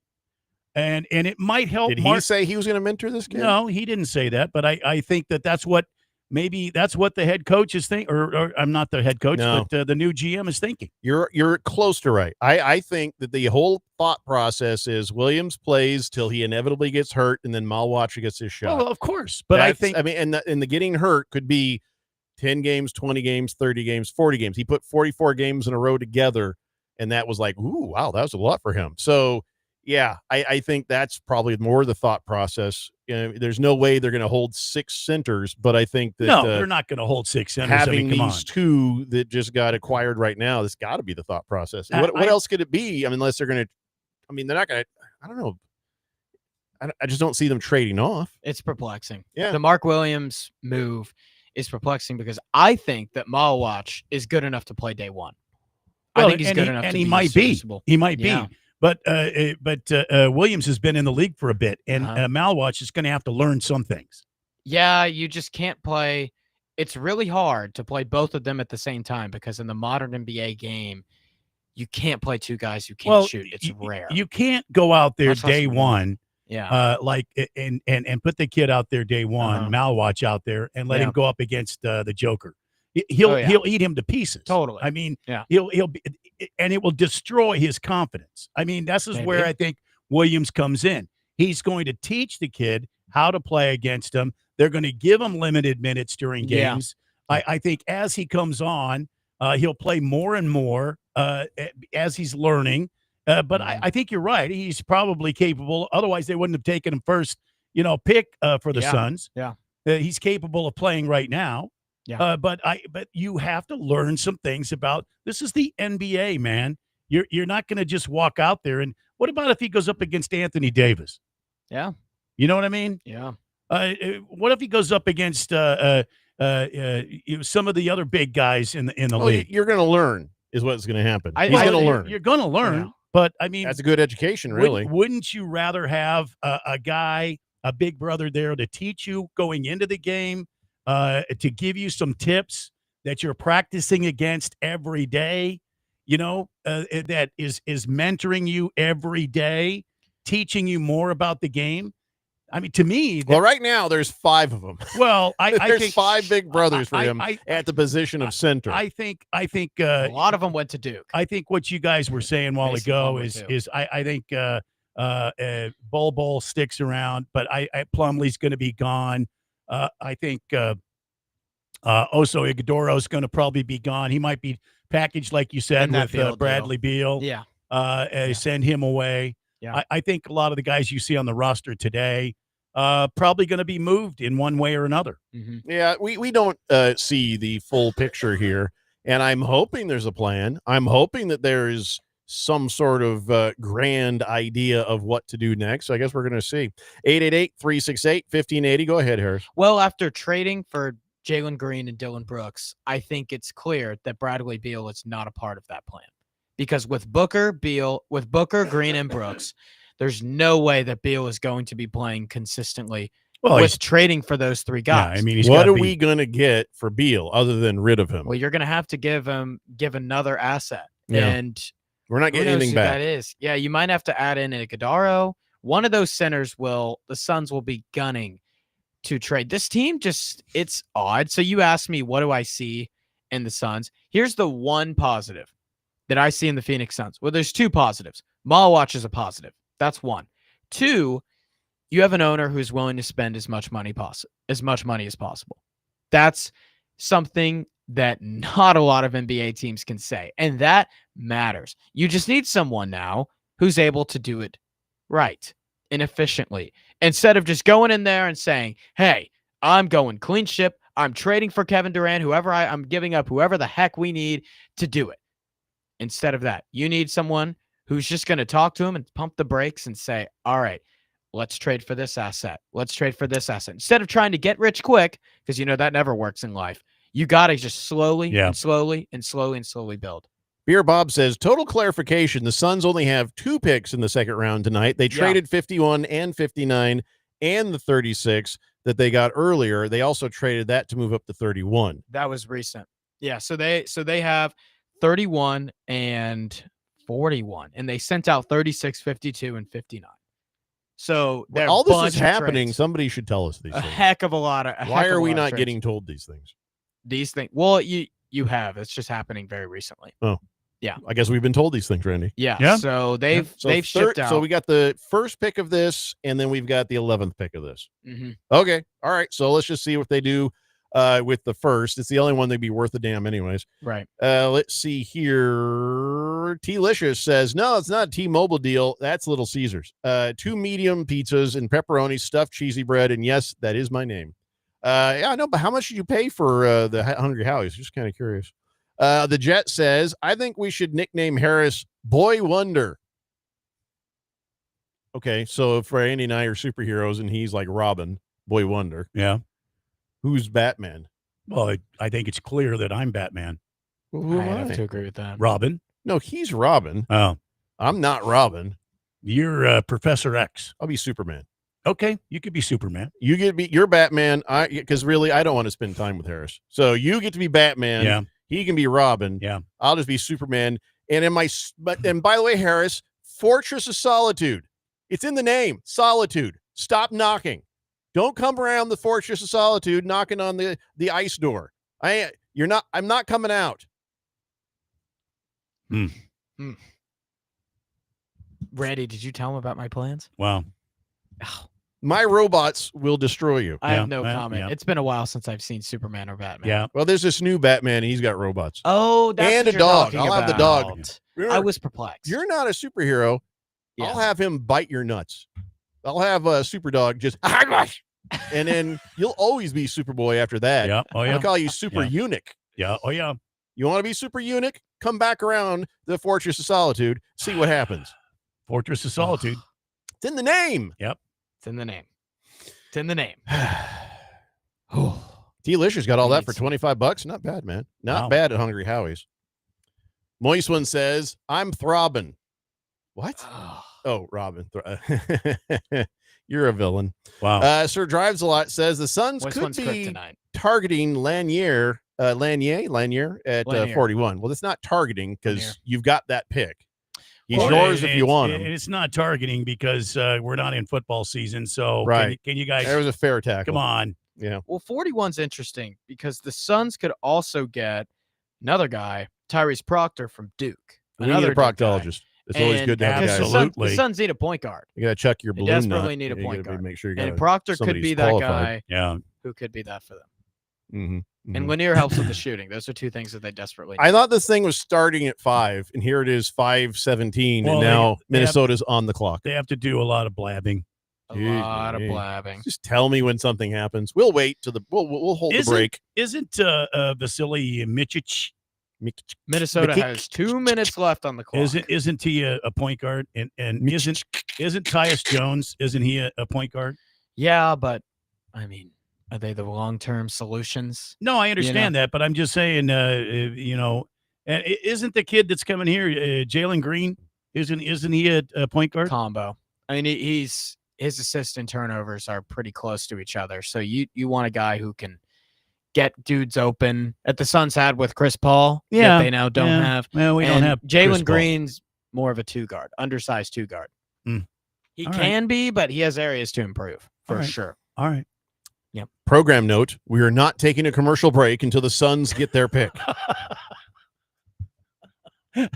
and it might help. Did he say he was going to mentor this kid? No, he didn't say that, but I think that's what the head coach is thinking, or I'm not the head coach, No. but the new GM is thinking. You're close to right. I think that the whole thought process is Williams plays till he inevitably gets hurt, and then Malwacha gets his shot. Well, of course, but I think and the getting hurt could be 10 games, 20 games, 30 games, 40 games. He put 44 games in a row together, and that was like, ooh, wow, that was a lot for him. So, yeah, I think that's probably more the thought process. There's no way they're going to hold 6 centers, but I think that they're not going to hold 6 centers. having come these on. 2 that just got acquired right now, that's got to be the thought process. What else could it be? I mean, unless they're going to – I mean, they're not going to – I don't know. I just don't see them trading off. It's perplexing. Yeah. The Mark Williams move is perplexing because I think that Malwatch is good enough to play day one. Well, I think he's good enough and to he be might be. serviceable. He might Yeah. be. But Williams has been in the league for a bit, and Malwatch is going to have to learn some things. Yeah, you just can't play. It's really hard to play both of them at the same time because in the modern NBA game, you can't play 2 guys who can't shoot. It's rare. You can't go out there Much less day one. one, Yeah. and put the kid out there day one, Malwatch out there, and let Yeah. him go up against the Joker. He'll eat him to pieces. Totally. I mean, Yeah. he'll be, and it will destroy his confidence. I mean, this is where Maybe. I think Williams comes in. He's going to teach the kid how to play against him. They're going to give him limited minutes during Yeah. games. I think as he comes on, he'll play more and more as he's learning. But I think you're right. He's probably capable. Otherwise, they wouldn't have taken him first, pick for the Yeah. Suns. Yeah. He's capable of playing right now. Yeah. But you have to learn some things about this is the NBA, man. You're not going to just walk out there. And what about if he goes up against Anthony Davis? Yeah. You know what I mean? Yeah. What if he goes up against some of the other big guys in the league? You're going to learn is what's going to happen. He's Well, going to learn. You're going to learn. Yeah. But I mean, That's a good education, really. Wouldn't you rather have a guy, a big brother there to teach you going into the game, to give you some tips that you're practicing against every day, that is mentoring you every day, teaching you more about the game? I mean, to me, Well, right now there's 5 of them. well, I There's think 5 big brothers for him I- at the position of center. I think A lot of them went to Duke. I think what you guys were saying a while Mason ago Plumlee, too. is I think Bol sticks around, but I Plumlee's going to be gone. I think Oso Ighodaro is going to probably be gone. He might be packaged like you said In that with Beal deal. Bradley Beal. Yeah. Send him away. Yeah. I think a lot of the guys you see on the roster today probably going to be moved in one way or another. Mm-hmm. Yeah, we don't see the full picture here, and I'm hoping there's a plan. I'm hoping that there is some sort of grand idea of what to do next. So I guess we're going to see. 888-368-1580. Go ahead, Harris. Well, after trading for Jalen Green and Dylan Brooks, I think it's clear that Bradley Beal is not a part of that plan. Because with Booker, Green, and Brooks, there's no way that Beal is going to be playing consistently Well, with he's- trading for those 3 guys. Yeah, I mean, he's What gotta are be- we going to get for Beal other than rid of him? Well, you're going to have to give another asset. Yeah. And We're not who getting knows anything who back. that is. Yeah, you might have to add in Ighodaro. One of those centers the Suns will be gunning to trade. This team it's odd. So you asked me, what do I see in the Suns? Here's the one positive that I see in the Phoenix Suns. Well, there's 2 positives. Malwatch is a positive. That's 1. 2, you have an owner who's willing to spend as much money as possible. That's something that not a lot of NBA teams can say, and that matters. You just need someone now who's able to do it right and efficiently, instead of just going in there and saying, hey, I'm going clean ship. I'm trading for Kevin Durant, I'm giving up whoever the heck we need to do it. Instead of that, you need someone who's just going to talk to him and pump the brakes and say, all right, let's trade for this asset. Let's trade for this asset. Instead of trying to get rich quick, because that never works in life. You got to just slowly and slowly and slowly and slowly build. Beer Bob says, total clarification, the Suns only have 2 picks in the second round tonight. They traded 51 and 59 and the 36 that they got earlier, they also traded that to move up to 31. That was recent. Yeah, so they have 31 and 41, and they sent out 36, 52, and 59. So Well, all this is happening. Somebody should tell us these a things. heck of a lot of. Why are we not getting told these things? These things? Well, you have. It's just happening very recently. Oh, yeah. I guess we've been told these things, Randy. Yeah. So they've shipped out. So we got the first pick of this, and then we've got the 11th pick of this. Mm-hmm. Okay. All right. So let's just see what they do with the first. It's the only one that'd be worth a damn anyways. Right. Let's see here. T-Licious says, no, it's not a T-Mobile deal. That's Little Caesars. 2 medium pizzas and pepperoni, stuffed cheesy bread. And yes, that is my name. Yeah, I know, but how much did you pay for the Hungry Howie's? Just kind of curious. The Jet says, I think we should nickname Harris Boy Wonder. Okay, so if Randy and I are superheroes and he's like Robin, Boy Wonder. Yeah. Who's Batman? Well, I think it's clear that I'm Batman. Well, who I am have to agree with that. Robin? No, he's Robin. Oh. I'm not Robin. You're Professor X. I'll be Superman. Okay, you could be Superman. You get to be you're Batman. Because really, I don't want to spend time with Harris. So you get to be Batman. Yeah. He can be Robin. Yeah. I'll just be Superman. And by the way, Harris, Fortress of Solitude. It's in the name. Solitude. Stop knocking. Don't come around the Fortress of Solitude knocking on the ice door. I'm not coming out. Randy, did you tell him about my plans? Wow. My robots will destroy you. I have no comment. It's been a while since I've seen Superman or Batman. Yeah. Well, there's this new Batman, and he's got robots. Oh, that's and what a you're dog. talking I'll have the about. dog. I was perplexed. You're not a superhero. Yeah. I'll have him bite your nuts. I'll have a super dog just, and then you'll always be Superboy after that. Yeah. Oh, yeah. I'll call you Super Eunuch. Yeah. Oh, yeah. You want to be Super Eunuch? Come back around the Fortress of Solitude. See what happens. Fortress of Solitude. It's in the name. Yep. It's in the name. It's in the name. Delicious got all that for $25. Not bad, man. Not bad at Hungry Howie's. Moist One says, I'm throbbing. What? Oh, Robin. You're a villain. Wow. Sir Drives a Lot says the Suns Moist could One's be kryptonite. targeting Lanier at Lanier. 41. Well, it's not targeting because Lanier. you've got that pick. He's Well, yours if you want him. It's not targeting because we're not in football season. So Right. can you guys? There was a fair tackle. Come on. Yeah. Well, 41's interesting because the Suns could also get another guy, Tyrese Proctor from Duke. We need Another a good guy. proctologist. It's always And good to have because guys. the Suns need a point guard. You got to check your They balloon desperately nut. need a You point gotta guard. Make sure you And got Proctor could somebody's be that qualified. guy Yeah. who could be that for them. Mm-hmm. And Lanier helps with the shooting. Those are two things that they desperately need. I thought this thing was starting at 5, and here it is 5:17, Well, and they- now they have- Minnesota's on the clock. They have to do a lot of blabbing. A lot of blabbing. Just tell me when something happens. We'll wait till we'll hold the break. Isn't Vasily Mičić? Minnesota has 2 minutes left on the clock. Isn't he a point guard? And isn't Tyus Jones? Isn't he a point guard? Yeah, but I mean, are they the long-term solutions? No, I understand that, but I'm just saying, isn't the kid that's coming here, Jalen Green? Isn't he a point guard? Combo. I mean, his assist and turnovers are pretty close to each other. So you want a guy who can get dudes open that the Suns had with Chris Paul. Yeah, that they now don't have. Well, we don't And have Chris Jalen Paul. Green's more of a 2 guard, undersized 2 guard. He All right. can be, but he has areas to improve for All right. sure. All right. Yep. Program note: we are not taking a commercial break until the Suns get their pick. What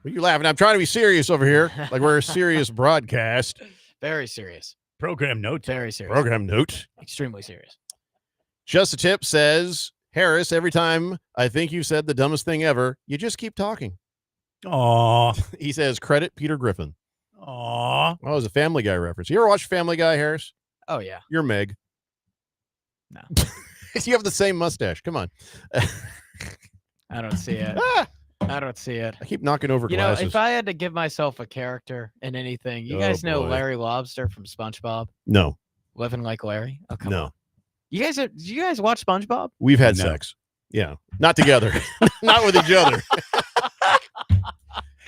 are you laughing? I'm trying to be serious over here, like we're a serious broadcast. Very serious. Program note. Very serious. Program note. Extremely serious. Just a Tip says, Harris, every time I think you said the dumbest thing ever, you just keep talking. Aw. He says, credit Peter Griffin. Aw. Well, it was a Family Guy reference. You ever watch Family Guy, Harris? Oh, yeah. You're Meg. No. You have the same mustache. Come on. I don't see it. I don't see it. I keep knocking over You glasses. know, if I had to give myself a character in anything, you guys know boy. Larry Lobster from SpongeBob? No. Living Like Larry? Oh, come No. on. Do you guys watch SpongeBob? We've had No. sex. Yeah. Not together. Not with each other.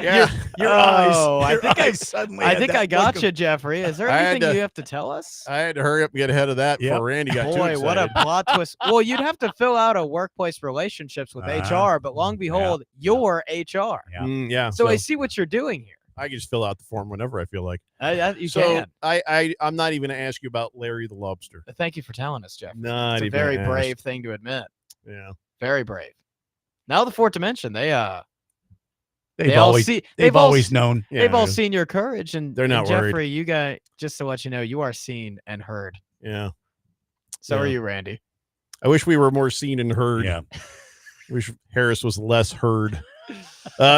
Yeah. Your Oh, eyes. I suddenly. think I got you, Jeffrey. Is there I had anything to- you have to tell us? I had to hurry up and get ahead of that Yep. before Randy got too Boy, excited. what a plot twist. Well, you'd have to fill out a workplace relationships with HR, but long behold, you're HR. Yeah. So I see what you're doing here. I can just fill out the form whenever I feel like. You So can. I'm not even going to ask you about Larry the Lobster. Thank you for telling us, Jeff. Not It's a even very asked. brave thing to admit. Yeah. Very brave. Now the fourth dimension, They've all always, see- they've all always s- known. they've all yeah. seen your courage, and They're not and Jeffrey, worried. you guys, just to let you know, you are seen and heard. Yeah. So Yeah. are you, Randy. I wish we were more seen and heard. Yeah. Wish Harris was less heard.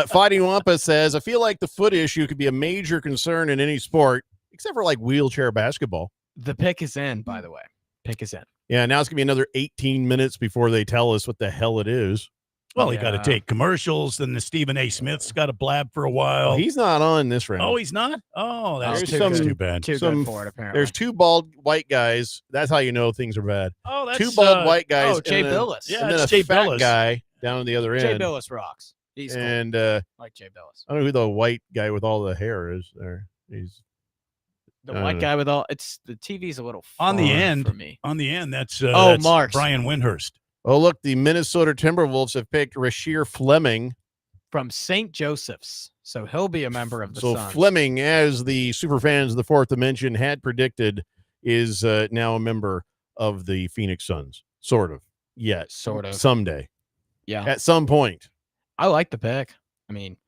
Fighting Wampa says, I feel like the foot issue could be a major concern in any sport, except for like wheelchair basketball. The pick is in, by the way. Pick is in. Yeah, now it's going to be another 18 minutes before they tell us what the hell it is. Well, you got to take commercials. Then the Stephen A. Smith's got to blab for a while. He's not on this round. Oh, he's not? Oh, that's There's too bad. Too good for it, apparently. There's two bald white guys. That's how you know things are bad. Oh, that's two bald white guys. oh, Jay and then- Billis. Yeah, and then it's a Jay fat Billis. guy down on the other end. Jay Billis rocks. He's cool. And Like Jay Billis. I don't know who the white guy with all the hair is there. He's The white guy with all the TV's a little On the far end, for me. on the end, that's Marks. Brian Windhurst. Oh, look, the Minnesota Timberwolves have picked Rasheer Fleming. From St. Joseph's. So he'll be a member of the So Suns. Fleming, as the super fans of the Fourth Dimension had predicted, is now a member of the Phoenix Suns. Sort of. Yes. Sort of. Someday. Yeah. At some point. I like the pick. I mean,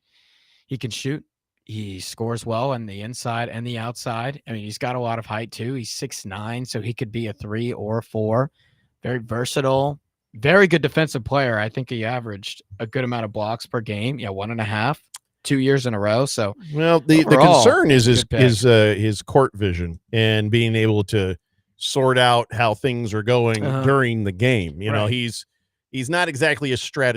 he can shoot. He scores well on the inside and the outside. I mean, he's got a lot of height too. He's 6'9", so he could be a 3 or a 4. Very versatile. Very good defensive player. I think he averaged a good amount of blocks per game. Yeah, 1.5, 2 years in a row. So, well, the overall, concern is good pick. his court vision and being able to sort out how things are going during the game. You know, Right. he's not exactly a smart.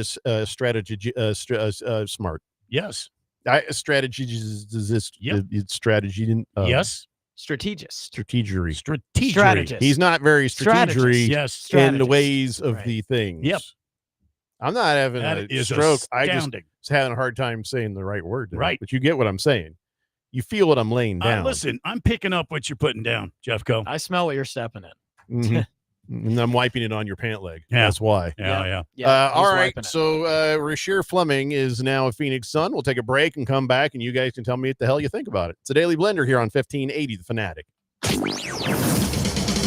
Yes. A strategist. Strategy. Yes. strategist. Strategery. He's not very strategery Yes. in the ways of Right. the things. Yep. I'm not having That a is stroke. I just astounding. was having a hard time saying the right word there. Right. But you get what I'm saying. You feel what I'm laying down. Listen, I'm picking up what you're putting down, Jeffco. I smell what you're stepping in. Mhm. And I'm wiping it on your pant leg. Yeah. That's why. Yeah. Yeah, All he's right. wiping it. So Rasheer Fleming is now a Phoenix Sun. We'll take a break and come back, and you guys can tell me what the hell you think about it. It's a Daily Blender here on 1580 The Fanatic.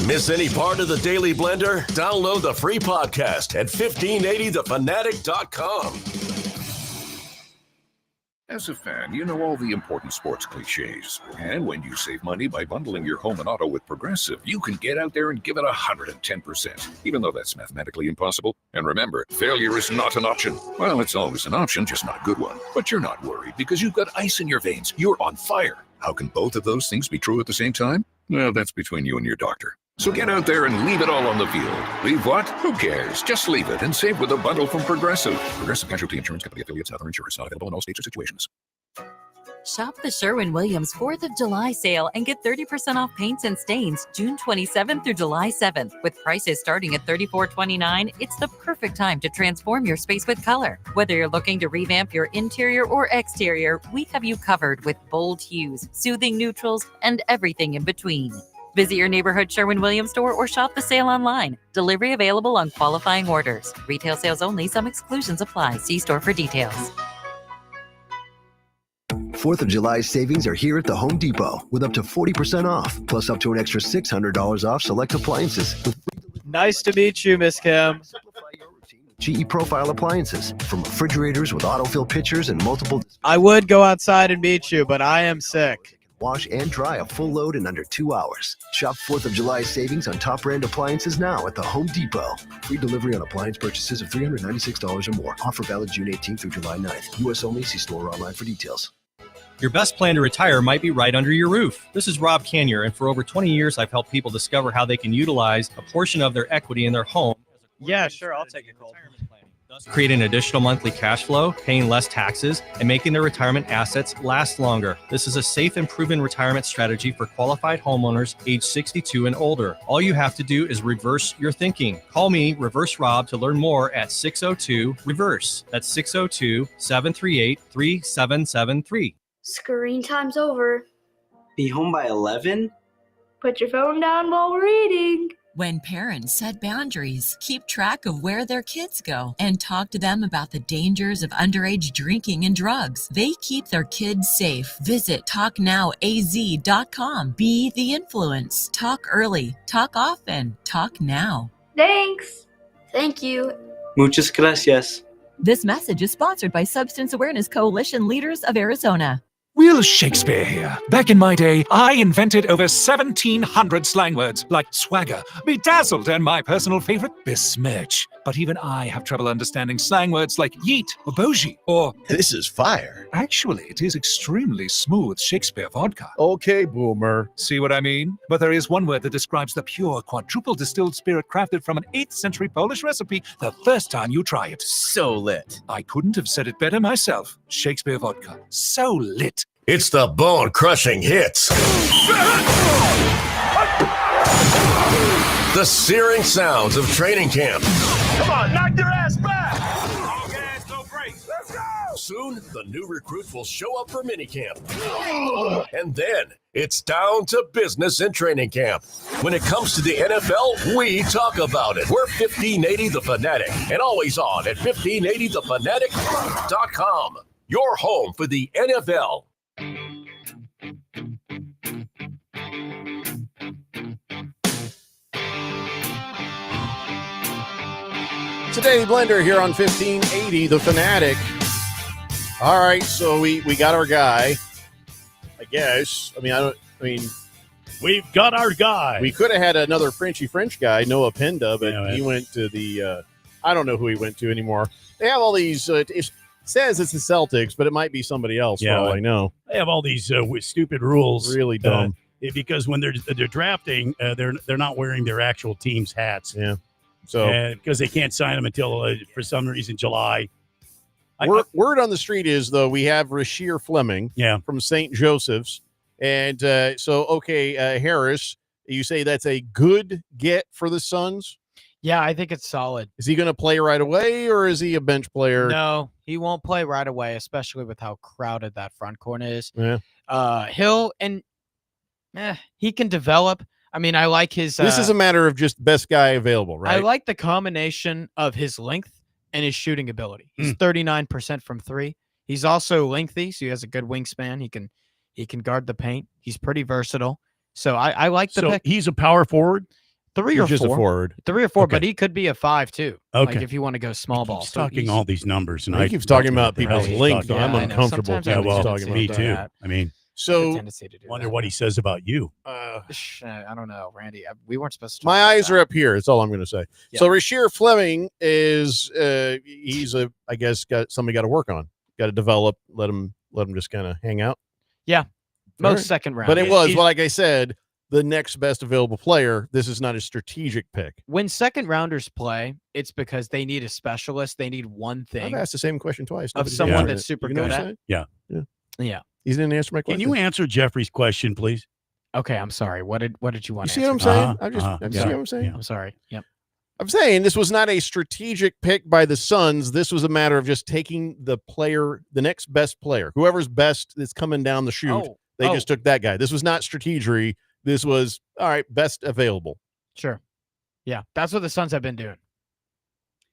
Miss any part of the Daily Blender? Download the free podcast at 1580thefanatic.com. As a fan, you know all the important sports cliches. And when you save money by bundling your home and auto with Progressive, you can get out there and give it 110%, even though that's mathematically impossible. And remember, failure is not an option. Well, it's always an option, just not a good one. But you're not worried because you've got ice in your veins. You're on fire. How can both of those things be true at the same time? Well, that's between you and your doctor. So get out there and leave it all on the field. Leave what? Who cares? Just leave it and save with a bundle from Progressive. Progressive Casualty Insurance Company affiliates and other insurers. Not available in all states or situations. Shop the Sherwin-Williams 4th of July sale and get 30% off paints and stains June 27th through July 7th. With prices starting at $34.29, it's the perfect time to transform your space with color. Whether you're looking to revamp your interior or exterior, we have you covered with bold hues, soothing neutrals, and everything in between. Visit your neighborhood Sherwin-Williams store or shop the sale online. Delivery available on qualifying orders. Retail sales only. Some exclusions apply. See store for details. 4th of July savings are here at the Home Depot with up to 40% off, plus up to an extra $600 off select appliances with Nice to meet you, Miss Kim. GE Profile appliances, from refrigerators with autofill pitchers and multiple I would go outside and meet you, but I am sick. wash and dry a full load in under 2 hours. Shop 4th of July savings on top brand appliances now at the Home Depot. Free delivery on appliance purchases of $396 or more. Offer valid June 18th through July 9th. U.S. only. See store or online for details. Your best plan to retire might be right under your roof. This is Rob Canyer, and for over 20 years, I've helped people discover how they can utilize a portion of their equity in their home. Yeah, sure. I'll take a call. thus creating additional monthly cash flow, paying less taxes, and making their retirement assets last longer. This is a safe and proven retirement strategy for qualified homeowners age 62 and older. All you have to do is reverse your thinking. Call me, Reverse Rob, to learn more at 602-REVERSE. That's 602-738-3773. Screen time's over. Be home by 11? Put your phone down while we're eating. When parents set boundaries, keep track of where their kids go, and talk to them about the dangers of underage drinking and drugs, they keep their kids safe. Visit TalkNowAZ.com. Be the influence. Talk early. Talk often. Talk now. Thanks. Thank you. Muchas gracias. This message is sponsored by Substance Awareness Coalition Leaders of Arizona. Will Shakespeare here. Back in my day, I invented over 1,700 slang words like swagger, bedazzled, and my personal favorite, besmirch. But even I have trouble understanding slang words like yeet or bougie or This is fire. Actually, it is extremely smooth Shakespeare vodka. Okay, boomer. See what I mean? But there is one word that describes the pure quadruple distilled spirit crafted from an 8th century Polish recipe the first time you try it. So lit. I couldn't have said it better myself. Shakespeare vodka. So lit. It's the bone-crushing hits. The searing sounds of training camp. Come on, knock their ass back! All gas, no brakes. Let's go! Soon, the new recruits will show up for minicamp. And then, it's down to business in training camp. When it comes to the NFL, we talk about it. We're 1580 The Fanatic, and always on at 1580thefanatic.com. Your home for the NFL. Today, Blender here on 1580 The Fanatic. All right, so we got our guy, I guess. We've got our guy. We could have had another Frenchy French guy, Noah Penda, but he went to the I don't know who he went to anymore. They have all these it says it's the Celtics, but it might be somebody else for all I know. They have all these stupid rules. Really dumb. Because when they're drafting, they're not wearing their actual team's hats. Yeah. So because they can't sign them until for some reason July. Word on the street is though we have Rasheer Fleming, from St. Joseph's, and Harris, you say that's a good get for the Suns? Yeah, I think it's solid. Is he going to play right away, or is he a bench player? No, he won't play right away, especially with how crowded that front court is. Yeah. He can develop. I mean, I like his. This is a matter of just best guy available, right? I like the combination of his length and his shooting ability. He's 39% from three. He's also lengthy, so he has a good wingspan. He can guard the paint. He's pretty versatile. So I like the pick. He's a power forward? Three or just four. A forward. 3 or 4, Okay. but he could be a 5 too. Okay. Like if you want to go small ball. He's talking all these numbers. And He keeps talking about people's length. I'm I know. uncomfortable. Sometimes I have a talking tendency about me to too. do that. I mean, So tendency to do wonder that. what he says about you. I don't know, Randy. We weren't supposed to. My eyes are up here. That's all I'm going to say. Yeah. So Rasheer Fleming is he's I guess got somebody got to work on. Got to develop. Let him just kind of hang out. Yeah, All most right. second round. But it was like I said, the next best available player. This is not a strategic pick. When second rounders play, it's because they need a specialist. They need one thing I've asked the same question twice. of Nobody's someone answered that's it. super You know good what I'm at. saying? Yeah. Yeah. He didn't answer my Can question. you answer Jeffrey's question, please? Okay, I'm sorry. What did you want? You see what I'm saying? You see what I'm saying? I'm sorry. Yep. I'm saying this was not a strategic pick by the Suns. This was a matter of just taking the player, the next best player, whoever's best that's coming down the chute. They just took that guy. This was not strategery. This was all right, best available. Sure. Yeah, that's what the Suns have been doing.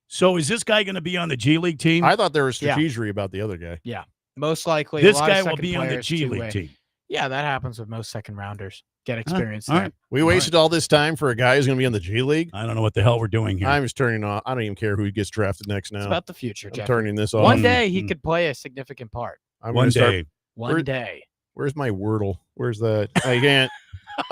So is this guy going to be on the G League team? I thought there was strategery about the other guy. Yeah, most likely. This a lot of guy will second be on the players G League two-way. team. Yeah, that happens with most second rounders. Get experience all there. right. We wasted all this time for a guy who's going to be on the G League. I don't know what the hell we're doing here. I'm just turning off. I don't even care who gets drafted next now. It's about the future, I'm Jeff. turning this off. One day he could play a significant part. I'm One gonna start- day. One day. Where's my Wordle? Where's that? I can't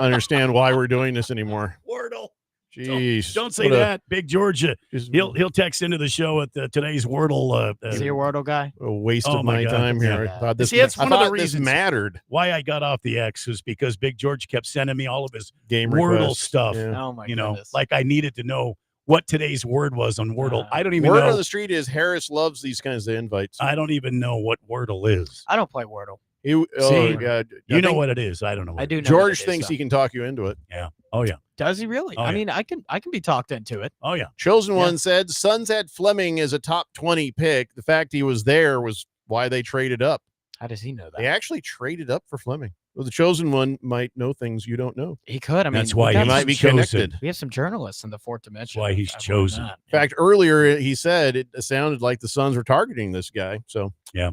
understand why we're doing this anymore. Wordle. Jeez. Don't say What a- that. Big Georgia. He'll text into the show at today's Wordle. Is he a Wordle guy? A waste Oh of my my God. time here. Yeah. I thought this, See, that's I one of the thought this reasons mattered. why I got off the X was because Big George kept sending me all of his Game Wordle requests. stuff. Yeah. Oh my You know, goodness. like I needed to know what today's word was on Wordle. I don't even Word know. on the street is Harris loves these kinds of invites. I don't even know what Wordle is. I don't play Wordle. See, God. you know what it is. I don't know. What I do know. George what it thinks is, he can talk you into it. Yeah. Oh, yeah. Does he really? Oh, I yeah. mean, I can be talked into it. Oh, yeah. Chosen Yeah. One said Suns had Fleming as a top 20 pick. The fact he was there was why they traded up. How does he know that? They actually traded up for Fleming. Well, the Chosen One might know things you don't know. He could. I mean, That's why we he got might some be chosen. connected. We have some journalists in the fourth dimension. Why he's I've learned chosen. that. In fact, earlier he said it sounded like the Suns were targeting this guy. So, Yeah.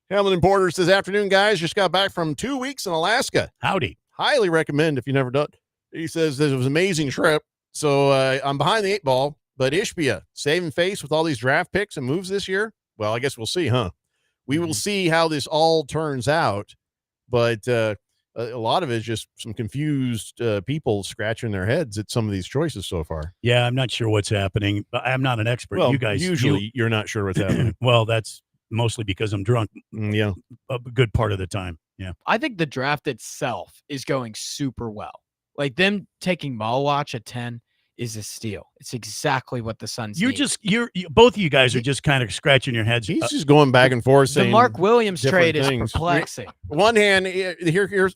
Hamilton Porter says, afternoon, guys. Just got back from 2 weeks in Alaska. Howdy. Highly recommend if you've never done. He says this was an amazing trip. So I'm behind the 8 ball, but Ishbia saving face with all these draft picks and moves this year. Well, I guess we'll see, huh? We will see how this all turns out. But a lot of it is just some confused people scratching their heads at some of these choices so far. Yeah, I'm not sure what's happening. I'm not an expert. Well, You guys usually you're not sure what's happening. Well, that's mostly because I'm drunk Yeah. a good part of the time. Yeah. I think the draft itself is going super well. Like them taking Malwatch at 10 is a steal. It's exactly what the Suns need. Both of you guys are just kind of scratching your heads. He's just going back and forth The saying Mark Williams different trade is things. perplexing. One hand, here's Harris.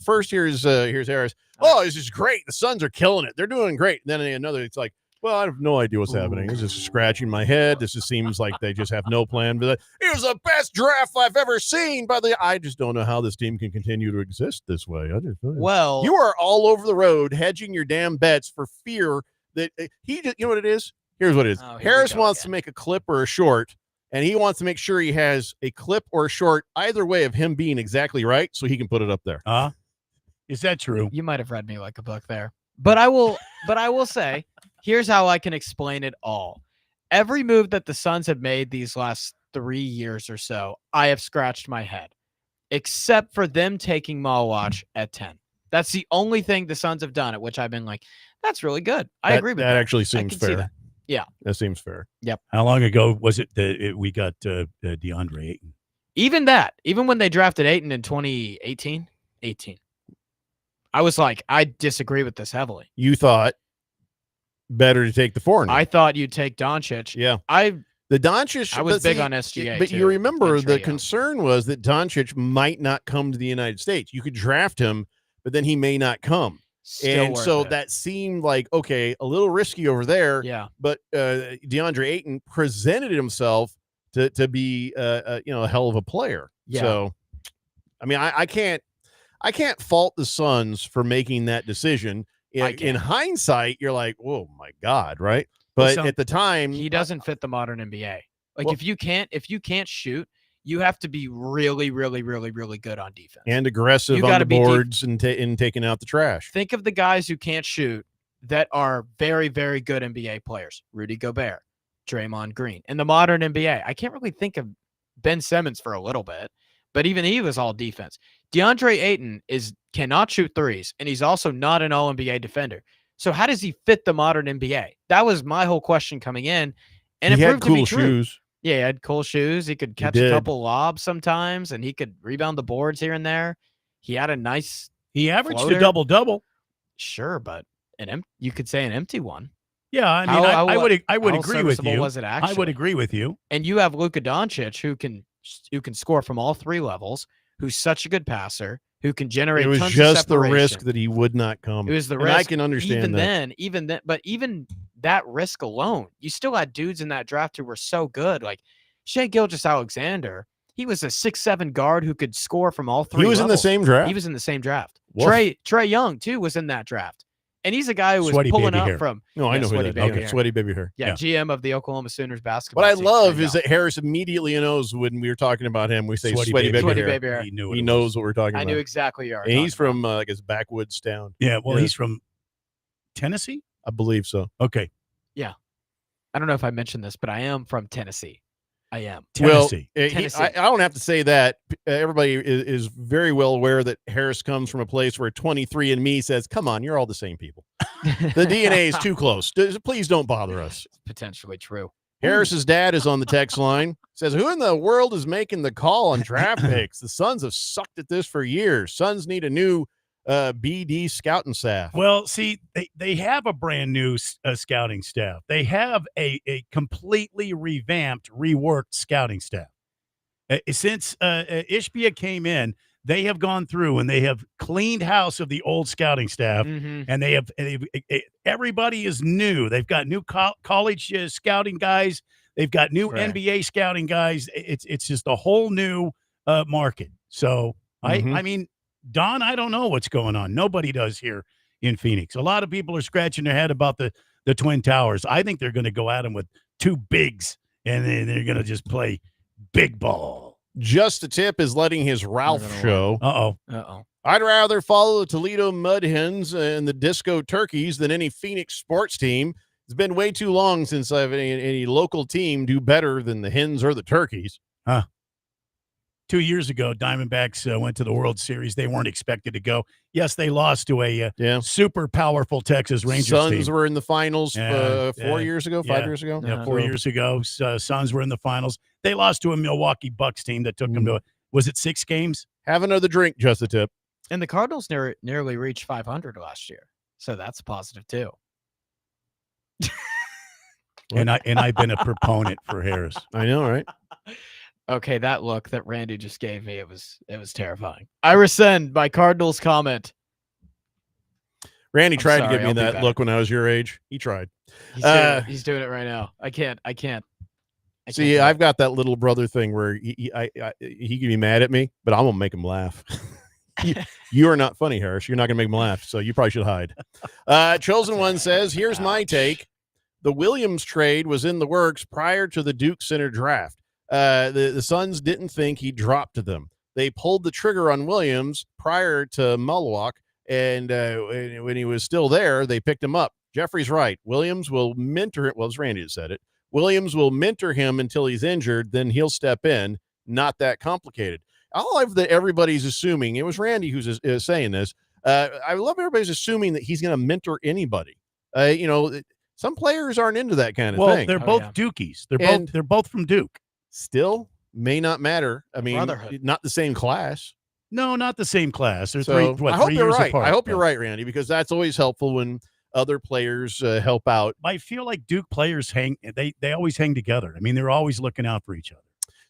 Oh, this is great. The Suns are killing it. They're doing great. And then another, it's like, well, I have no idea what's happening. It's just scratching my head. This just seems like they just have no plan. But it was the best draft I've ever seen. I just don't know how this team can continue to exist this way. Well, You are all over the road hedging your damn bets for fear that you know what it is? Here's what it is. Oh, here we Harris go wants again. to make a clip or a short, and he wants to make sure he has a clip or a short either way of him being exactly right so he can put it up there. Is that true? You might have read me like a book there. But I will say, here's how I can explain it all. Every move that the Suns have made these last 3 years or so, I have scratched my head. Except for them taking Malwatch at 10. That's the only thing the Suns have done at which I've been like, that's really good. I agree with that. That actually I seems can see fair. that. Yeah. That seems fair. Yep. How long ago was it that we got DeAndre Ayton? Even when they drafted Ayton in 2018, I was like, I disagree with this heavily. You thought better to take the foreigner. I thought you'd take Doncic. Yeah. The Doncic. I was but big see, on SGA. But too, you remember and Trae the Young. concern was that Doncic might not come to the United States. You could draft him, but then he may not come. Still And worth so it. that seemed like, okay, a little risky over there. Yeah. But DeAndre Ayton presented himself to be a hell of a player. Yeah. So, I mean, I can't fault the Suns for making that decision. In hindsight, you're like, oh my God, right? But So, at the time, he doesn't fit the modern NBA. Like Well- if you can't shoot, you have to be really, really, really, really good on defense. and aggressive You on gotta the be deep. boards and taking out the trash. Think of the guys who can't shoot that are very, very good NBA players. Rudy Gobert, Draymond Green. In the modern NBA, I can't really think of Ben Simmons for a little bit, but even he was all defense. DeAndre Ayton cannot shoot threes, and he's also not an all-NBA defender. So how does he fit the modern NBA? That was my whole question coming in, and He it had proved to be cool true. shoes. Yeah, he had cool shoes. He could catch a did. couple lobs sometimes, and he could rebound the boards here and there. He had a nice. He averaged floater. a double-double. Sure, but you could say an empty one. Yeah, I mean, I would agree with serviceable you. Was it actually? I would agree with you. And you have Luka Doncic who can score from all three levels, who's such a good passer, who can generate. It was tons of just the separation. risk that he would not come. It was the And risk. I can understand even then, but even that risk alone, you still had dudes in that draft who were so good, like Shai Gilgeous-Alexander. He was a 6'7" guard who could score from all three. He was in the levels. same draft? He was in the same draft. Woof. Trae Young too was in that draft, and he's a guy who was Sweaty pulling baby up hair. from. No, I know who Sweaty that. baby Okay, hair. sweaty baby hair. Yeah, GM of the Oklahoma Sooners basketball. What I team, love Trae is Young. that Harris immediately knows when we were talking about him. We say Sweaty sweaty baby baby hair. hair. Baby hair. He knew He it knows what we're talking I about. knew exactly you are. And he's from I guess backwoods town. Yeah, well, he's from Tennessee. I believe so. Okay, Yeah, I don't know if I mentioned this, but I am from Tennessee. I am. Tennessee. Well, Tennessee. I don't have to say that. Everybody is very well aware that Harris comes from a place where 23andMe says, come on, you're all the same people. The DNA is too close. Please don't bother us. Potentially true. Harris's dad is on the text line. Says, who in the world is making the call on draft picks? The Suns have sucked at this for years. Suns need a new BD scouting staff? Well, see, they have a brand new scouting staff. They have a completely revamped, reworked scouting staff. Since Ishbia came in, they have gone through and they have cleaned house of the old scouting staff, and everybody is new. They've got new college scouting guys. They've got new NBA scouting guys. It's just a whole new market. So I mean, Don, I don't know what's going on. Nobody does here in Phoenix. A lot of people are scratching their head about the Twin Towers. I think they're going to go at them with two bigs, and then they're going to just play big ball. Just the Tip is letting his Ralph show. Uh-oh. I'd rather follow the Toledo Mud Hens and the Disco Turkeys than any Phoenix sports team. It's been way too long since I've had any local team do better than the Hens or the Turkeys. 2 years ago, Diamondbacks went to the World Series. They weren't expected to go. Yes, they lost to a super powerful Texas Rangers Suns team. were in the finals 5 years ago. Yeah, 4 years ago. Suns were in the finals. They lost to a Milwaukee Bucks team that took them to, was it 6 games? Have another drink, Just the Tip. And the Cardinals nearly reached 500 last year. So that's positive, too. And I've been a proponent for Harris. I know, right? Okay, that look that Randy just gave me, it was terrifying. I rescind my Cardinals comment. Randy tried to give me I'll be that back. look when I was your age. He tried. He's doing it right now. I can't. See, I've got that little brother thing where he can be mad at me, but I'm gonna make him laugh. You are not funny, Harris. You're not gonna make him laugh, so you probably should hide. Chosen One says, "Here's my take: the Williams trade was in the works prior to the Duke Center draft. The Suns didn't think he dropped to them. They pulled the trigger on Williams prior to Mullock, and when he was still there, they picked him up. Jeffrey's right. Williams will mentor it. Well, it's Randy that said it. Williams will mentor him until he's injured. Then he'll step in. Not that complicated. I love that everybody's assuming. It was Randy who's saying this. I love everybody's assuming that he's going to mentor anybody. Some players aren't into that kind of thing. Well, they're both Dukies. They're both from Duke. Still may not matter. I mean, not the same class. No, not the same class. They're So, 3 I hope you're years right. apart. I hope you're right, Randy, because that's always helpful when other players help out. I feel like Duke players they always hang together. I mean, they're always looking out for each other.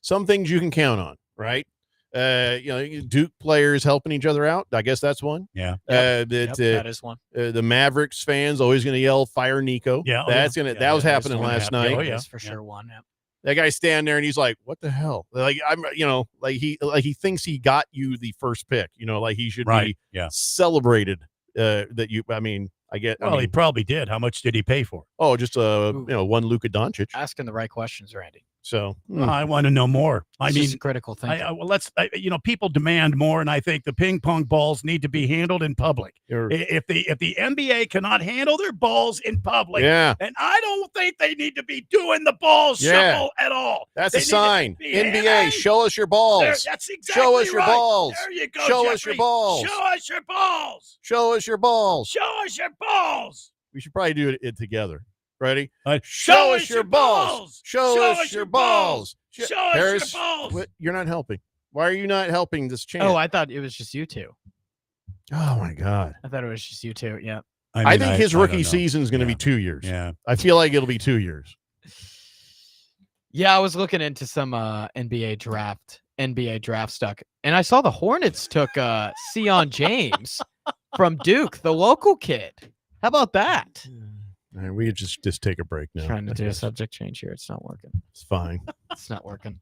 Some things you can count on, right? Duke players helping each other out. I guess that's one. Yeah. That is one. The Mavericks fans always going to yell, "Fire Nico!" Yeah, that was happening last night. Oh, yeah, for sure. One. Yeah. That guy standing there and he's like, "What the hell?" Like he thinks he got you the first pick. Like he should be celebrated. That you. I mean, I get. Well, he probably did. How much did he pay for? Oh, just one Luka Doncic. Asking the right questions, Randy. So I want to know more. It's just critical thinking. People demand more, and I think the ping pong balls need to be handled in public. If the NBA cannot handle their balls in public, and I don't think they need to be doing the ball shuffle at all. That's They a need to sign. be NBA, handling- show us your balls. That's exactly Show us your right. balls. There you go. Show us Jeffrey. your balls. Show us your balls. Show us your balls. Show us your balls. We should probably do it together. Ready? Show us your balls. Show us your balls. Show us Harris, your balls. You're not helping. Why are you not helping this chant? Oh, I thought it was just you two. Oh my God. I thought it was just you two. Yeah. I think his rookie season is going to be 2 years. Yeah. I feel like it'll be 2 years. Yeah, I was looking into some NBA draft stuff, and I saw the Hornets took Sion James from Duke, the local kid. How about that? All right, we could just take a break now. Trying to do a subject change here. It's not working. It's fine. It's not working.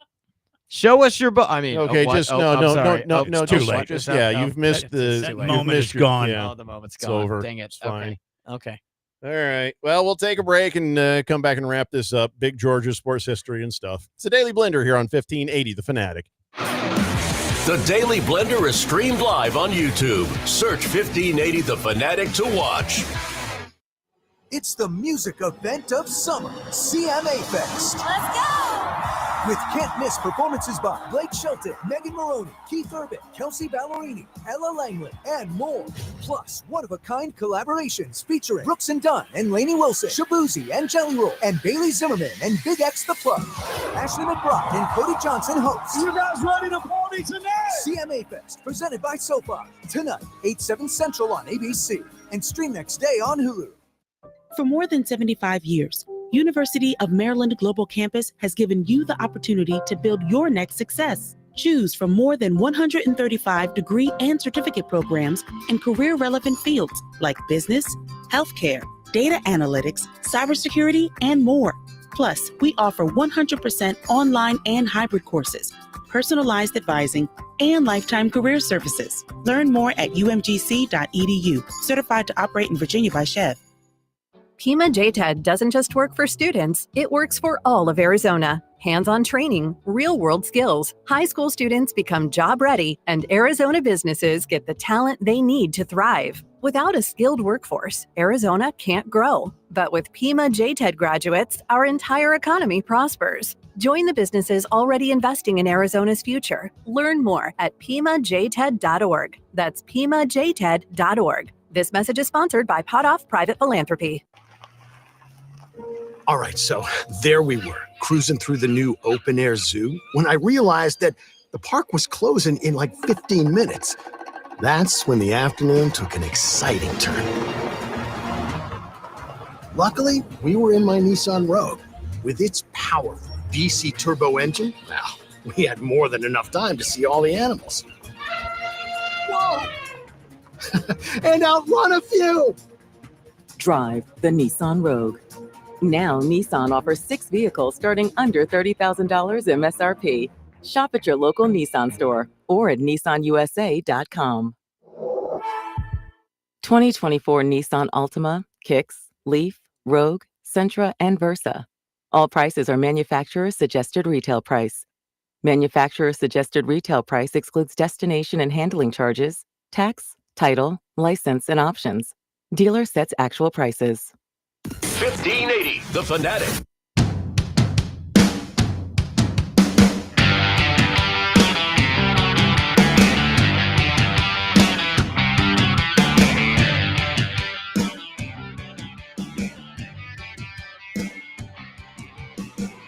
Show us your I mean, okay, what? just I'm no, sorry. no, It's just late. just Is that- you've missed the that you've moment missed is gone. Oh, the moment's it's gone. over. Dang it. It's fine. Okay. All right. Well, we'll take a break and come back and wrap this up. Big Georgia sports history and stuff. It's a Daily Blender here on 1580 The Fanatic. The Daily Blender is streamed live on YouTube. Search 1580 The Fanatic to watch. It's the music event of summer, CMA Fest. Let's go! With can't-miss performances by Blake Shelton, Megan Maroney, Keith Urban, Kelsey Ballerini, Ella Langley, and more. Plus, one-of-a-kind collaborations featuring Brooks and Dunn and Lainey Wilson, Shabuzi and Jelly Roll, and Bailey Zimmerman and Big X The Plug. Ashley McBride and Cody Johnson host. You guys ready to party tonight? CMA Fest, presented by SoFi. Tonight, 8/7 Central on ABC. And stream next day on Hulu. For more than 75 years, University of Maryland Global Campus has given you the opportunity to build your next success. Choose from more than 135 degree and certificate programs in career-relevant fields like business, healthcare, data analytics, cybersecurity, and more. Plus, we offer 100% online and hybrid courses, personalized advising, and lifetime career services. Learn more at umgc.edu. Certified to operate in Virginia by Chev. Pima JTED doesn't just work for students, it works for all of Arizona. Hands-on training, real-world skills, high school students become job-ready, and Arizona businesses get the talent they need to thrive. Without a skilled workforce, Arizona can't grow. But with Pima JTED graduates, our entire economy prospers. Join the businesses already investing in Arizona's future. Learn more at PimaJTED.org. That's PimaJTED.org. This message is sponsored by Potoff Private Philanthropy. All right, so there we were, cruising through the new open-air zoo, when I realized that the park was closing in like 15 minutes. That's when the afternoon took an exciting turn. Luckily, we were in my Nissan Rogue. With its powerful VC turbo engine, well, we had more than enough time to see all the animals. Whoa! And outrun a few! Drive the Nissan Rogue. Now, Nissan offers 6 vehicles starting under $30,000 MSRP. Shop at your local Nissan store or at nissanusa.com. 2024 Nissan Altima, Kicks, Leaf, Rogue, Sentra, and Versa. All prices are manufacturer's suggested retail price. Manufacturer's suggested retail price excludes destination and handling charges, tax, title, license, and options. Dealer sets actual prices. 1580, The Fanatic.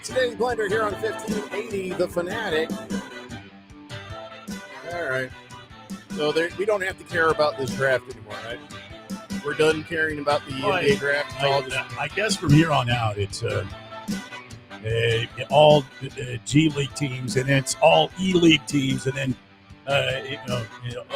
Today's Blender here on 1580, The Fanatic. All right. So we don't have to care about this draft anymore, right? We're done caring about the NBA draft. I guess from here on out, it's all G League teams, and then it's all E League teams, and then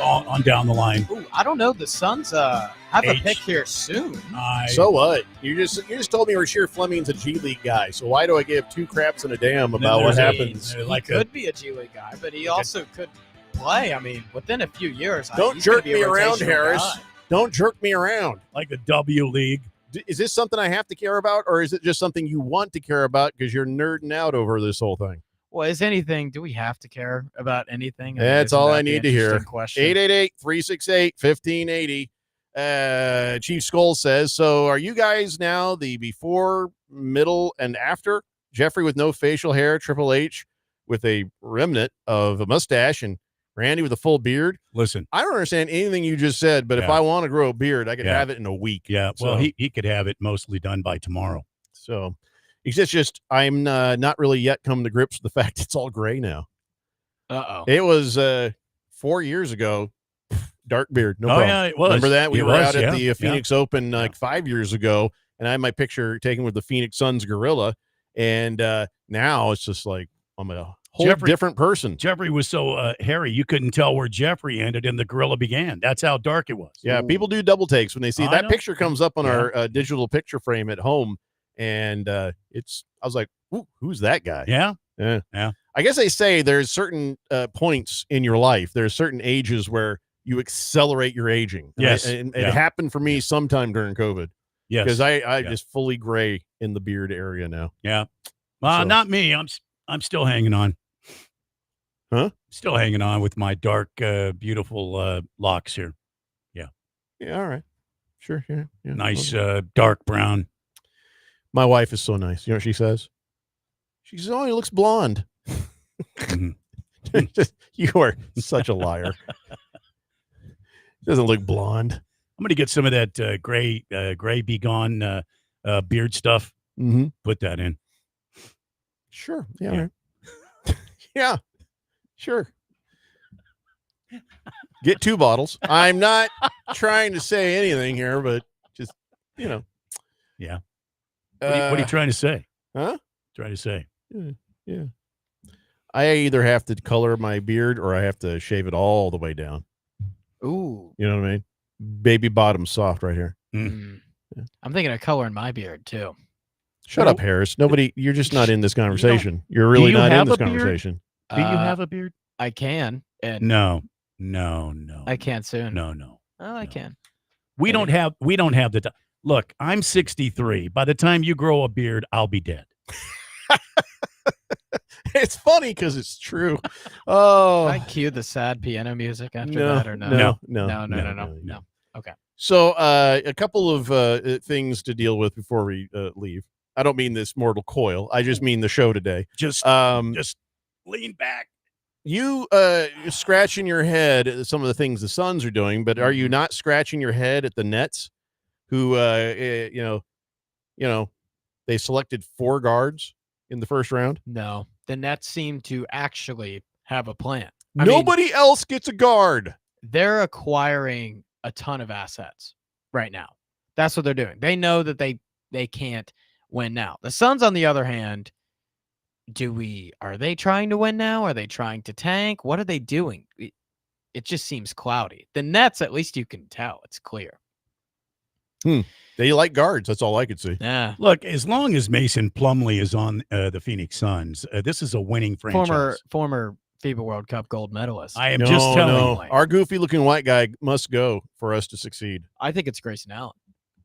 on down the line. Ooh, I don't know. The Suns have a pick here soon. So what? You just told me Rasheer Fleming's a G League guy. So why do I give two craps and a damn about what happens? He could be a G League guy, but he also could play. I mean, within a few years. Don't jerk me around, Harris. Guy. Don't jerk me around. Like the W League. Is this something I have to care about, or is it just something you want to care about because you're nerding out over this whole thing? Well, is anything, do we have to care about anything? That's all I need to hear. 888-368-1580. 888-368-1580. Chief Skull says, so are you guys now the before, middle, and after? Jeffrey with no facial hair, Triple H with a remnant of a mustache, and Randy with a full beard. Listen, I don't understand anything you just said, but if I want to grow a beard, I could have it in a week. Yeah, so, well, he could have it mostly done by tomorrow. So it's just I'm not really yet come to grips with the fact it's all gray now. Uh-oh. It was 4 years ago, dark beard. No problem. Yeah, it was. Remember that? We were out at the the Phoenix Open like 5 years ago, and I had my picture taken with the Phoenix Suns gorilla, and now it's just like I'm a whole different person. Jeffrey was so hairy, you couldn't tell where Jeffrey ended and the gorilla began. That's how dark it was. Yeah, people do double takes when they see that picture comes up on our digital picture frame at home, and I was like, ooh, who's that guy? Yeah. I guess they say there's certain points in your life. There's certain ages where you accelerate your aging. Yes, and it happened for me sometime during COVID. Yes, because I just fully gray in the beard area now. Yeah, not me. I'm still hanging on. Huh? Still hanging on with my dark, beautiful locks here. Yeah. Yeah. All right. Sure. Yeah. Nice dark brown. My wife is so nice. You know what she says? She says, "Oh, he looks blonde." You are such a liar. Doesn't look blonde. I'm going to get some of that gray be gone beard stuff. Mm-hmm. Put that in. Sure. Yeah. Right. Yeah. Sure. Get 2 bottles. I'm not trying to say anything here, but just, you know. Yeah. What are you trying to say? Huh? Trying to say. Yeah. I either have to color my beard or I have to shave it all the way down. Ooh. You know what I mean? Baby bottom soft right here. I'm thinking of coloring my beard too. Shut up, Harris. Nobody, you're just not in this conversation. You're really not in this conversation. Do you have a beard? I can. And No. I can soon. No. Oh, I can. We don't have the time. Look, I'm 63. By the time you grow a beard, I'll be dead. It's funny because it's true. Oh, Can I cue the sad piano music after No, that or no? no. Okay. So a couple of things to deal with before we leave. I don't mean this mortal coil. I just mean the show today. Just lean back. You scratching your head at some of the things the Suns are doing, but are you not scratching your head at the Nets, who they selected 4 guards in the first round? No, the Nets seem to actually have a plan. I mean, Nobody else gets a guard. they're acquiring a ton of assets right now. That's what they're doing. They know that they can't win now. The Suns, on the other hand, are they trying to win now? Are they trying to tank? What are they doing? It just seems cloudy. The Nets, at least you can tell. It's clear. They like guards. That's all I could see. Yeah. Look, as long as Mason Plumlee is on the Phoenix Suns, this is a winning franchise. Former FIBA World Cup gold medalist. I am just telling you. Our goofy-looking white guy must go for us to succeed. I think it's Grayson Allen.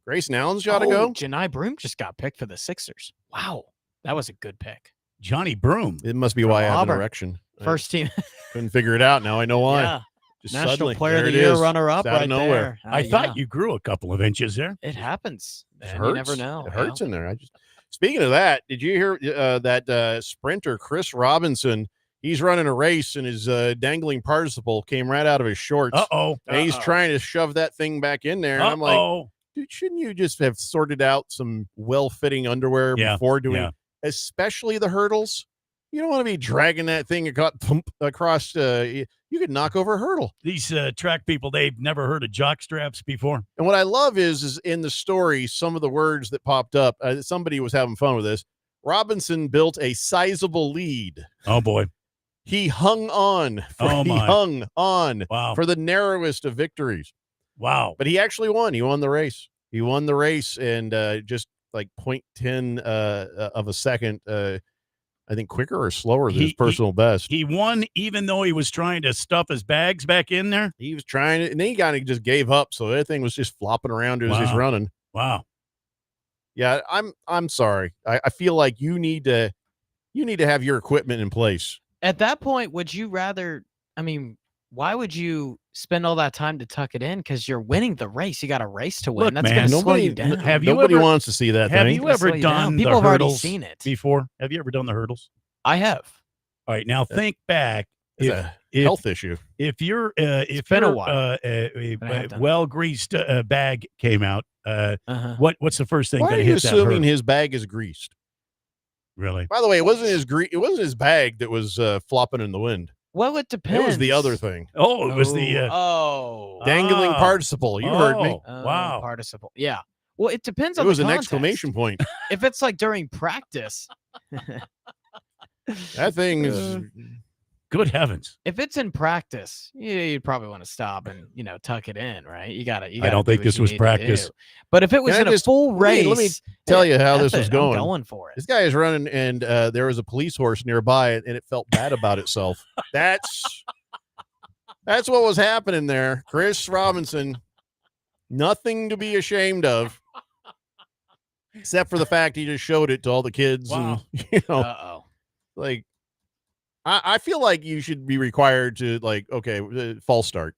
Grayson Allen's got to go? Janai Broom just got picked for the Sixers. Wow. That was a good pick. Johnny Broom. It must be From why I have an Auburn. erection. First team. Couldn't figure it out. Now I know why. Yeah. Just National suddenly, Player of there the it Year is. runner-up It's out right of nowhere. there. I thought you grew a couple of inches there. It happens. It Man. hurts. You never know. It hurts in there. Speaking of that, did you hear that sprinter Chris Robinson? He's running a race and his dangling participle came right out of his shorts. Uh-oh. And he's trying to shove that thing back in there. And I'm like, dude, shouldn't you just have sorted out some well-fitting underwear before doing, especially the hurdles? You don't want to be dragging that thing across. You could knock over a hurdle. These track people, they've never heard of jock straps before. And what I love is in the story, some of the words that popped up. Somebody was having fun with this. Robinson built a sizable lead. Oh, boy. He hung on. He hung on for the narrowest of victories. Wow. But he actually won. He won the race. He won the race and just like 0.10 of a second. I think quicker or slower than his personal best. He won even though he was trying to stuff his bags back in there? He was trying to, and then he kind of just gave up. So that thing was just flopping around as he's running. Wow. Yeah, I'm sorry. I feel like you need to have your equipment in place. At that point, would you rather, why would you spend all that time to tuck it in? Because you're winning the race. You got a race to win. Look, That's man, going to slow you down. Nobody wants to see that Have thing. you ever done People the have already hurdles seen it before? Have you ever done the hurdles? I have. All right, now think back. It's a health issue. If you're It's been a while. a well-greased bag came out, what's the first thing Why that are you hit that assuming hurdle? his bag is greased? Really? By the way, it wasn't his bag that was flopping in the wind. Well, it depends. It was the other thing. Oh, it was the dangling participle. You heard me. Wow. Participle. Yeah. Well, it depends It on was the an context. exclamation point. If it's like during practice, That thing is. Good heavens. if it's in practice, you'd probably want to stop and tuck it in, right? You got to. I don't think this was practice. But if it was Can I in a just- full race, Let me tell you how this was I'm going. going for it. This guy is running, and there was a police horse nearby, and it felt bad about itself. That's what was happening there. Chris Robinson, nothing to be ashamed of, except for the fact he just showed it to all the kids. Wow. And, Uh-oh. like, I feel like you should be required to, like, okay, false start.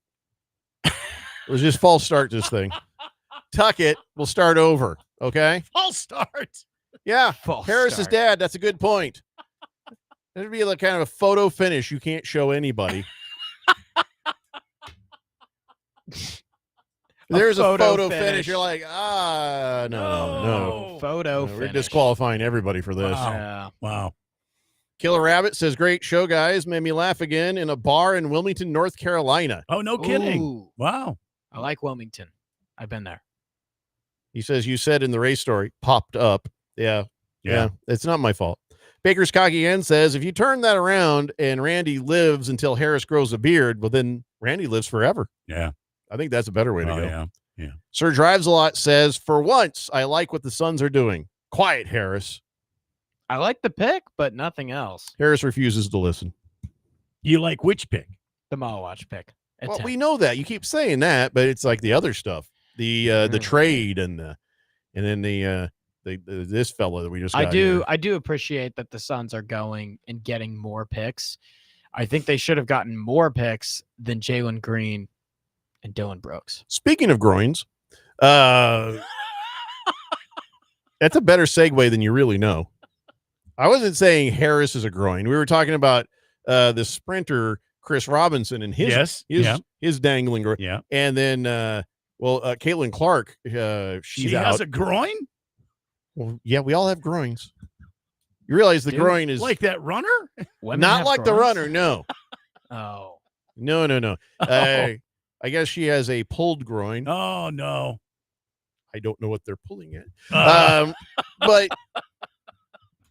Let's just false start this thing. Tuck it. We'll start over. Okay. False start. Yeah. False Harris's start. dad. That's a good point. It'd be like kind of a photo finish you can't show anybody. There's a photo finish. You're like, no. Photo We're finish. disqualifying everybody for this. Wow. Yeah. Wow. Killer Rabbit says, great show, guys. Made me laugh again in a bar in Wilmington, North Carolina. Oh, no kidding. Ooh. Wow. I like Wilmington. I've been there. He says, you said in the race story, popped up. Yeah. It's not my fault. Baker's Cocky N says, if you turn that around and Randy lives until Harris grows a beard, well, then Randy lives forever. Yeah. I think that's a better way to go. Yeah. Sir Drives a Lot says, for once, I like what the Suns are doing. Quiet, Harris. I like the pick, but nothing else. Harris refuses to listen. You like which pick? The Mallwatch pick. at Well, 10. we know that. You keep saying that, but it's like the other stuff. The trade and then the this fella that we just got I do appreciate that the Suns are going and getting more picks. I think they should have gotten more picks than Jalen Green and Dylan Brooks. Speaking of groins, that's a better segue than you really know. I wasn't saying Harris is a groin. We were talking about the sprinter Chris Robinson and his dangling groin. Yeah. And then Caitlin Clark, she has a groin? Well, yeah, we all have groins. You realize the groin is like that runner? Not like the runner, no. Oh. No. I guess she has a pulled groin. Oh, no. I don't know what they're pulling at. But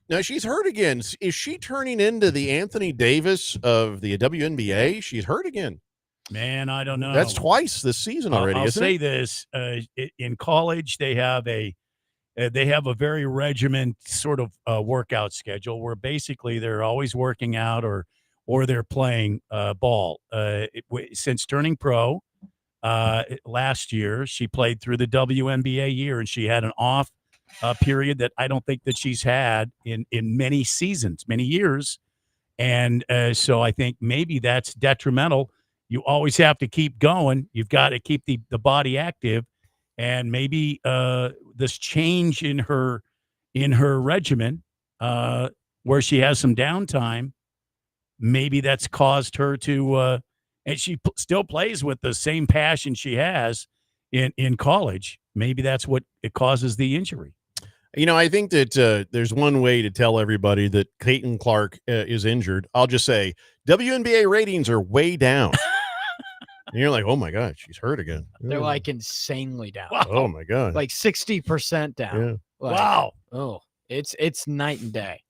no, she's hurt again. Is she turning into the Anthony Davis of the WNBA? She's hurt again. Man, I don't know. That's twice this season already. I'll isn't say it? this: in college, they have a very regiment sort of workout schedule where basically they're always working out or they're playing ball. Since turning pro last year, she played through the WNBA year, and she had an off period that I don't think that she's had in many seasons, many years. And so I think maybe that's detrimental. You always have to keep going. You've got to keep the body active. And maybe this change in her regimen, where she has some downtime, maybe that's caused her to, and she still plays with the same passion she has in college. Maybe that's what it causes the injury. You know, I think that there's one way to tell everybody that Caitlin Clark is injured. I'll just say WNBA ratings are way down. And you're like, oh my God, she's hurt again. They're like insanely down. Wow. Oh my God. Like 60% down. Yeah. Like, Wow. Oh, it's night and day.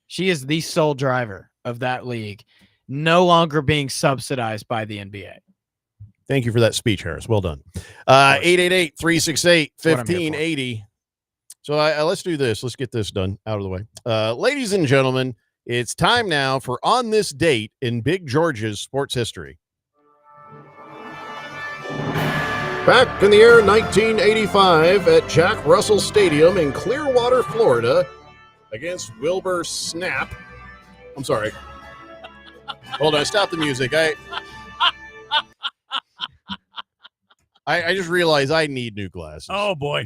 She is the sole driver of that league, no longer being subsidized by the NBA. Thank you for that speech, Harris. Well done. 888-368-1580. So let's do this. Let's get this done out of the way. Ladies and gentlemen, it's time now for On This Date in Big George's sports history. Back in the year 1985 at Jack Russell Stadium in Clearwater, Florida, against Wilbur Snap. I'm sorry. Hold on. Stop the music. I just realized I need new glasses. Oh, boy.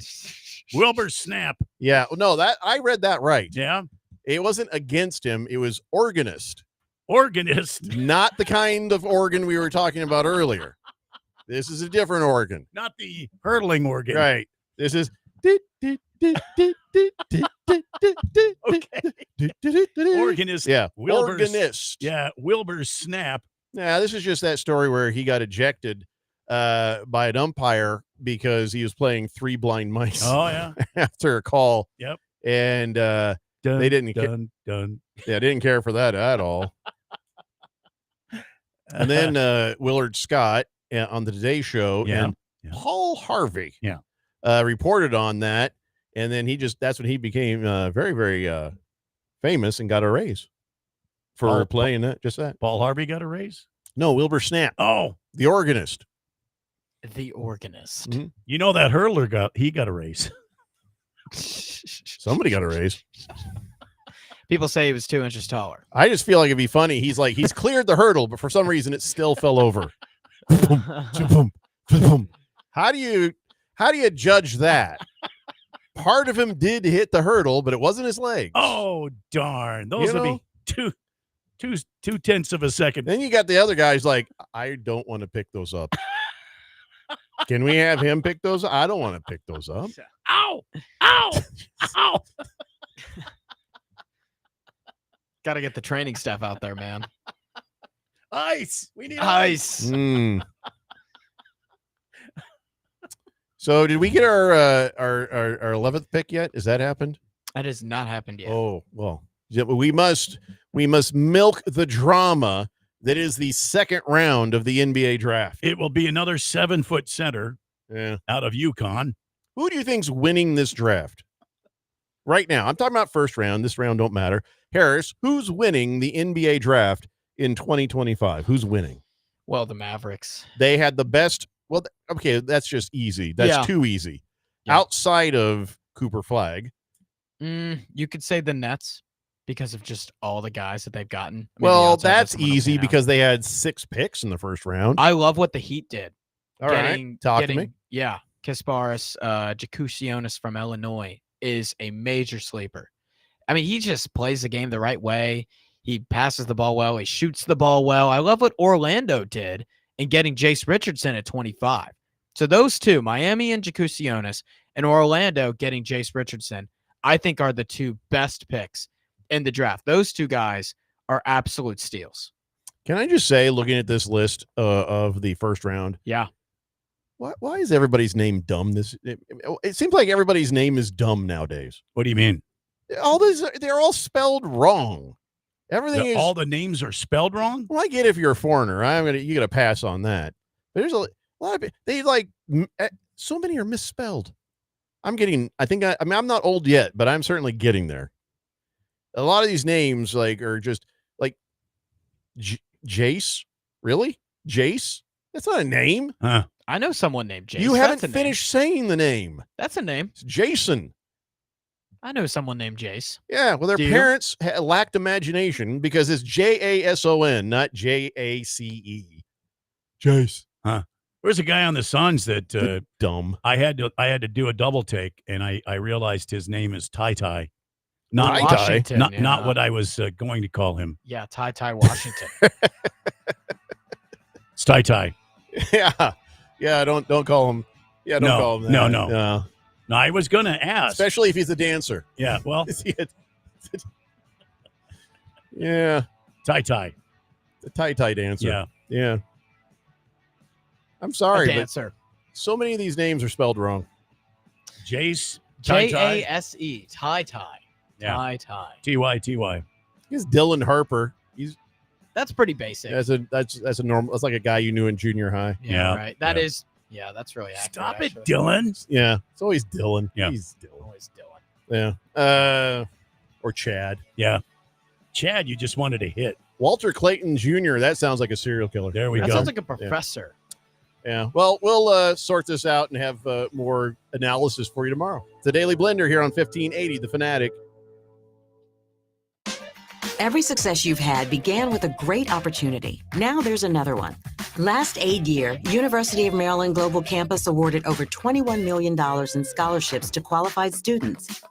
Wilbur Snap. Yeah. No, that I read that right. Yeah. It wasn't against him. It was organist. Organist. Not the kind of organ we were talking about earlier. This is a different organ. Not the hurtling organ. Right. This is Organist. Yeah. Wilbur's, Organist. Yeah. Wilbur Snap. Yeah, this is just that story where he got ejected by an umpire because he was playing Three Blind Mice. Oh, yeah. After a call. Yep. And they didn't didn't care for that at all. And then Willard Scott on the Today Show and Paul Harvey reported on that. And then that's when he became very, very famous and got a raise for playing that. Just that. Paul Harvey got a raise? No, Wilbur Snap. Oh, the organist. The organist. Mm-hmm. You know that hurler got a raise. Somebody got a raise. People say he was 2 inches taller. I just feel like it'd be funny. He's cleared the hurdle, but for some reason it still fell over. How do you judge that? Part of him did hit the hurdle, but it wasn't his legs. Oh, darn. Those would be 2/10 of a second. Then you got the other guys like, I don't want to pick those up. Can we have him pick those up? I don't want to pick those up. Ow! Ow! Ow! Got to get the training staff out there, man. Ice. We need Ice. Mm. So did we get our 11th pick yet? Has that happened? That has not happened yet. Oh, well, yeah, we must milk the drama that is the second round of the NBA draft. It will be another 7-foot center out of UConn. Who do you think's winning this draft? Right now, I'm talking about first round. This round don't matter. Harris, who's winning the NBA draft in 2025? Who's winning? Well, the Mavericks. They had the best. Well, okay, that's just easy. That's too easy. Yeah. Outside of Cooper Flag. You could say the Nets because of just all the guys that they've gotten. I mean, Well, the outside that's doesn't wanna easy win out. because they had 6 picks in the first round. I love what the Heat did. All right, talk to me. Yeah, Kasparis Jakusionis from Illinois is a major sleeper. I mean, he just plays the game the right way. He passes the ball well. He shoots the ball well. I love what Orlando did in getting Jace Richardson at 25. So those two, Miami and Jakusionis, and Orlando getting Jace Richardson, I think are the two best picks in the draft. Those two guys are absolute steals. Can I just say, looking at this list of the first round, Yeah. why is everybody's name dumb? It seems like everybody's name is dumb nowadays. What do you mean? They're all spelled wrong. Everything is all the names are spelled wrong. Well, I get if you're a foreigner. You got to pass on that. But there's a lot of so many are misspelled. I mean, I'm not old yet, but I'm certainly getting there. A lot of these names are just like Jace. Really? Jace? That's not a name. Huh. I know someone named Jace. You That's haven't a finished saying the name. That's a name. It's Jason. I know someone named Jace. Yeah, well, their Do you? parents lacked imagination because it's Jason, not Jace. Jace. Huh. There's a guy on the Suns that dumb. I had to do a double take, and I realized his name is Ty. Not Washington, not what I was going to call him. Yeah, Ty Washington. It's Ty. Yeah. Don't call him. Yeah, don't call him that. No. No, I was going to ask, especially if he's a dancer. Yeah, well, yeah, Ty. The tie dancer. Yeah. I'm A sorry, but dancer. so many of these names are spelled wrong. Jace. Jase. Ty. Yeah. Ty. Ty. He's Dylan Harper. That's pretty basic. That's a normal. That's like a guy you knew in junior high. Yeah. Right. That is. Yeah, that's really accurate. Stop it, actually. Dylan. Yeah, it's always Dylan. Yeah. He's Dylan. Always Dylan. Yeah. Or Chad. Yeah. Chad, you just wanted to hit. Walter Clayton Jr. That sounds like a serial killer. There we That go. sounds like a professor. Yeah. Well, we'll sort this out and have more analysis for you tomorrow. The Daily Blender here on 1580, The Fanatic. Every success you've had began with a great opportunity. Now there's another one. Last aid year, University of Maryland Global Campus awarded over $21 million in scholarships to qualified students.